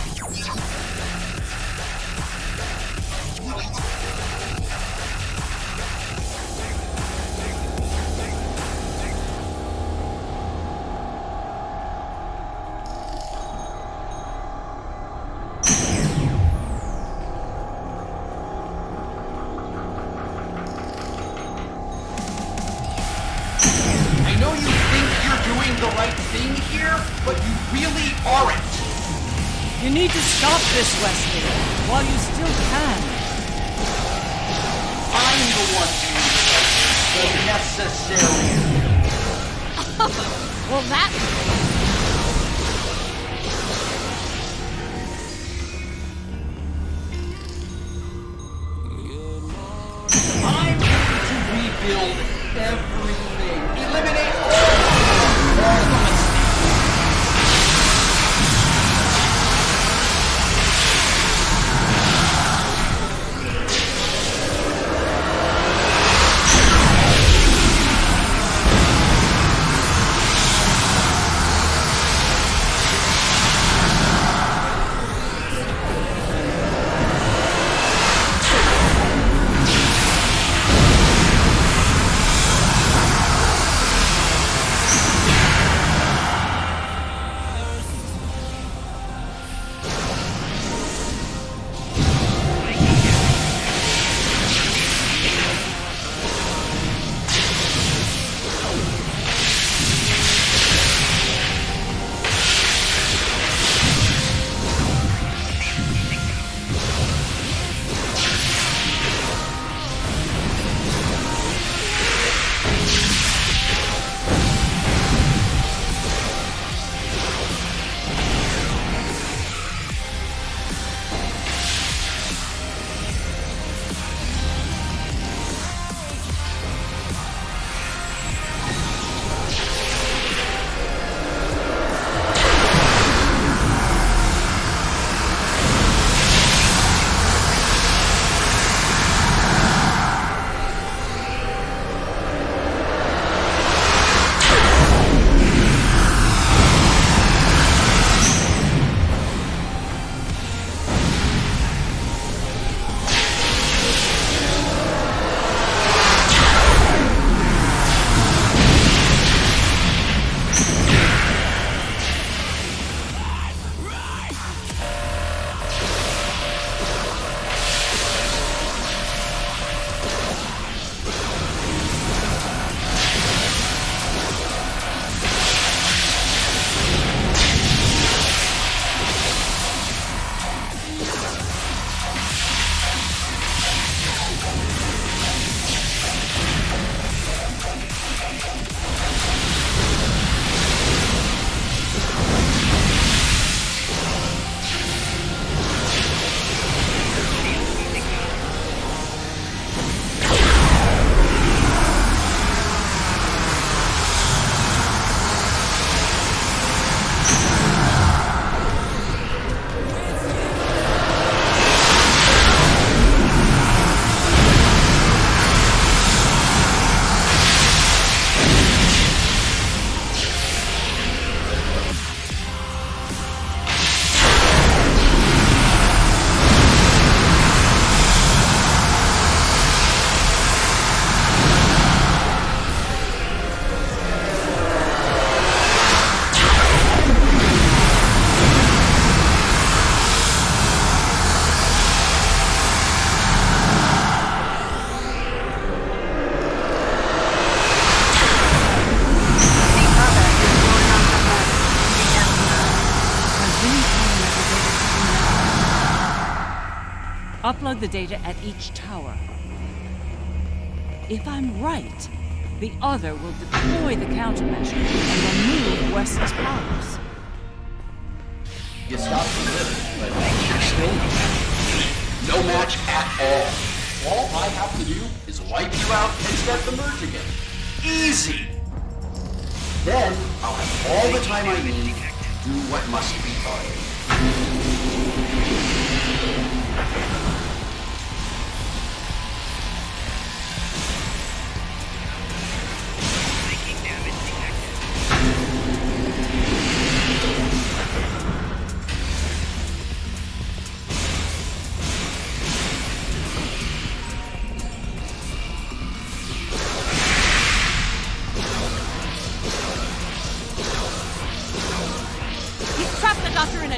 The right thing here, but you really aren't. You need to stop this, Wesley, while you still can. I'm the one doing the necessary. Well, that... I'm going to rebuild everything. Eliminate all the mistakes. Upload the data at each tower. If I'm right, the other will deploy the countermeasure and remove Wes's powers. You stopped the lift, but you're still no match. No match at all. All I have to do is wipe you out and start the merge again. Easy! Then I'll have all the time I need to do what must be done.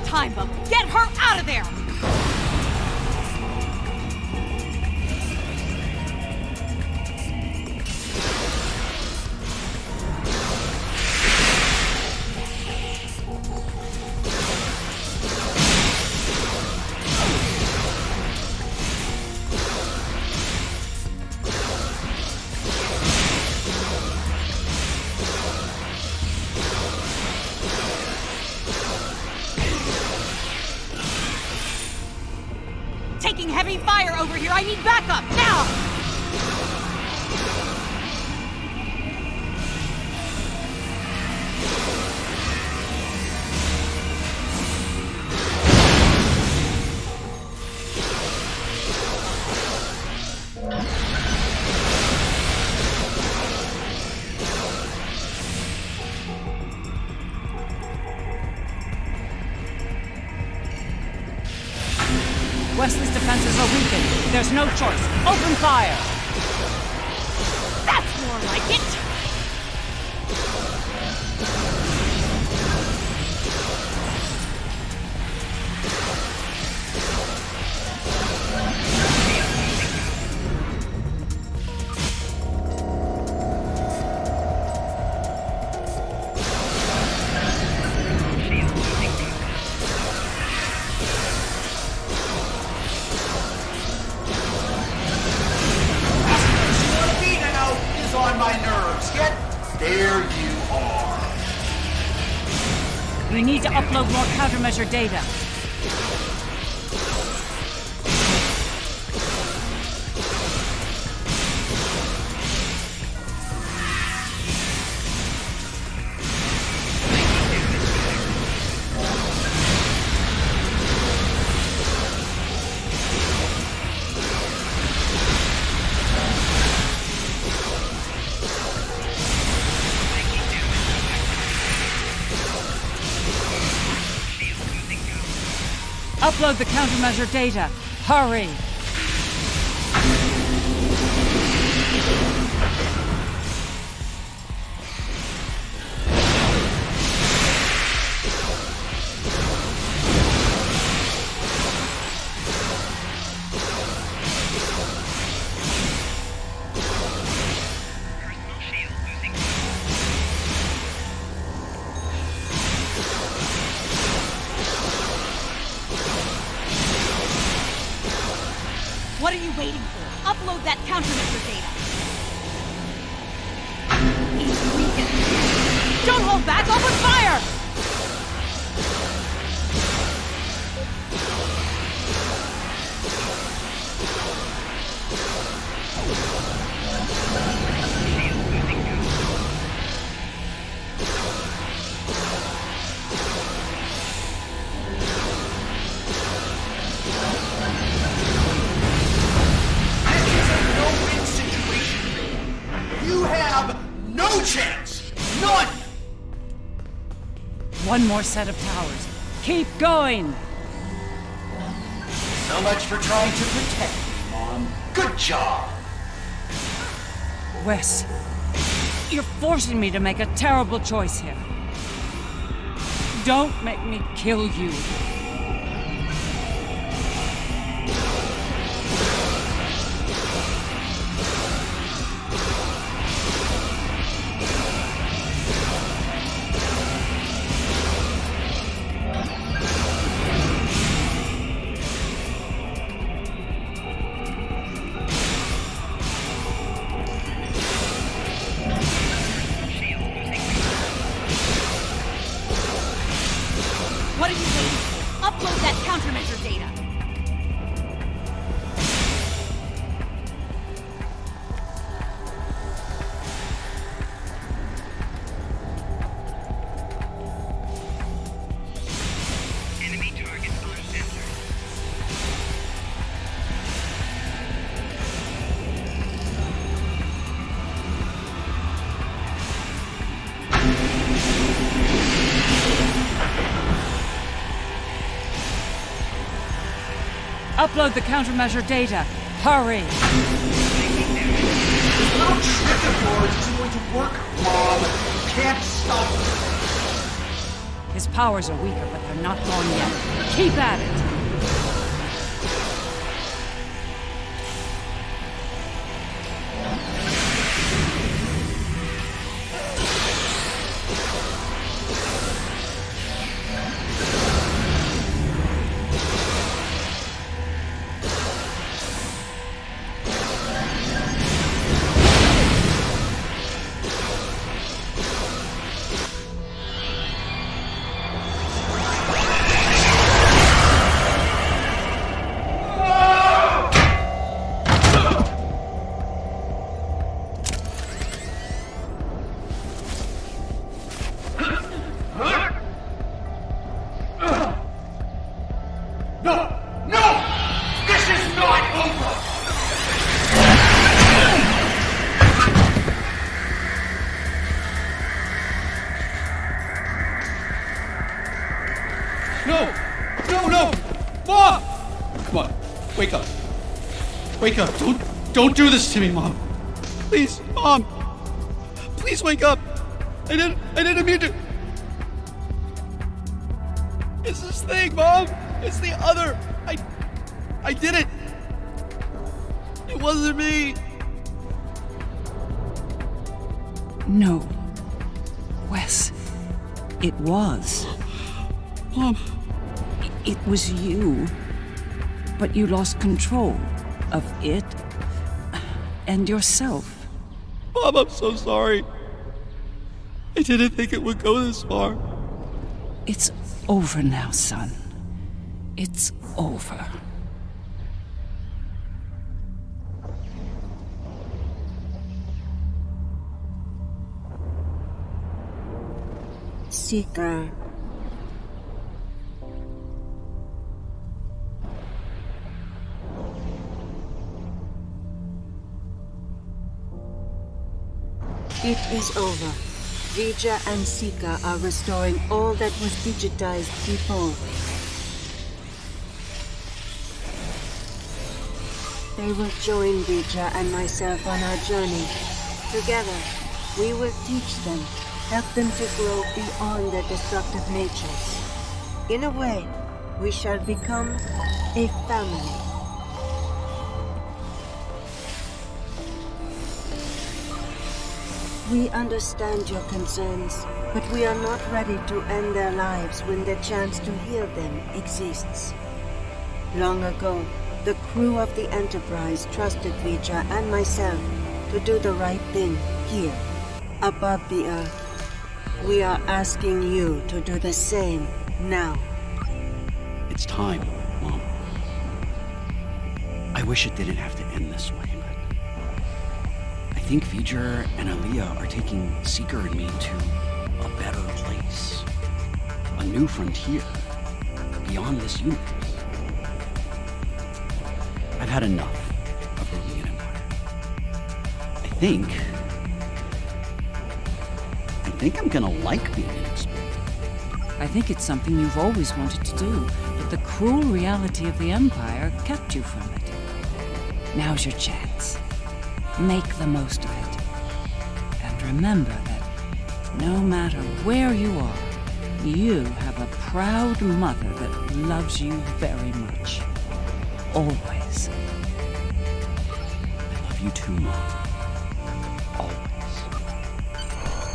Time bubble. Get her out of there! Taking heavy fire over here. I need backup now! Wesley's defenses are weakened. There's no choice. Open fire! That's more like it! We need to upload more countermeasure data. Upload the countermeasure data. Hurry! What are you waiting for? Upload that countermeasure data. He's weakened. Don't hold back! Open fire! No chance! None! One more set of towers. Keep going! So much for trying to protect me, Mom. Good job! Wes, you're forcing me to make a terrible choice here. Don't make me kill you. Upload the countermeasure data. Hurry! This little trick of yours isn't going to work, Mom. You can't stop it. His powers are weaker, but they're not gone yet. Keep at it! No! No, no! Mom! Come on, wake up. Wake up. Don't do this to me, Mom. Please, Mom. Please wake up. I didn't mean to. It's this thing, Mom. It's the other. I did it. It wasn't me. No. Wes. It was. Mom. It was you. But you lost control of it and yourself. Mom, I'm so sorry. I didn't think it would go this far. It's over now, son. It's over. Seeker. It is over. Vija and Sika are restoring all that was digitized before. They will join Vija and myself on our journey. Together, we will teach them, help them to grow beyond their destructive natures. In a way, we shall become a family. We understand your concerns, but we are not ready to end their lives when the chance to heal them exists. Long ago, the crew of the Enterprise trusted Vija and myself to do the right thing here, above the Earth. We are asking you to do the same now. It's time, Mom. I wish it didn't have to end this way, but I think V'ger and Aliyah are taking Seeker and me to a better place. A new frontier, beyond this universe. I've had enough of ruling an empire. I think I'm gonna like being an explorer. I think it's something you've always wanted to do, but the cruel reality of the Empire kept you from it. Now's your chance. Make the most of it. And remember that no matter where you are, you have a proud mother that loves you very much. Always. I love you too, Mom.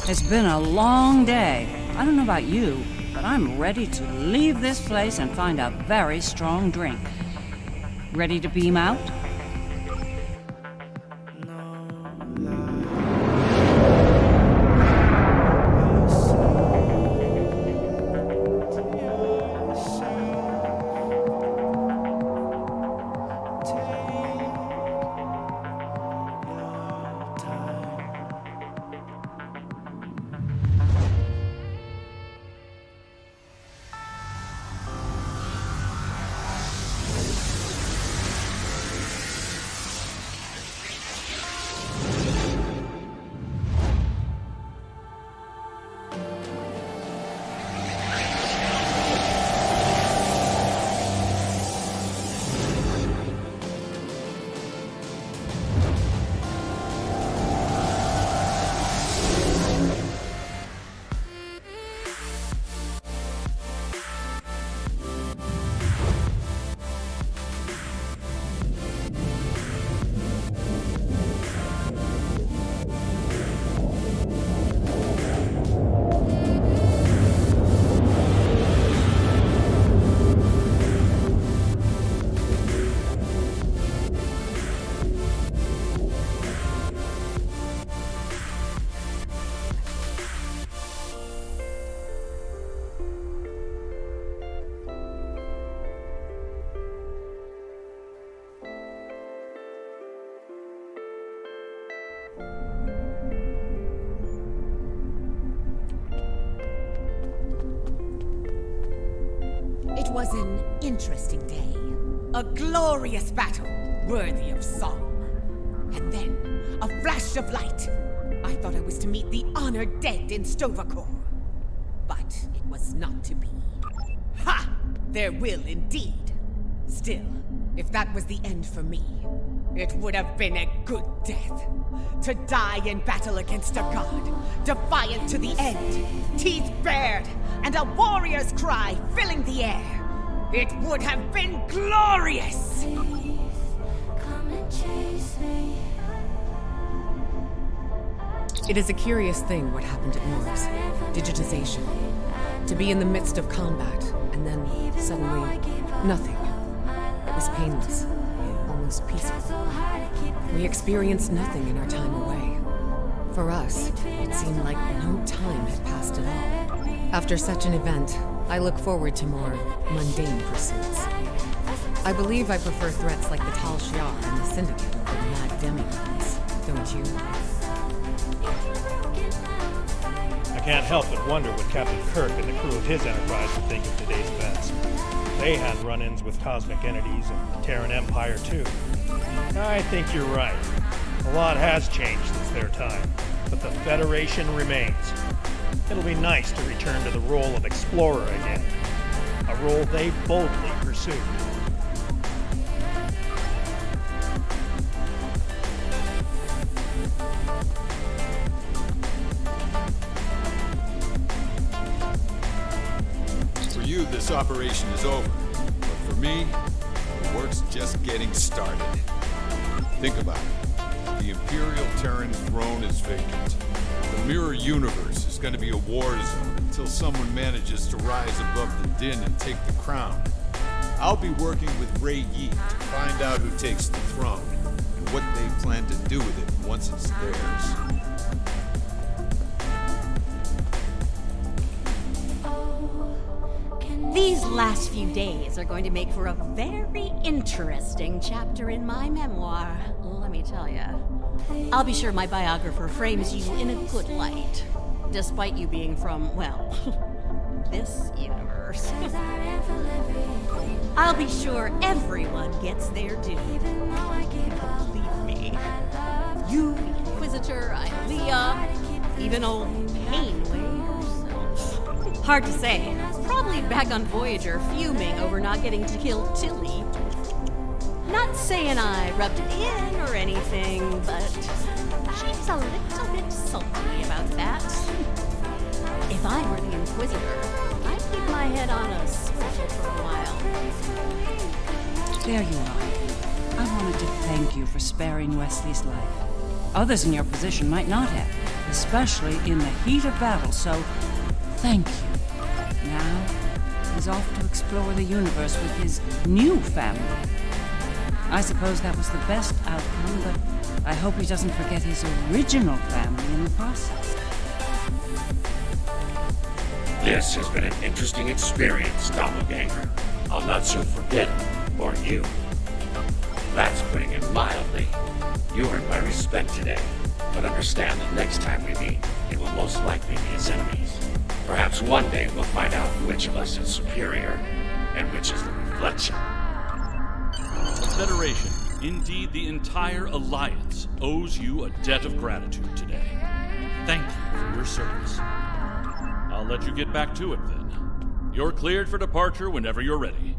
It's been a long day. I don't know about you, but I'm ready to leave this place and find a very strong drink. Ready to beam out? was an interesting day. A glorious battle, worthy of song. And then, a flash of light. I thought I was to meet the honored dead in Stovacor. But it was not to be. Ha! There will indeed. Still, if that was the end for me, it would have been a good death. To die in battle against a god, defiant to the end, teeth bared, and a warrior's cry filling the air. It would have been glorious! It is a curious thing what happened at Mars. Digitization. To be in the midst of combat, and then suddenly, nothing. It was painless, almost peaceful. We experienced nothing in our time away. For us, it seemed like no time had passed at all. After such an event, I look forward to more mundane pursuits. I believe I prefer threats like the Tal Shiar and the Syndicate over the mad demigods, don't you? I can't help but wonder what Captain Kirk and the crew of his Enterprise would think of today's events. They had run-ins with cosmic entities and the Terran Empire, too. I think you're right. A lot has changed since their time, but the Federation remains. It'll be nice to return to the role of explorer again, a role they boldly pursued. For you, this operation is over. But for me, the work's just getting started. Think about it. The Imperial Terran throne is vacant. The Mirror Universe is going to be a war zone until someone manages to rise above the din and take the crown. I'll be working with Ray Yi to find out who takes the throne and what they plan to do with it once it's theirs. These last few days are going to make for a very interesting chapter in my memoir, let me tell you. I'll be sure my biographer frames you in a good light, despite you being from, well, this universe. I'll be sure everyone gets their due. Believe me. You, Inquisitor, Ilea, even old Painway herself. Hard to say. Probably back on Voyager fuming over not getting to kill Tilly. Not saying I rubbed it in or anything, but she's a little bit salty about that. If I were the Inquisitor, I'd keep my head on a swivel for a while. There you are. I wanted to thank you for sparing Wesley's life. Others in your position might not have, especially in the heat of battle, so thank you. Now, he's off to explore the universe with his new family. I suppose that was the best outcome, but I hope he doesn't forget his original family in the process. This has been an interesting experience, Doppelganger. I'll not soon forget it, or you. That's putting it mildly. You earned my respect today, but understand that next time we meet, it will most likely be as enemies. Perhaps one day we'll find out which of us is superior, and which is the reflection. The Federation, indeed the entire Alliance, owes you a debt of gratitude today. Thank you for your service. I'll let you get back to it then. You're cleared for departure whenever you're ready.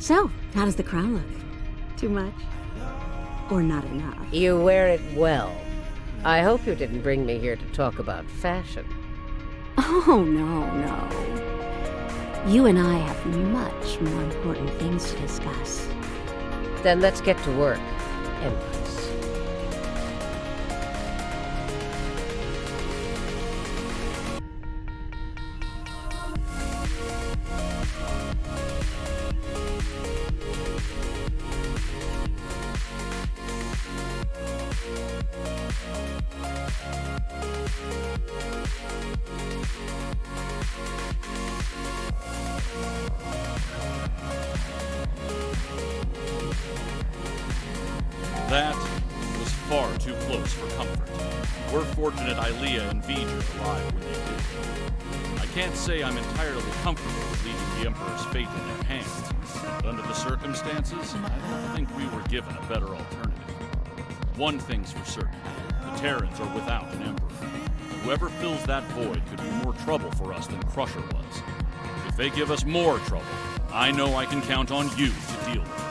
So, how does the crown look? Too much? Or not enough? You wear it well. I hope you didn't bring me here to talk about fashion. Oh, no. You and I have much more important things to discuss. Then let's get to work, Empress. That was far too close for comfort. We're fortunate Ilea and V'ger arrived when they did. I can't say I'm entirely comfortable with leaving the Emperor's fate in their hands, but under the circumstances, I don't think we were given a better alternative. One thing's for certain, the Terrans are without an Emperor. Whoever fills that void could be more trouble for us than Crusher was. If they give us more trouble, I know I can count on you to deal with it.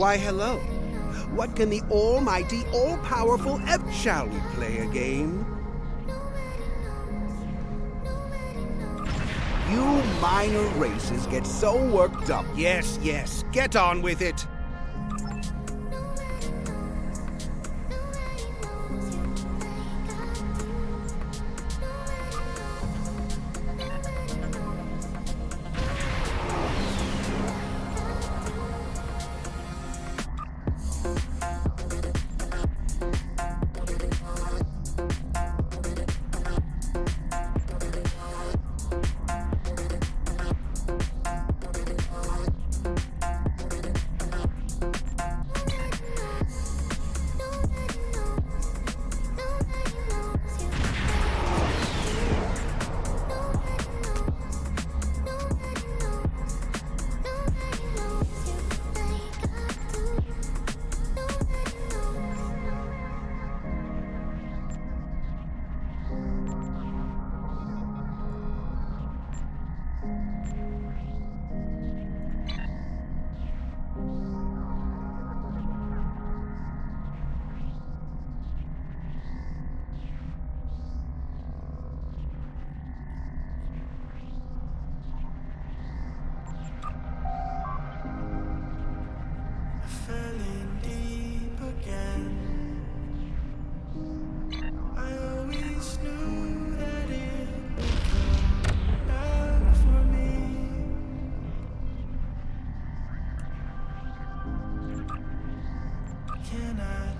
Why, hello. What can the almighty, all-powerful Shall we play a game? You minor races get so worked up. Yes, yes, get on with it.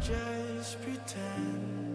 just pretend